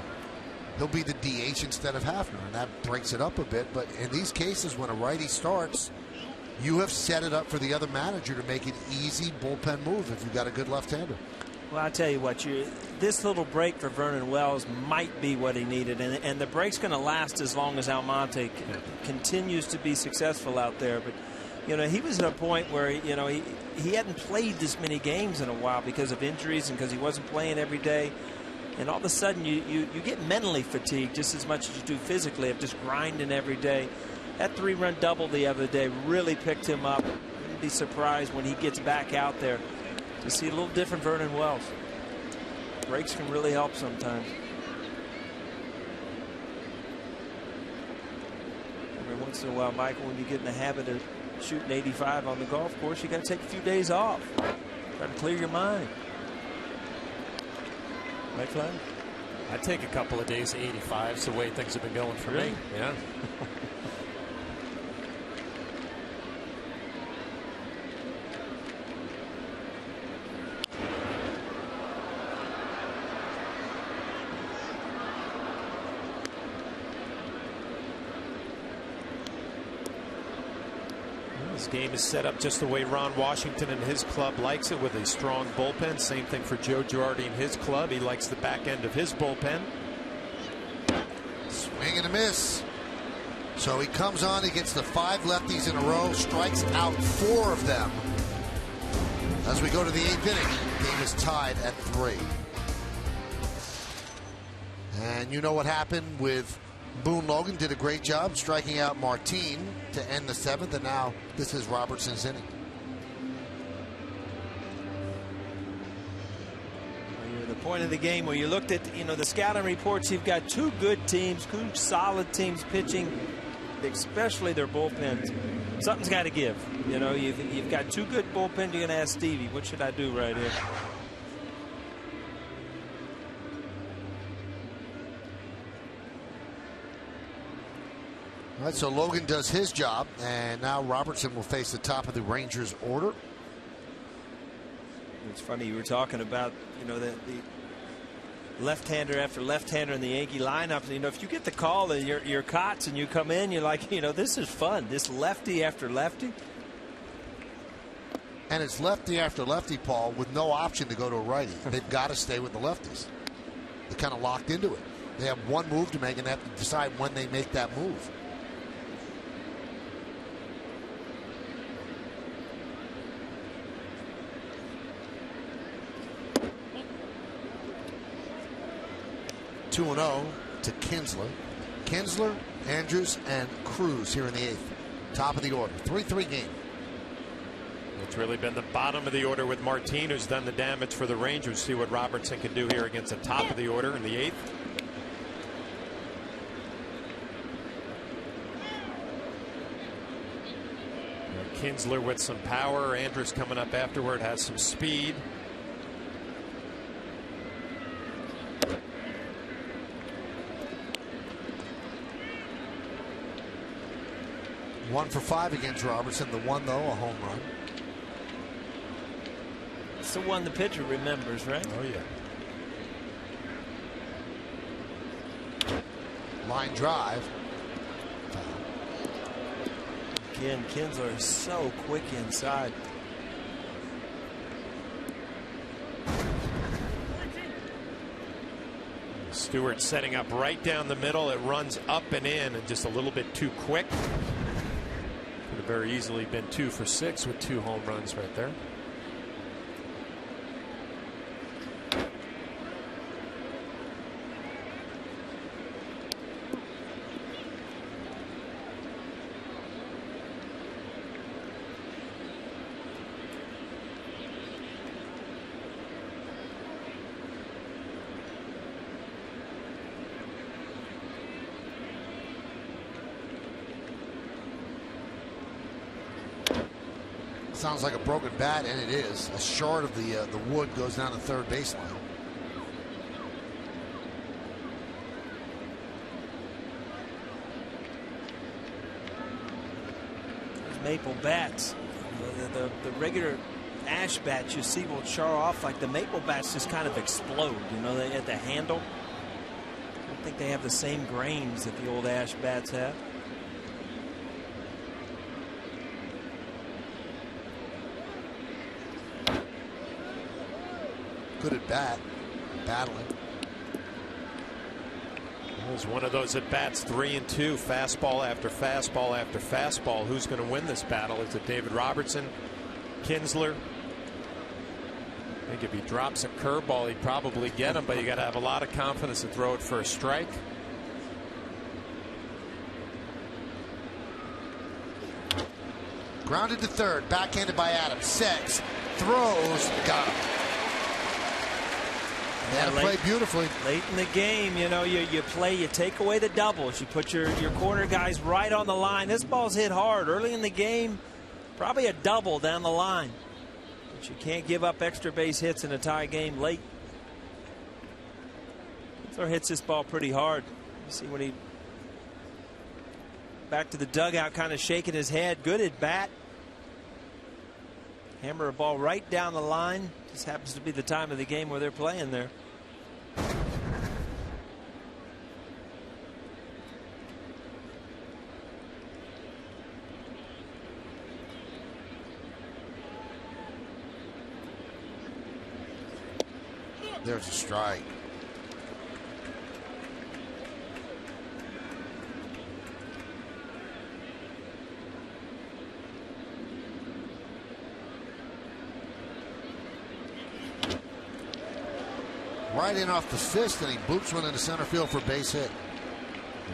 he'll be the DH instead of Hafner, and that breaks it up a bit. But in these cases, when a righty starts, you have set it up for the other manager to make an easy bullpen move if you've got a good left-hander. Well, I'll tell you what, this little break for Vernon Wells might be what he needed, and the break's going to last as long as Almonte continues to be successful out there. But, you know, he was at a point where, you know, he hadn't played this many games in a while because of injuries and because he wasn't playing every day. And all of a sudden, you get mentally fatigued just as much as you do physically of just grinding every day. That 3-run double the other day really picked him up. Wouldn't be surprised when he gets back out there to see a little different Vernon Wells. Breaks can really help sometimes. Every once in a while, Michael, when you get in the habit of shooting 85 on the golf course, you got to take a few days off. Try to clear your mind. Right, Flaherty? I take a couple of days of 85s the way things have been going for me. Yeah. This game is set up just the way Ron Washington and his club likes it, with a strong bullpen. Same thing for Joe Girardi and his club. He likes the back end of his bullpen. Swing and a miss. So he comes on, he gets the 5 lefties in a row, strikes out 4 of them. As we go to the 8th inning, the game is tied at 3. And you know what happened with Boone Logan. Did a great job striking out Martin to end the 7th, and now this is Robertson's inning. The point of the game where you looked at, the scouting reports, you've got 2 good teams, 2 solid teams pitching, especially their bullpens. Something's got to give. You've got 2 good bullpens. You're going to ask Stevie, what should I do right here? All right, so Logan does his job, and now Robertson will face the top of the Rangers order. It's funny, you were talking about, the left-hander after left-hander in the Yankee lineup. If you get the call and you're Cots and you come in, you're like, this is fun. This lefty after lefty. And it's lefty after lefty, Paul, with no option to go to a righty. They've got to stay with the lefties. They're kind of locked into it. They have one move to make, and they have to decide when they make that move. Two 2-0 to Kinsler. Kinsler, Andrews, and Cruz here in the 8th. Top of the order. 3-3 game. It's really been the bottom of the order with Martin, who's done the damage for the Rangers. See what Robertson can do here against the top of the order in the 8th. Kinsler with some power. Andrews coming up afterward, has some speed. One for 5 against Robertson. The one, though, a home run. It's the one the pitcher remembers, right? Oh, yeah. Line drive. Again, Kinsler is so quick inside. Stewart setting up right down the middle. It runs up and in, and just a little bit too quick. Could have very easily been 2 for 6 with 2 home runs right there. Sounds like a broken bat, and it is. A short of the wood goes down the third baseline. Those maple bats, the regular ash bats you see will char off. Like the maple bats just kind of explode. They at the handle. I don't think they have the same grains that the old ash bats have. Good at bat, battling. It was one of those at bats, 3-2, fastball after fastball after fastball. Who's going to win this battle? Is it David Robertson, Kinsler? I think if he drops a curveball, he'd probably get him, but you got to have a lot of confidence to throw it for a strike. Grounded to third, backhanded by Adams. Sets, throws, got him. They had to play beautifully. Late in the game, you play, you take away the doubles. You put your corner guys right on the line. This ball's hit hard early in the game. Probably a double down the line. But you can't give up extra base hits in a tie game late. Kinsler hits this ball pretty hard. You see when he back to the dugout, kind of shaking his head. Good at bat. Hammer a ball right down the line. Just happens to be the time of the game where they're playing there. There's a strike. Right in off the fist, and he boops one into center field for base hit.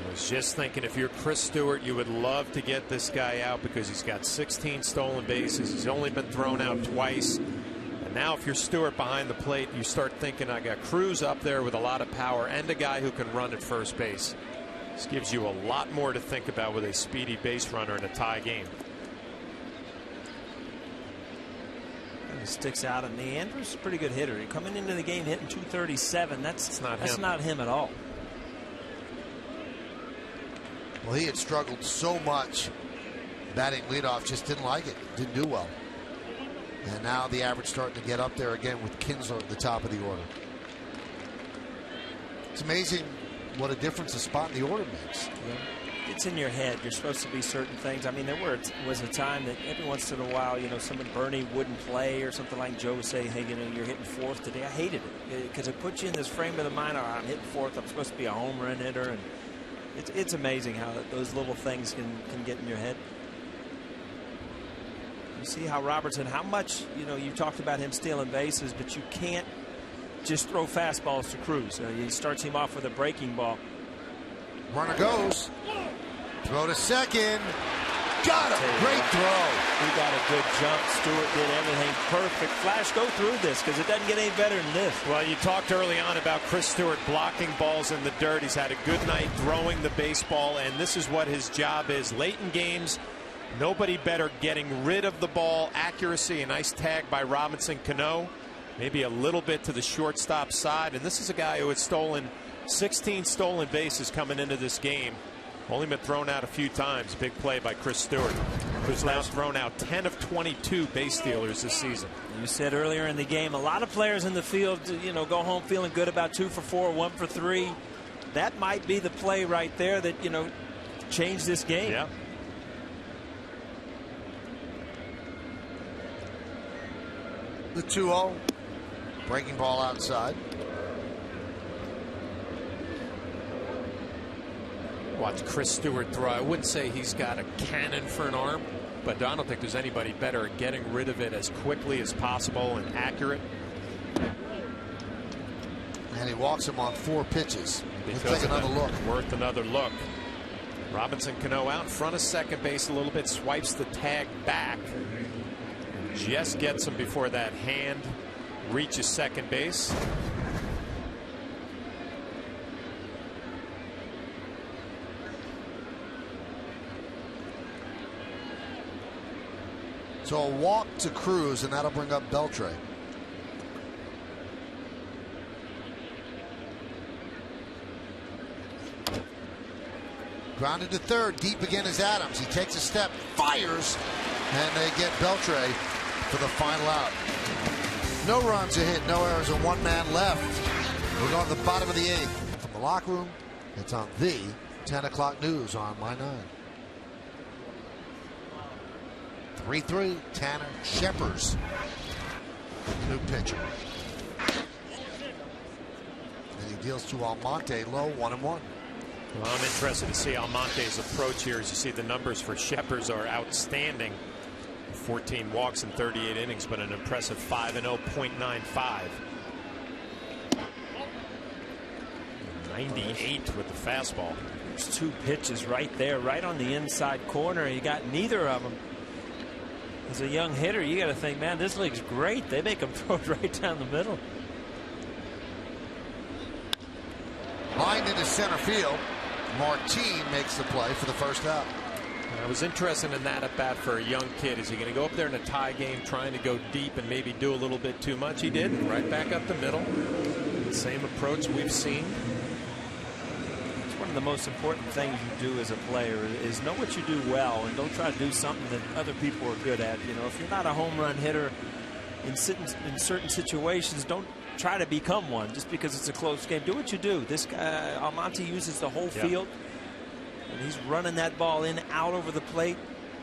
I was just thinking, if you're Chris Stewart, you would love to get this guy out because he's got 16 stolen bases. He's only been thrown out twice. And now if you're Stewart behind the plate, you start thinking, I got Cruz up there with a lot of power and a guy who can run at first base. This gives you a lot more to think about with a speedy base runner in a tie game. He sticks out, and Andrews is a pretty good hitter. He coming into the game hitting 237. That's not him at all. Well, he had struggled so much batting leadoff, just didn't like it, didn't do well. And now the average starting to get up there again with Kinsler at the top of the order. It's amazing what a difference a spot in the order makes. Yeah. It's in your head. You're supposed to be certain things. I mean, there was a time that every once in a while, someone, Bernie, wouldn't play or something like Joe would say, hey, you're hitting fourth today. I hated it because it puts you in this frame of the mind, I'm hitting fourth, I'm supposed to be a home run hitter. And it's amazing how those little things can get in your head. You see how Robertson, how much, you talked about him stealing bases, but you can't just throw fastballs to Cruz. He starts him off with a breaking ball. Runner goes. Throw to second. Got him. Great throw. He got a good jump. Stewart did everything perfect. Flash, go through this because it doesn't get any better than this. Well, you talked early on about Chris Stewart blocking balls in the dirt. He's had a good night throwing the baseball, and this is what his job is. Late in games, nobody better getting rid of the ball. Accuracy, a nice tag by Robinson Cano. Maybe a little bit to the shortstop side. And this is a guy who had stolen 16 stolen bases coming into this game. Only been thrown out a few times. Big play by Chris Stewart, who's now thrown out 10 of 22 base stealers this season. You said earlier in the game, a lot of players in the field, go home feeling good about 2 for 4, 1 for 3. That might be the play right there that, changed this game. Yeah. The 2-0. Breaking ball outside. Watch Chris Stewart throw. I wouldn't say he's got a cannon for an arm, but I don't think there's anybody better at getting rid of it as quickly as possible and accurate. And he walks him on 4 pitches. Let's take another look. Worth another look. Robinson Cano out in front of second base a little bit, swipes the tag back. Just gets him before that hand reaches second base. So a walk to Cruz, and that'll bring up Beltre. Grounded to third. Deep again is Adams. He takes a step, fires, and they get Beltre for the final out. No runs a hit, no errors, and 1 man left. We're going to the bottom of the 8th. From the locker room, it's on the 10 o'clock news on My 9. 3-3, Tanner Scheppers, new pitcher. And he deals to Almonte low, 1-1. Well, I'm interested to see Almonte's approach here. As you see, the numbers for Scheppers are outstanding. 14 walks in 38 innings, but an impressive 5-0, .95. 98 with the fastball. There's 2 pitches right there, right on the inside corner. You got neither of them. As a young hitter, you got to think, man, this league's great. They make them throw it right down the middle. Lined into center field. Martin makes the play for the first out. I was interested in that at bat for a young kid. Is he going to go up there in a tie game trying to go deep and maybe do a little bit too much? He did. Right back up the middle. Same approach we've seen. It's one of the most important things you do as a player is know what you do well and don't try to do something that other people are good at. If you're not a home run hitter in certain situations, don't try to become one just because it's a close game. Do what you do. This guy, Almonte, uses the whole field. And he's running that ball in, out over the plate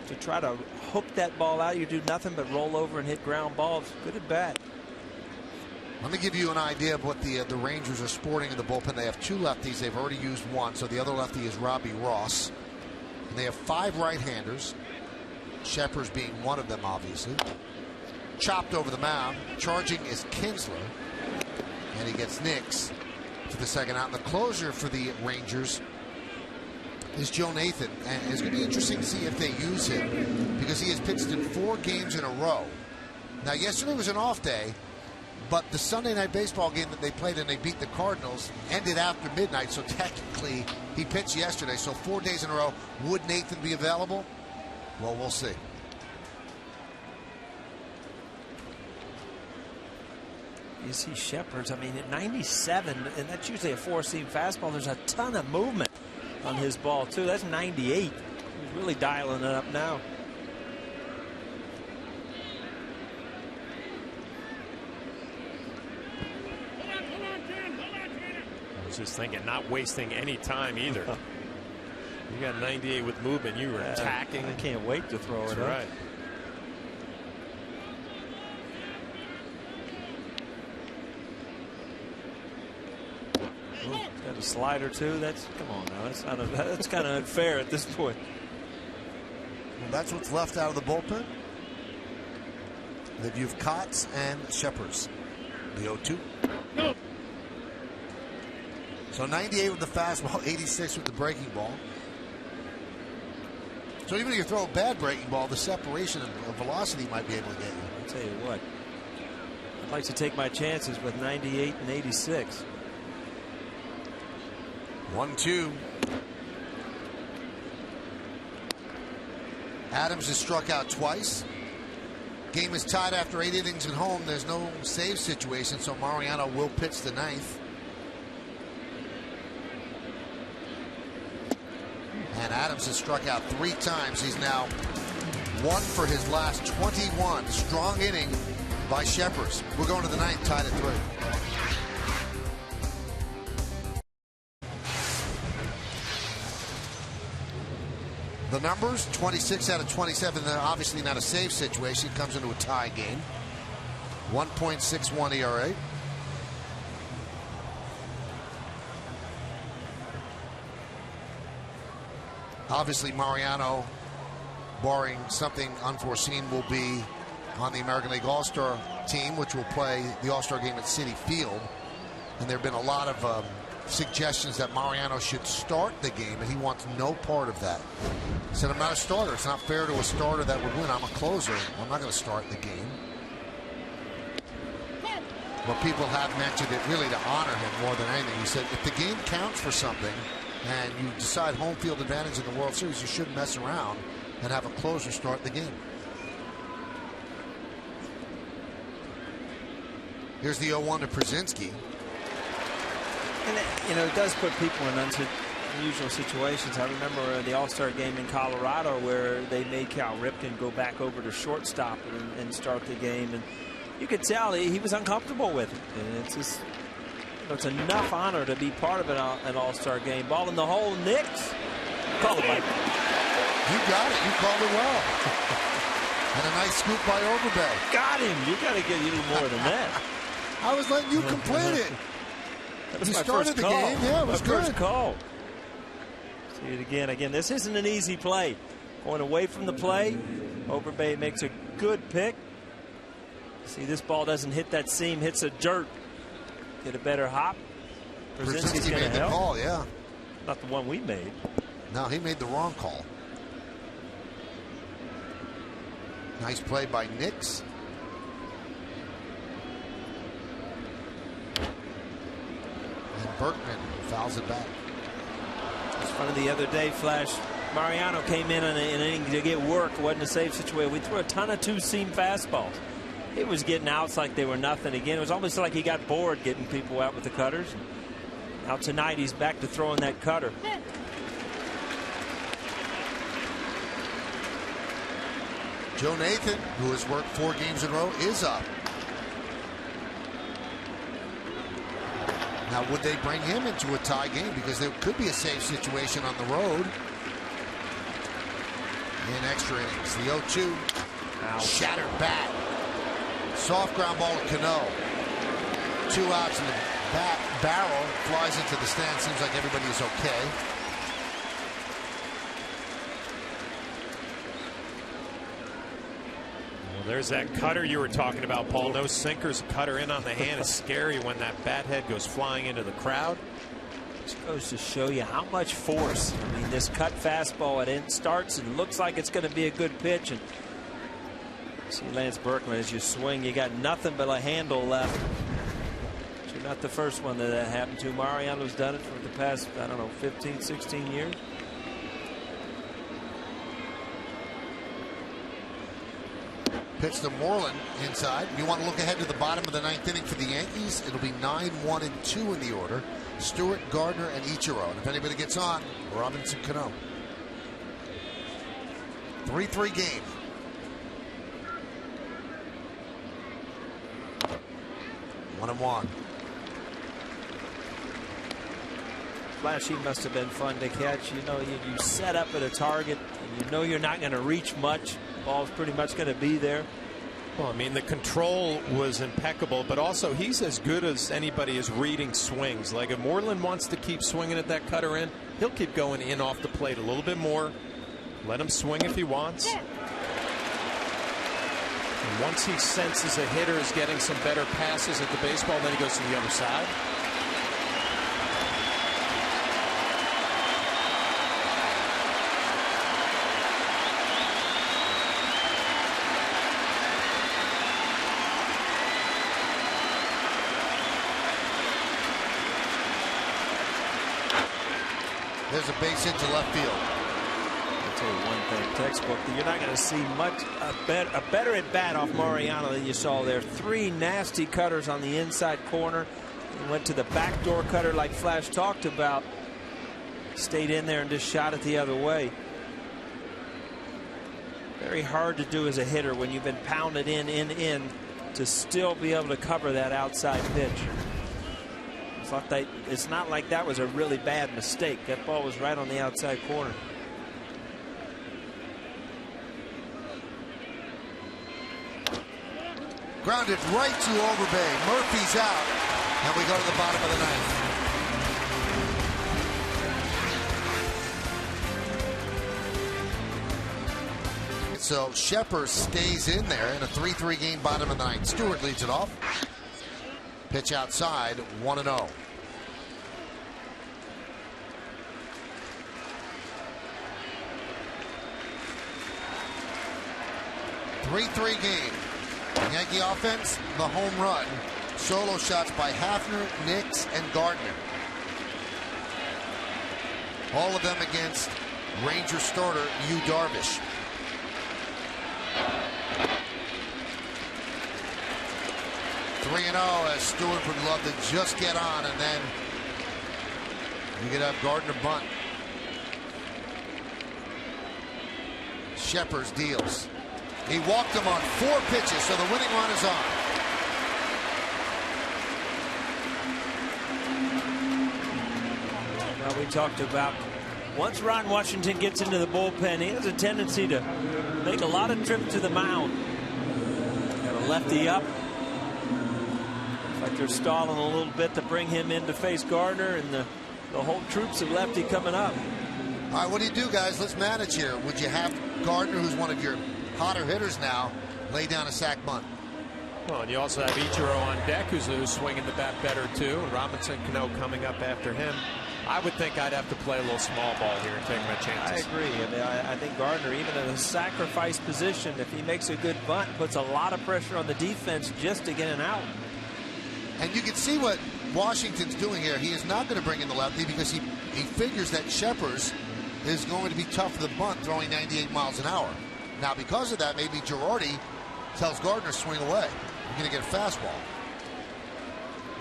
to try to hook that ball out. You do nothing but roll over and hit ground balls. Good at bat. Let me give you an idea of what the Rangers are sporting in the bullpen. They have 2 lefties. They've already used 1, so the other lefty is Robbie Ross. And they have 5 right-handers, Sheppers being one of them, obviously. Chopped over the mound. Charging is Kinsler. And he gets Nix for the second out. And the closer for the Rangers is Joe Nathan. And it's going to be interesting to see if they use him, because he has pitched in 4 games in a row. Now, yesterday was an off day, but the Sunday night baseball game that they played and they beat the Cardinals ended after midnight, so technically he pitched yesterday. So 4 days in a row. Would Nathan be available? Well, we'll see. You see Sheppers, I mean, at 97, and that's usually a 4-seam fastball. There's a ton of movement on his ball, too. That's 98. He's really dialing it up now. I was just thinking, not wasting any time either. You got 98 with movement. You were attacking. I can't wait to throw That's it up. right. Ooh, got a slider too. That's, come on now. That's kind of unfair at this point. Well, that's what's left out of the bullpen. They've used Kotz and Sheppers. The 0-2. No. So 98 with the fastball, 86 with the breaking ball. So even if you throw a bad breaking ball, the separation of velocity might be able to get you. I'll tell you what. I'd like to take my chances with 98 and 86. 1-2. Adams has struck out twice. Game is tied after 8 innings at home. There's no save situation, so Mariano will pitch the 9th. And Adams has struck out 3 times. He's now 1 for his last 21. Strong inning by Sheppers. We're going to the 9th, tied at 3. The numbers, 26 out of 27. They're obviously not a save situation. It comes into a tie game. 1.61 ERA. Obviously, Mariano, barring something unforeseen, will be on the American League All-Star team, which will play the All-Star game at Citi Field. And there have been a lot of suggestions that Mariano should start the game, and he wants no part of that. He said, I'm not a starter. It's not fair to a starter that would win. I'm a closer. I'm not going to start the game. But people have mentioned it really to honor him more than anything. He said, if the game counts for something and you decide home field advantage in the World Series, you shouldn't mess around and have a closer start the game. Here's the 0-1 to Przinsky. And it does put people in unusual situations. I remember the All-Star game in Colorado where they made Cal Ripken go back over to shortstop and start the game, and you could tell he was uncomfortable with it. And it's just, it's enough honor to be part of an All-Star game. Ball in the hole, Nix. Call it, Mike. You got it. You called it well. And a nice scoop by Overbay. Got him. You got to get a little more than that. I was letting you complete it. You started the game. Yeah, it was good. First call. See it again. Again, this isn't an easy play. Going away from the play. Overbay makes a good pick. See, this ball doesn't hit that seam, hits a dirt. Get a better hop. Przinsky's going to help. The call, yeah. Not the one we made. No, he made the wrong call. Nice play by Nix. And Berkman fouls it back. It's funny, the other day, Flash, Mariano came in an inning to get work. It wasn't a safe situation. We threw a ton of 2-seam fastballs. He was getting outs like they were nothing again. It was almost like he got bored getting people out with the cutters. Now tonight he's back to throwing that cutter. Joe Nathan, who has worked 4 games in a row, is up. Now, would they bring him into a tie game? Because there could be a safe situation on the road in extra innings. The 0-2. Shattered bat. Soft ground ball to Cano. 2 outs in the barrel. Flies into the stand. Seems like everybody is okay. Well, there's that cutter you were talking about, Paul. No sinkers. Cutter in on the hand is scary when that bat head goes flying into the crowd. Just goes to show you how much force. I mean, this cut fastball, it starts and looks like it's going to be a good pitch. And see Lance Berkman, as you swing, you got nothing but a handle left. But you're not the first one that happened to. Mariano's done it for the past, I don't know, 15, 16 years. Pitch to Moreland inside. You want to look ahead to the bottom of the 9th inning for the Yankees. It'll be 9-1 and 2 in the order. Stewart, Gardner, and Ichiro. And if anybody gets on, Robinson Cano. 3-3 game. One and one. Flashy must have been fun to catch. You know, you set up at a target, and you know you're not going to reach much. Ball's pretty much going to be there. Well, I mean, the control was impeccable, but also he's as good as anybody is reading swings. Like if Moreland wants to keep swinging at that cutter in, he'll keep going in off the plate a little bit more. Let him swing if he wants. And once he senses a hitter is getting some better passes at the baseball, then he goes to the other side. There's a base hit to left field. I'll tell you one thing, textbook, that you're not going to see much a better at bat off Mariano than you saw there. 3 nasty cutters on the inside corner. He went to the backdoor cutter like Flash talked about. Stayed in there and just shot it the other way. Very hard to do as a hitter when you've been pounded in to still be able to cover that outside pitch. It's not like that was a really bad mistake. That ball was right on the outside corner. Grounded right to Overbay. Murphy's out. And we go to the bottom of the 9th. So Shepard stays in there in a 3-3 game, bottom of the 9th. Stewart leads it off. Pitch outside, 1-0. Three game. Yankee offense, the home run. Solo shots by Hafner, Nix, and Gardner. All of them against Ranger starter Yu Darvish. Three and 0 as Stewart would love to just get on, and then you could have Gardner bunt. Shepard deals. He walked him on 4 pitches, so the winning run is on. Well, we talked about once Ron Washington gets into the bullpen, he has a tendency to make a lot of trips to the mound. Got a lefty up. Looks like they're stalling a little bit to bring him in to face Gardner, and the whole troops of lefty coming up. All right, what do you do, guys? Let's manage here. Would you have Gardner, who's one of your hotter hitters now, lay down a sac bunt? Well, and you also have Ichiro on deck, who's swinging the bat better too. And Robinson Cano coming up after him. I would think I'd have to play a little small ball here and take my chances. I agree. I mean, I think Gardner, even in a sacrifice position, if he makes a good bunt, puts a lot of pressure on the defense just to get an out. And you can see what Washington's doing here. He is not going to bring in the lefty because he figures that Shepard is going to be tough for the bunt, throwing 98 miles an hour. Now, because of that, maybe Girardi tells Gardner swing away. You're going to get a fastball.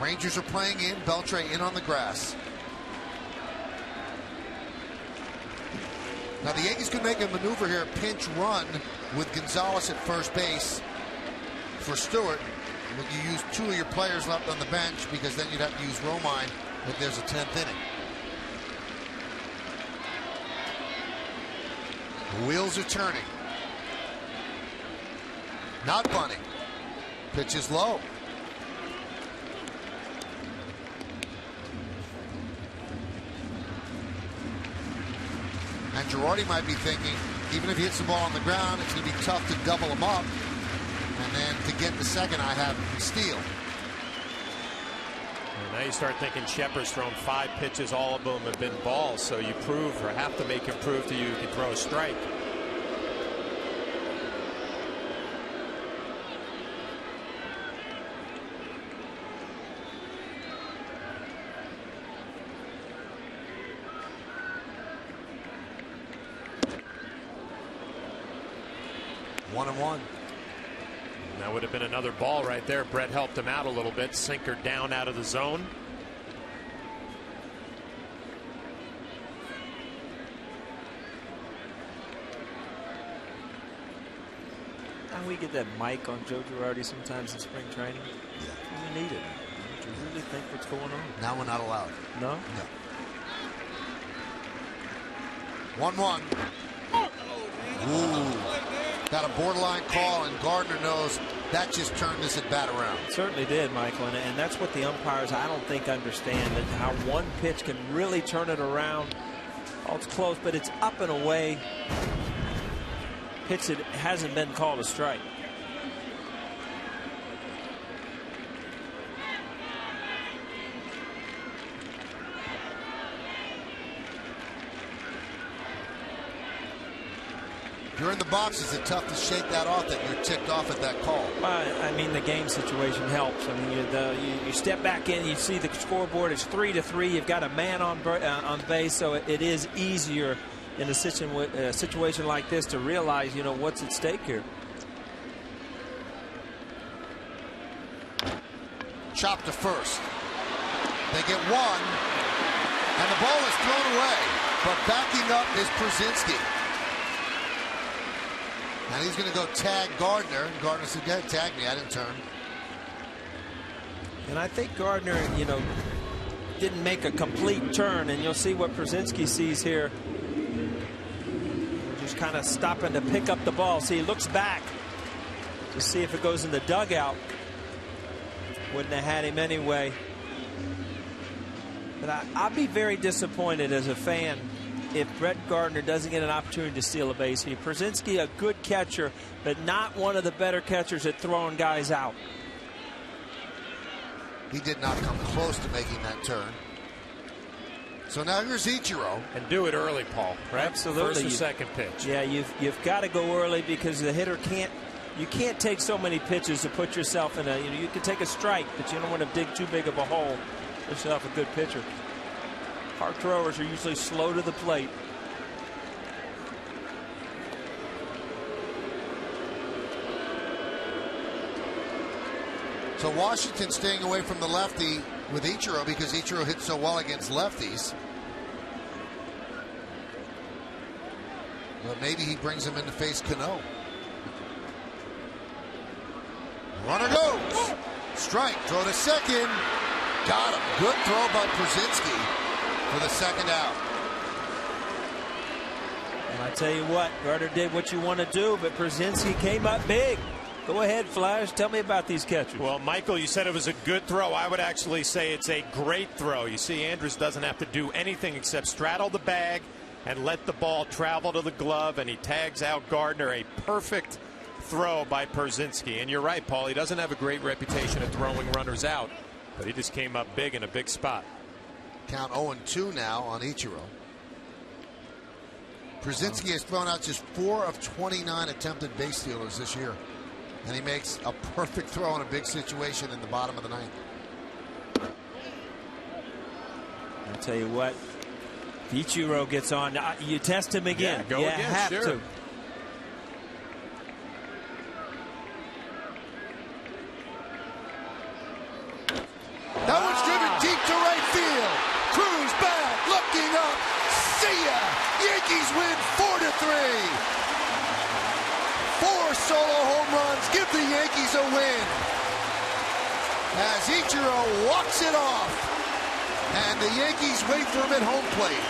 Rangers are playing in. Beltre in on the grass. Now, the Yankees could make a maneuver here, pinch run with Gonzalez at first base for Stewart. But you use 2 of your players left on the bench because then you'd have to use Romine if there's a 10th inning. The wheels are turning. Not bunting. Pitch is low. Girardi might be thinking, even if he hits the ball on the ground, it's going to be tough to double him up. And then to get the second, I have Steele. And now you start thinking Shepard's thrown 5 pitches, all of them have been balls, so you prove or have to make him prove to you can throw a strike. One and one. And that would have been another ball right there. Brett helped him out a little bit. Sinker down out of the zone. And we get that mic on Joe Girardi sometimes in spring training. Yeah. We need it. Do you really think what's going on? Now we're not allowed. No? No. 1-1. Ooh. Got a borderline call, and Gardner knows that just turned this at bat around. It certainly did, Michael, and that's what the umpires, I don't think, understand, that how one pitch can really turn it around. Oh, it's close, but it's up and away. Pitch that hasn't been called a strike. If you're in the box, is it tough to shake that off that you're ticked off at that call? Well, I mean, the game situation helps. I mean, you step back in, you see the scoreboard, it's 3-3. You've got a man on base, so it is easier in a situation like this to realize, you know, what's at stake here. Chop to first. They get one, and the ball is thrown away. But backing up is Przinsky. And he's going to go tag Gardner. And Gardner said, "Go ahead, tag me. I didn't turn." And I think Gardner, you know, didn't make a complete turn. And you'll see what Przinsky sees here. Just kind of stopping to pick up the ball. See, he looks back to see if it goes in the dugout. Wouldn't have had him anyway. But I'll be very disappointed as a fan if Brett Gardner doesn't get an opportunity to steal a base here. Przinsky, a good catcher, but not one of the better catchers at throwing guys out. He did not come close to making that turn. So now here's Ichiro. And do it early, Paul, right? Absolutely. First or second pitch. Yeah, you've got to go early because the hitter you can't take so many pitches to put yourself in you can take a strike, but you don't want to dig too big of a hole. Put yourself a good pitcher. Hard throwers are usually slow to the plate. So Washington staying away from the lefty with Ichiro because Ichiro hits so well against lefties. But maybe he brings him in to face Cano. Runner goes. Strike. Throw to second. Got him. Good throw by Przinsky for the second out. And I tell you what, Gardner did what you want to do, but Przinsky came up big. Go ahead, Flash. Tell me about these catchers. Well, Michael, you said it was a good throw. I would actually say it's a great throw. You see, Andrus doesn't have to do anything except straddle the bag and let the ball travel to the glove, and he tags out Gardner. A perfect throw by Przinsky. And you're right, Paul. He doesn't have a great reputation of throwing runners out, but he just came up big in a big spot. Count 0-2 now on Ichiro. Przinsky has thrown out just 4 of 29 attempted base stealers this year. And he makes a perfect throw in a big situation in the bottom of the ninth. I'll tell you what, if Ichiro gets on, you test him again. Yeah, go again, have sure. to. That one's driven deep to right field. Cruz back, looking up. See ya! Yankees win 4-3. 4 solo home runs give the Yankees a win. As Ichiro walks it off, and the Yankees wait for him at home plate.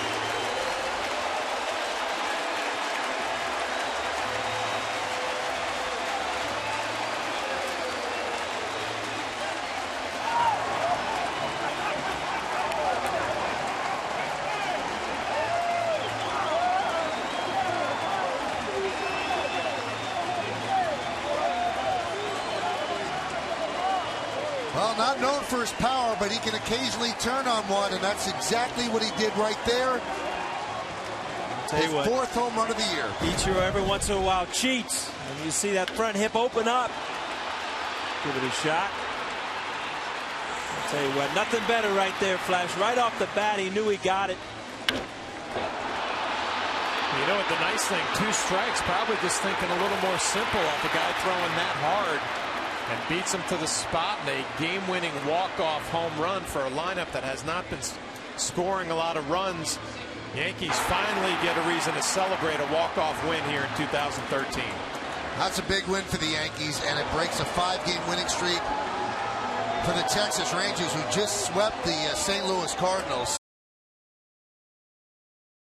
Well, not known for his power, but he can occasionally turn on one, and that's exactly what he did right there. His fourth home run of the year. Ichiro every once in a while cheats, and you see that front hip open up. Give it a shot. I'll tell you what, nothing better right there, Flash. Right off the bat, he knew he got it. You know what, the nice thing, 2 strikes, probably just thinking a little more simple off a guy throwing that hard, and beats him to the spot in a game-winning walk-off home run for a lineup that has not been scoring a lot of runs. Yankees finally get a reason to celebrate a walk-off win here in 2013. That's a big win for the Yankees, and it breaks a 5-game winning streak for the Texas Rangers, who just swept the St. Louis Cardinals.